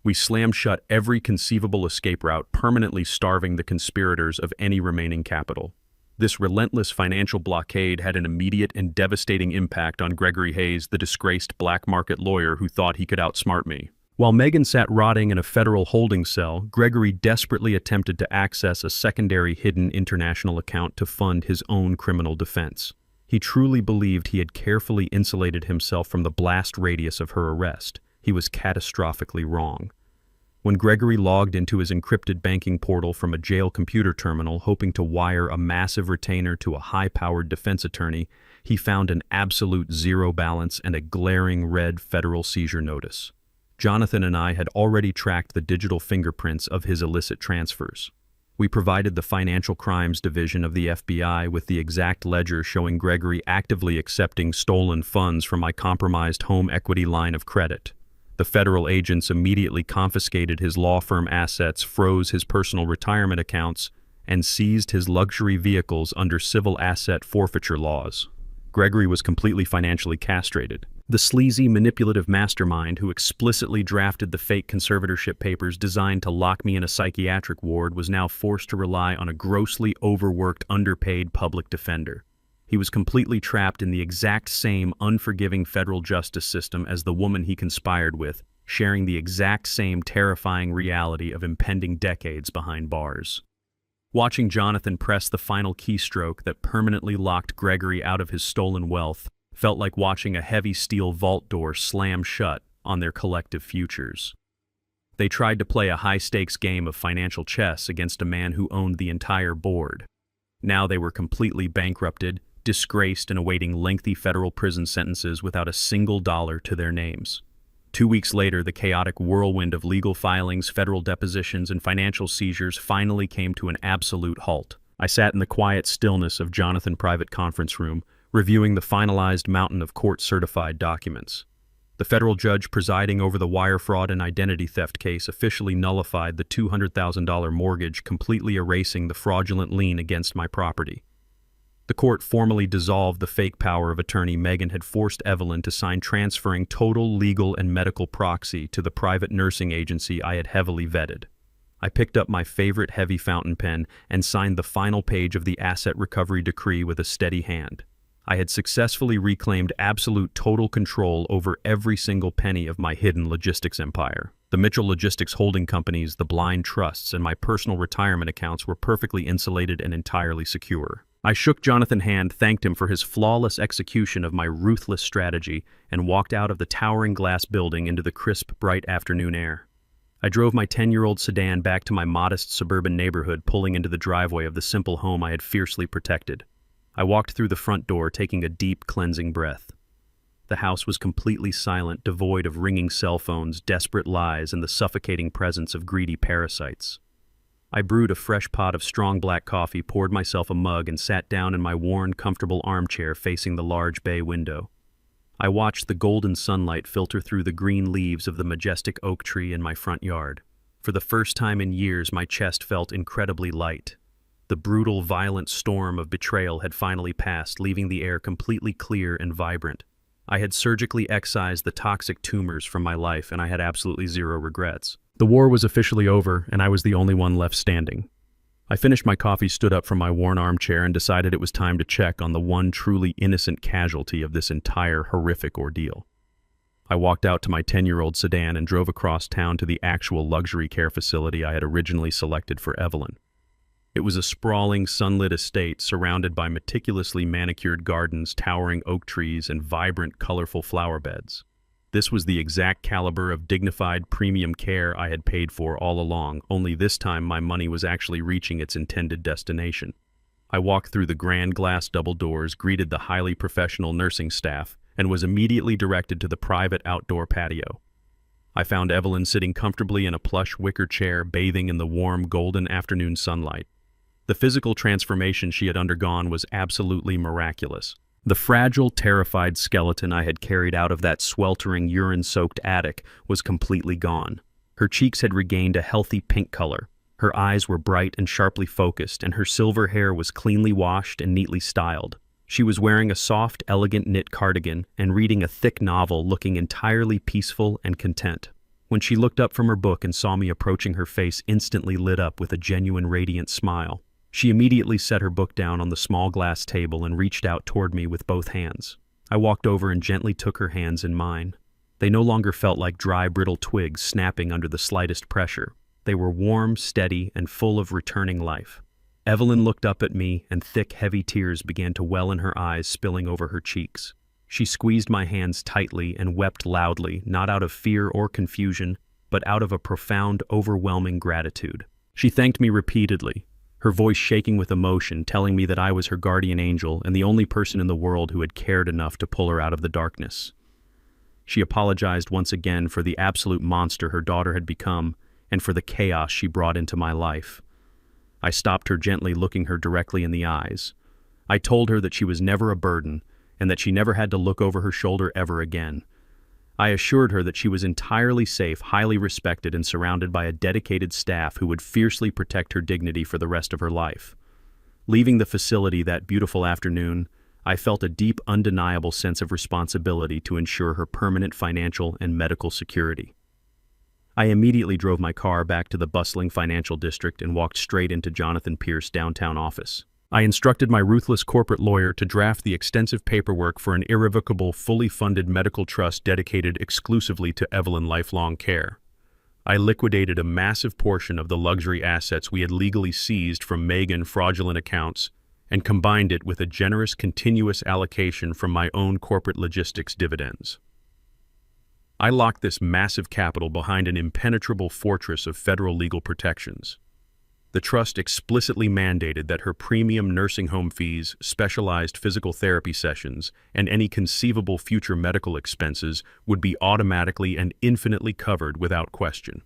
We slammed shut every conceivable escape route, permanently starving the conspirators of any remaining capital. This relentless financial blockade had an immediate and devastating impact on Gregory Hayes, the disgraced black market lawyer who thought he could outsmart me. While Megan sat rotting in a federal holding cell, Gregory desperately attempted to access a secondary hidden international account to fund his own criminal defense. He truly believed he had carefully insulated himself from the blast radius of her arrest. He was catastrophically wrong. When Gregory logged into his encrypted banking portal from a jail computer terminal hoping to wire a massive retainer to a high-powered defense attorney, he found an absolute zero balance and a glaring red federal seizure notice. Jonathan and I had already tracked the digital fingerprints of his illicit transfers. We provided the Financial Crimes Division of the FBI with the exact ledger showing Gregory actively accepting stolen funds from my compromised home equity line of credit. The federal agents immediately confiscated his law firm assets, froze his personal retirement accounts, and seized his luxury vehicles under civil asset forfeiture laws. Gregory was completely financially castrated. The sleazy, manipulative mastermind who explicitly drafted the fake conservatorship papers designed to lock me in a psychiatric ward was now forced to rely on a grossly overworked, underpaid public defender. He was completely trapped in the exact same unforgiving federal justice system as the woman he conspired with, sharing the exact same terrifying reality of impending decades behind bars. Watching Jonathan press the final keystroke that permanently locked Gregory out of his stolen wealth felt like watching a heavy steel vault door slam shut on their collective futures. They tried to play a high-stakes game of financial chess against a man who owned the entire board. Now they were completely bankrupted, disgraced, and awaiting lengthy federal prison sentences without a single dollar to their names. 2 weeks later, the chaotic whirlwind of legal filings, federal depositions, and financial seizures finally came to an absolute halt. I sat in the quiet stillness of Jonathan's private conference room, reviewing the finalized mountain of court-certified documents. The federal judge presiding over the wire fraud and identity theft case officially nullified the $200,000 mortgage, completely erasing the fraudulent lien against my property. The court formally dissolved the fake power of attorney Megan had forced Evelyn to sign, transferring total legal and medical proxy to the private nursing agency I had heavily vetted. I picked up my favorite heavy fountain pen and signed the final page of the asset recovery decree with a steady hand. I had successfully reclaimed absolute total control over every single penny of my hidden logistics empire. The Mitchell Logistics holding companies, the blind trusts, and my personal retirement accounts were perfectly insulated and entirely secure. I shook Jonathan's hand, thanked him for his flawless execution of my ruthless strategy, and walked out of the towering glass building into the crisp, bright afternoon air. I drove my 10-year-old sedan back to my modest suburban neighborhood, pulling into the driveway of the simple home I had fiercely protected. I walked through the front door, taking a deep, cleansing breath. The house was completely silent, devoid of ringing cell phones, desperate lies, and the suffocating presence of greedy parasites. I brewed a fresh pot of strong black coffee, poured myself a mug, and sat down in my worn, comfortable armchair facing the large bay window. I watched the golden sunlight filter through the green leaves of the majestic oak tree in my front yard. For the first time in years, my chest felt incredibly light. The brutal, violent storm of betrayal had finally passed, leaving the air completely clear and vibrant. I had surgically excised the toxic tumors from my life, and I had absolutely zero regrets. The war was officially over, and I was the only one left standing. I finished my coffee, stood up from my worn armchair, and decided it was time to check on the one truly innocent casualty of this entire horrific ordeal. I walked out to my 10-year-old sedan and drove across town to the actual luxury care facility I had originally selected for Evelyn. It was a sprawling, sunlit estate surrounded by meticulously manicured gardens, towering oak trees, and vibrant, colorful flower beds. This was the exact caliber of dignified premium care I had paid for all along, only this time my money was actually reaching its intended destination. I walked through the grand glass double doors, greeted the highly professional nursing staff, and was immediately directed to the private outdoor patio. I found Evelyn sitting comfortably in a plush wicker chair, bathing in the warm, golden afternoon sunlight. The physical transformation she had undergone was absolutely miraculous. The fragile, terrified skeleton I had carried out of that sweltering, urine-soaked attic was completely gone. Her cheeks had regained a healthy pink color. Her eyes were bright and sharply focused, and her silver hair was cleanly washed and neatly styled. She was wearing a soft, elegant knit cardigan and reading a thick novel, looking entirely peaceful and content. When she looked up from her book and saw me approaching, her face instantly lit up with a genuine, radiant smile. She immediately set her book down on the small glass table and reached out toward me with both hands. I walked over and gently took her hands in mine. They no longer felt like dry, brittle twigs snapping under the slightest pressure. They were warm, steady, and full of returning life. Evelyn looked up at me, and thick, heavy tears began to well in her eyes, spilling over her cheeks. She squeezed my hands tightly and wept loudly, not out of fear or confusion, but out of a profound, overwhelming gratitude. She thanked me repeatedly, her voice shaking with emotion, telling me that I was her guardian angel and the only person in the world who had cared enough to pull her out of the darkness. She apologized once again for the absolute monster her daughter had become and for the chaos she brought into my life. I stopped her gently, looking her directly in the eyes. I told her that she was never a burden and that she never had to look over her shoulder ever again. I assured her that she was entirely safe, highly respected, and surrounded by a dedicated staff who would fiercely protect her dignity for the rest of her life. Leaving the facility that beautiful afternoon, I felt a deep, undeniable sense of responsibility to ensure her permanent financial and medical security. I immediately drove my car back to the bustling financial district and walked straight into Jonathan Pierce's downtown office. I instructed my ruthless corporate lawyer to draft the extensive paperwork for an irrevocable, fully funded medical trust dedicated exclusively to Evelyn lifelong care. I liquidated a massive portion of the luxury assets we had legally seized from Megan fraudulent accounts and combined it with a generous continuous allocation from my own corporate logistics dividends. I locked this massive capital behind an impenetrable fortress of federal legal protections. The trust explicitly mandated that her premium nursing home fees, specialized physical therapy sessions, and any conceivable future medical expenses would be automatically and infinitely covered without question.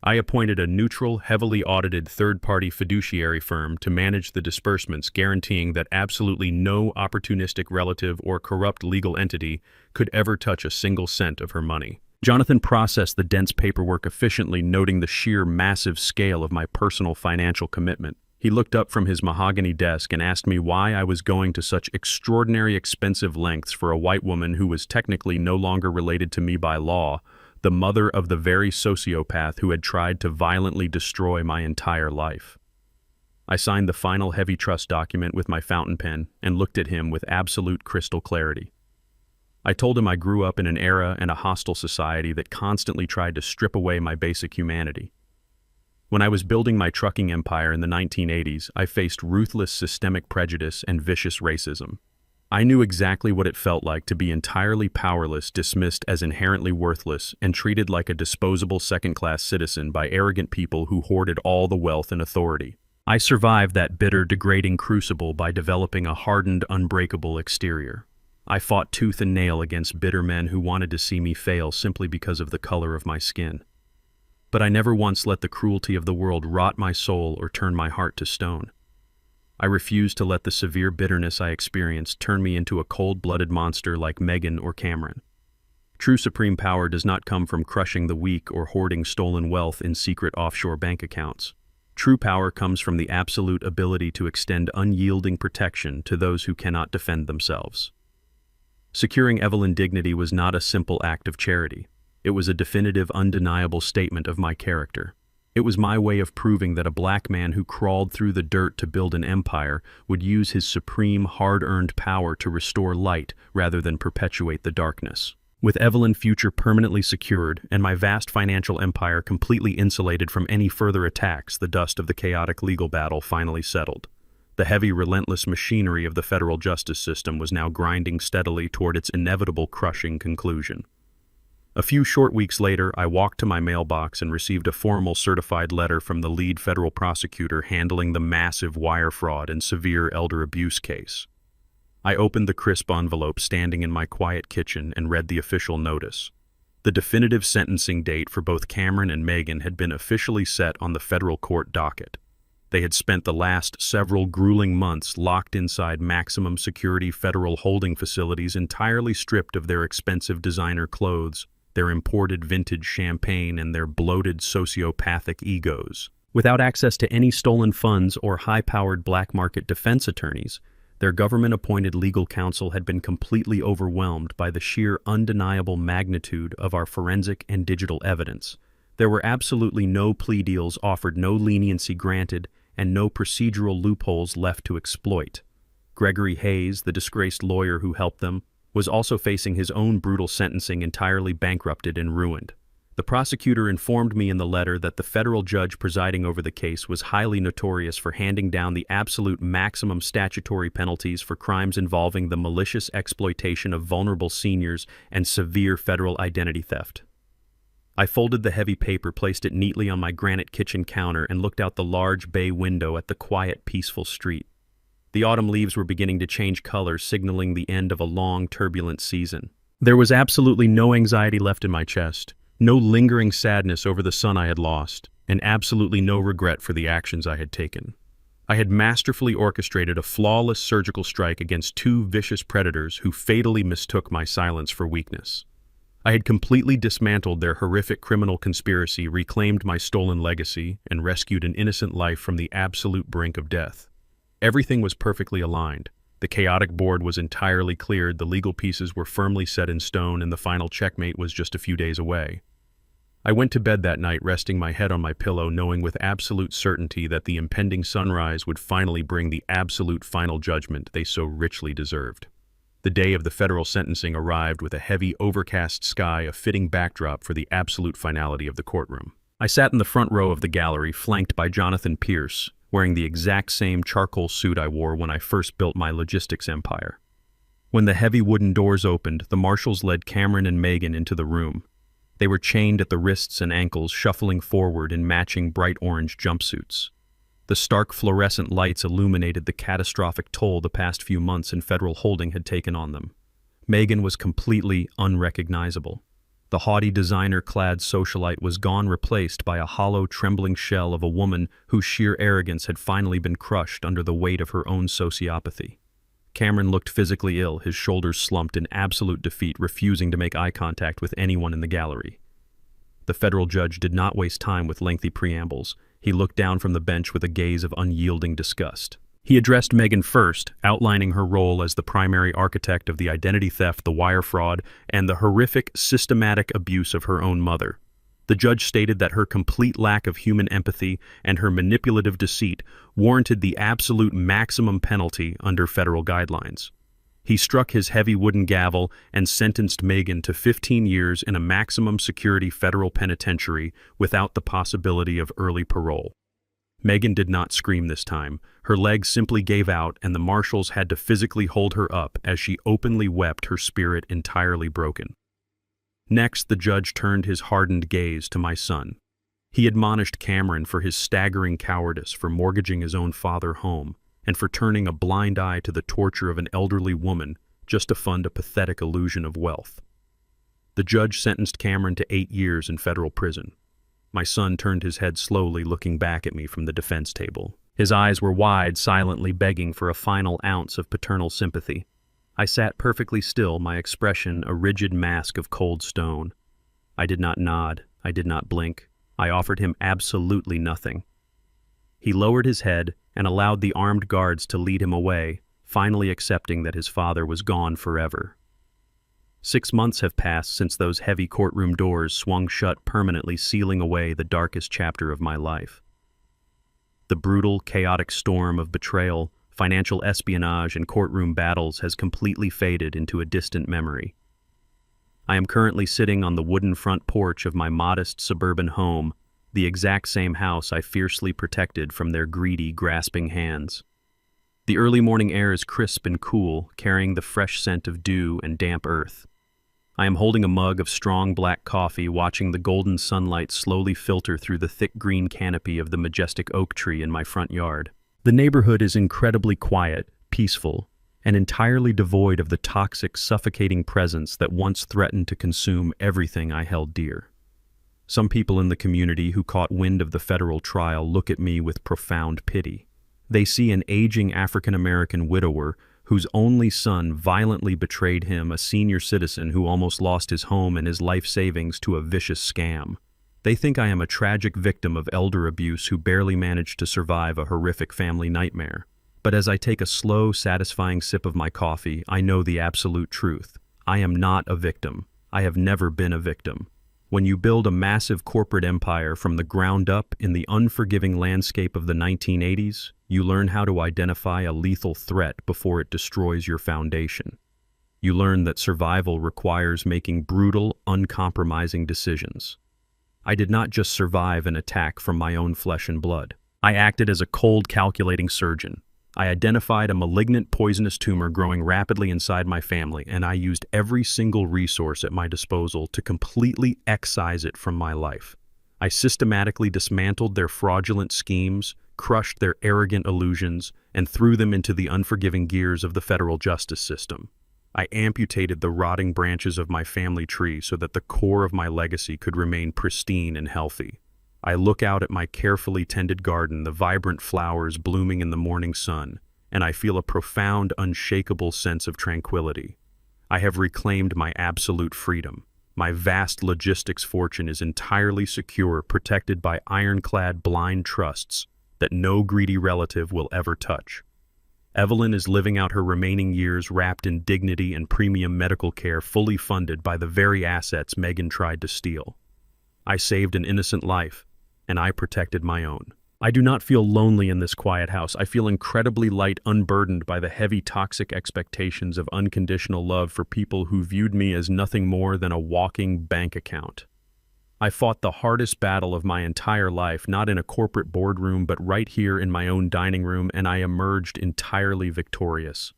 I appointed a neutral, heavily audited third-party fiduciary firm to manage the disbursements, guaranteeing that absolutely no opportunistic relative or corrupt legal entity could ever touch a single cent of her money. Jonathan processed the dense paperwork efficiently, noting the sheer massive scale of my personal financial commitment. He looked up from his mahogany desk and asked me why I was going to such extraordinary expensive lengths for a white woman who was technically no longer related to me by law, the mother of the very sociopath who had tried to violently destroy my entire life. I signed the final heavy trust document with my fountain pen and looked at him with absolute crystal clarity. I told him I grew up in an era and a hostile society that constantly tried to strip away my basic humanity. When I was building my trucking empire in the 1980s, I faced ruthless systemic prejudice and vicious racism. I knew exactly what it felt like to be entirely powerless, dismissed as inherently worthless, and treated like a disposable second-class citizen by arrogant people who hoarded all the wealth and authority. I survived that bitter, degrading crucible by developing a hardened, unbreakable exterior. I fought tooth and nail against bitter men who wanted to see me fail simply because of the color of my skin. But I never once let the cruelty of the world rot my soul or turn my heart to stone. I refused to let the severe bitterness I experienced turn me into a cold-blooded monster like Megan or Cameron. True supreme power does not come from crushing the weak or hoarding stolen wealth in secret offshore bank accounts. True power comes from the absolute ability to extend unyielding protection to those who cannot defend themselves. Securing Evelyn's dignity was not a simple act of charity. It was a definitive, undeniable statement of my character. It was my way of proving that a black man who crawled through the dirt to build an empire would use his supreme, hard-earned power to restore light rather than perpetuate the darkness. With Evelyn's future permanently secured and my vast financial empire completely insulated from any further attacks, the dust of the chaotic legal battle finally settled. The heavy, relentless machinery of the federal justice system was now grinding steadily toward its inevitable crushing conclusion. A few short weeks later, I walked to my mailbox and received a formal certified letter from the lead federal prosecutor handling the massive wire fraud and severe elder abuse case. I opened the crisp envelope standing in my quiet kitchen and read the official notice. The definitive sentencing date for both Cameron and Megan had been officially set on the federal court docket. They had spent the last several grueling months locked inside maximum security federal holding facilities, entirely stripped of their expensive designer clothes, their imported vintage champagne, and their bloated sociopathic egos. Without access to any stolen funds or high-powered black market defense attorneys, their government-appointed legal counsel had been completely overwhelmed by the sheer undeniable magnitude of our forensic and digital evidence. There were absolutely no plea deals offered, no leniency granted, and no procedural loopholes left to exploit. Gregory Hayes, the disgraced lawyer who helped them, was also facing his own brutal sentencing, entirely bankrupted and ruined. The prosecutor informed me in the letter that the federal judge presiding over the case was highly notorious for handing down the absolute maximum statutory penalties for crimes involving the malicious exploitation of vulnerable seniors and severe federal identity theft. I folded the heavy paper, placed it neatly on my granite kitchen counter, and looked out the large bay window at the quiet, peaceful street. The autumn leaves were beginning to change color, signaling the end of a long, turbulent season. There was absolutely no anxiety left in my chest. No lingering sadness over the son I had lost, and absolutely no regret for the actions I had taken. I had masterfully orchestrated a flawless surgical strike against two vicious predators who fatally mistook my silence for weakness. I had completely dismantled their horrific criminal conspiracy, reclaimed my stolen legacy, and rescued an innocent life from the absolute brink of death. Everything was perfectly aligned. The chaotic board was entirely cleared, the legal pieces were firmly set in stone, and the final checkmate was just a few days away. I went to bed that night, resting my head on my pillow, knowing with absolute certainty that the impending sunrise would finally bring the absolute final judgment they so richly deserved. The day of the federal sentencing arrived with a heavy, overcast sky, a fitting backdrop for the absolute finality of the courtroom. I sat in the front row of the gallery, flanked by Jonathan Pierce, wearing the exact same charcoal suit I wore when I first built my logistics empire. When the heavy wooden doors opened, the marshals led Cameron and Megan into the room. They were chained at the wrists and ankles, shuffling forward in matching bright orange jumpsuits. The stark fluorescent lights illuminated the catastrophic toll the past few months in federal holding had taken on them. Megan was completely unrecognizable. The haughty designer-clad socialite was gone, replaced by a hollow, trembling shell of a woman whose sheer arrogance had finally been crushed under the weight of her own sociopathy. Cameron looked physically ill, his shoulders slumped in absolute defeat, refusing to make eye contact with anyone in the gallery. The federal judge did not waste time with lengthy preambles. He looked down from the bench with a gaze of unyielding disgust. He addressed Megan first, outlining her role as the primary architect of the identity theft, the wire fraud, and the horrific, systematic abuse of her own mother. The judge stated that her complete lack of human empathy and her manipulative deceit warranted the absolute maximum penalty under federal guidelines. He struck his heavy wooden gavel and sentenced Megan to 15 years in a maximum security federal penitentiary without the possibility of early parole. Megan did not scream this time. Her legs simply gave out, and the marshals had to physically hold her up as she openly wept, her spirit entirely broken. Next, the judge turned his hardened gaze to my son. He admonished Cameron for his staggering cowardice, for mortgaging his own father home, and for turning a blind eye to the torture of an elderly woman just to fund a pathetic illusion of wealth. The judge sentenced Cameron to 8 years in federal prison. My son turned his head slowly, looking back at me from the defense table. His eyes were wide, silently begging for a final ounce of paternal sympathy. I sat perfectly still, my expression a rigid mask of cold stone. I did not nod, I did not blink. I offered him absolutely nothing. He lowered his head and allowed the armed guards to lead him away, finally accepting that his father was gone forever. 6 months have passed since those heavy courtroom doors swung shut, permanently sealing away the darkest chapter of my life. The brutal, chaotic storm of betrayal, financial espionage, and courtroom battles has completely faded into a distant memory. I am currently sitting on the wooden front porch of my modest suburban home, the exact same house I fiercely protected from their greedy, grasping hands. The early morning air is crisp and cool, carrying the fresh scent of dew and damp earth. I am holding a mug of strong black coffee, watching the golden sunlight slowly filter through the thick green canopy of the majestic oak tree in my front yard. The neighborhood is incredibly quiet, peaceful, and entirely devoid of the toxic, suffocating presence that once threatened to consume everything I held dear. Some people in the community who caught wind of the federal trial look at me with profound pity. They see an aging African-American widower whose only son violently betrayed him, a senior citizen who almost lost his home and his life savings to a vicious scam. They think I am a tragic victim of elder abuse who barely managed to survive a horrific family nightmare. But as I take a slow, satisfying sip of my coffee, I know the absolute truth. I am not a victim. I have never been a victim. When you build a massive corporate empire from the ground up in the unforgiving landscape of the 1980s, you learn how to identify a lethal threat before it destroys your foundation. You learn that survival requires making brutal, uncompromising decisions. I did not just survive an attack from my own flesh and blood. I acted as a cold, calculating surgeon. I identified a malignant, poisonous tumor growing rapidly inside my family, and I used every single resource at my disposal to completely excise it from my life. I systematically dismantled their fraudulent schemes, crushed their arrogant illusions, and threw them into the unforgiving gears of the federal justice system. I amputated the rotting branches of my family tree so that the core of my legacy could remain pristine and healthy. I look out at my carefully tended garden, the vibrant flowers blooming in the morning sun, and I feel a profound, unshakable sense of tranquility. I have reclaimed my absolute freedom. My vast logistics fortune is entirely secure, protected by ironclad blind trusts that no greedy relative will ever touch. Evelyn is living out her remaining years wrapped in dignity and premium medical care, fully funded by the very assets Megan tried to steal. I saved an innocent life, and I protected my own. I do not feel lonely in this quiet house. I feel incredibly light, unburdened by the heavy, toxic expectations of unconditional love for people who viewed me as nothing more than a walking bank account. I fought the hardest battle of my entire life, not in a corporate boardroom, but right here in my own dining room, and I emerged entirely victorious.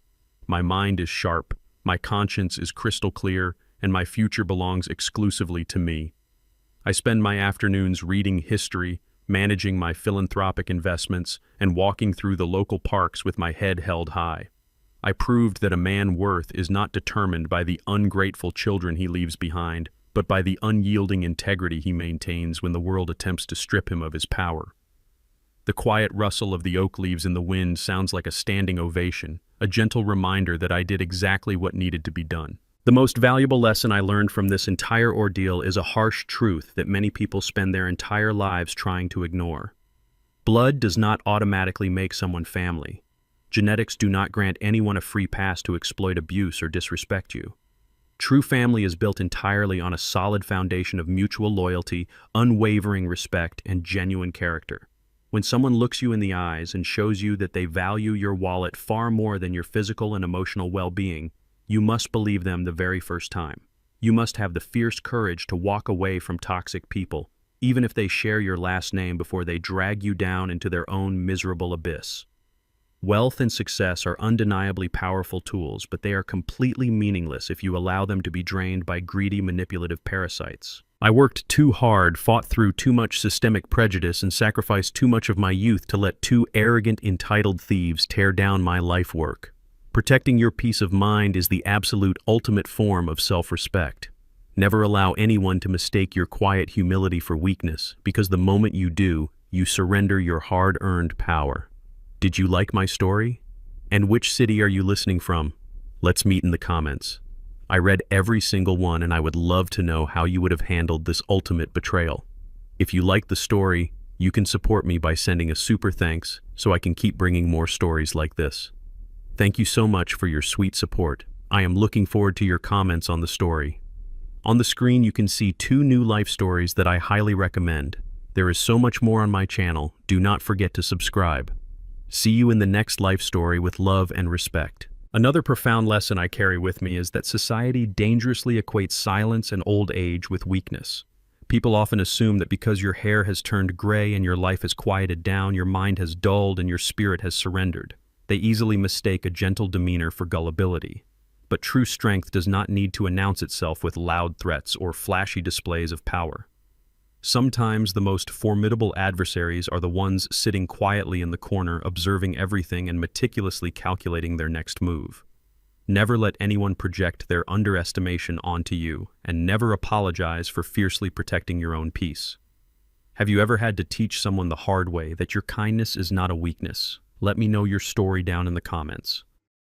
My mind is sharp, my conscience is crystal clear, and my future belongs exclusively to me. I spend my afternoons reading history, managing my philanthropic investments, and walking through the local parks with my head held high. I proved that a man's worth is not determined by the ungrateful children he leaves behind, but by the unyielding integrity he maintains when the world attempts to strip him of his power. The quiet rustle of the oak leaves in the wind sounds like a standing ovation, a gentle reminder that I did exactly what needed to be done. The most valuable lesson I learned from this entire ordeal is a harsh truth that many people spend their entire lives trying to ignore. Blood does not automatically make someone family. Genetics do not grant anyone a free pass to exploit abuse or disrespect you. True family is built entirely on a solid foundation of mutual loyalty, unwavering respect, and genuine character. When someone looks you in the eyes and shows you that they value your wallet far more than your physical and emotional well-being, you must believe them the very first time. You must have the fierce courage to walk away from toxic people, even if they share your last name, before they drag you down into their own miserable abyss. Wealth and success are undeniably powerful tools, but they are completely meaningless if you allow them to be drained by greedy, manipulative parasites. I worked too hard, fought through too much systemic prejudice, and sacrificed too much of my youth to let two arrogant, entitled thieves tear down my life work. Protecting your peace of mind is the absolute ultimate form of self-respect. Never allow anyone to mistake your quiet humility for weakness, because the moment you do, you surrender your hard-earned power. Did you like my story? And which city are you listening from? Let's meet in the comments. I read every single one and I would love to know how you would have handled this ultimate betrayal. If you like the story, you can support me by sending a super thanks so I can keep bringing more stories like this. Thank you so much for your sweet support. I am looking forward to your comments on the story. On the screen you can see 2 new life stories that I highly recommend. There is so much more on my channel, do not forget to subscribe. See you in the next life story with love and respect. Another profound lesson I carry with me is that society dangerously equates silence and old age with weakness. People often assume that because your hair has turned gray and your life has quieted down, your mind has dulled and your spirit has surrendered. They easily mistake a gentle demeanor for gullibility. But true strength does not need to announce itself with loud threats or flashy displays of power. Sometimes the most formidable adversaries are the ones sitting quietly in the corner, observing everything and meticulously calculating their next move. Never let anyone project their underestimation onto you, and never apologize for fiercely protecting your own peace. Have you ever had to teach someone the hard way that your kindness is not a weakness? Let me know your story down in the comments.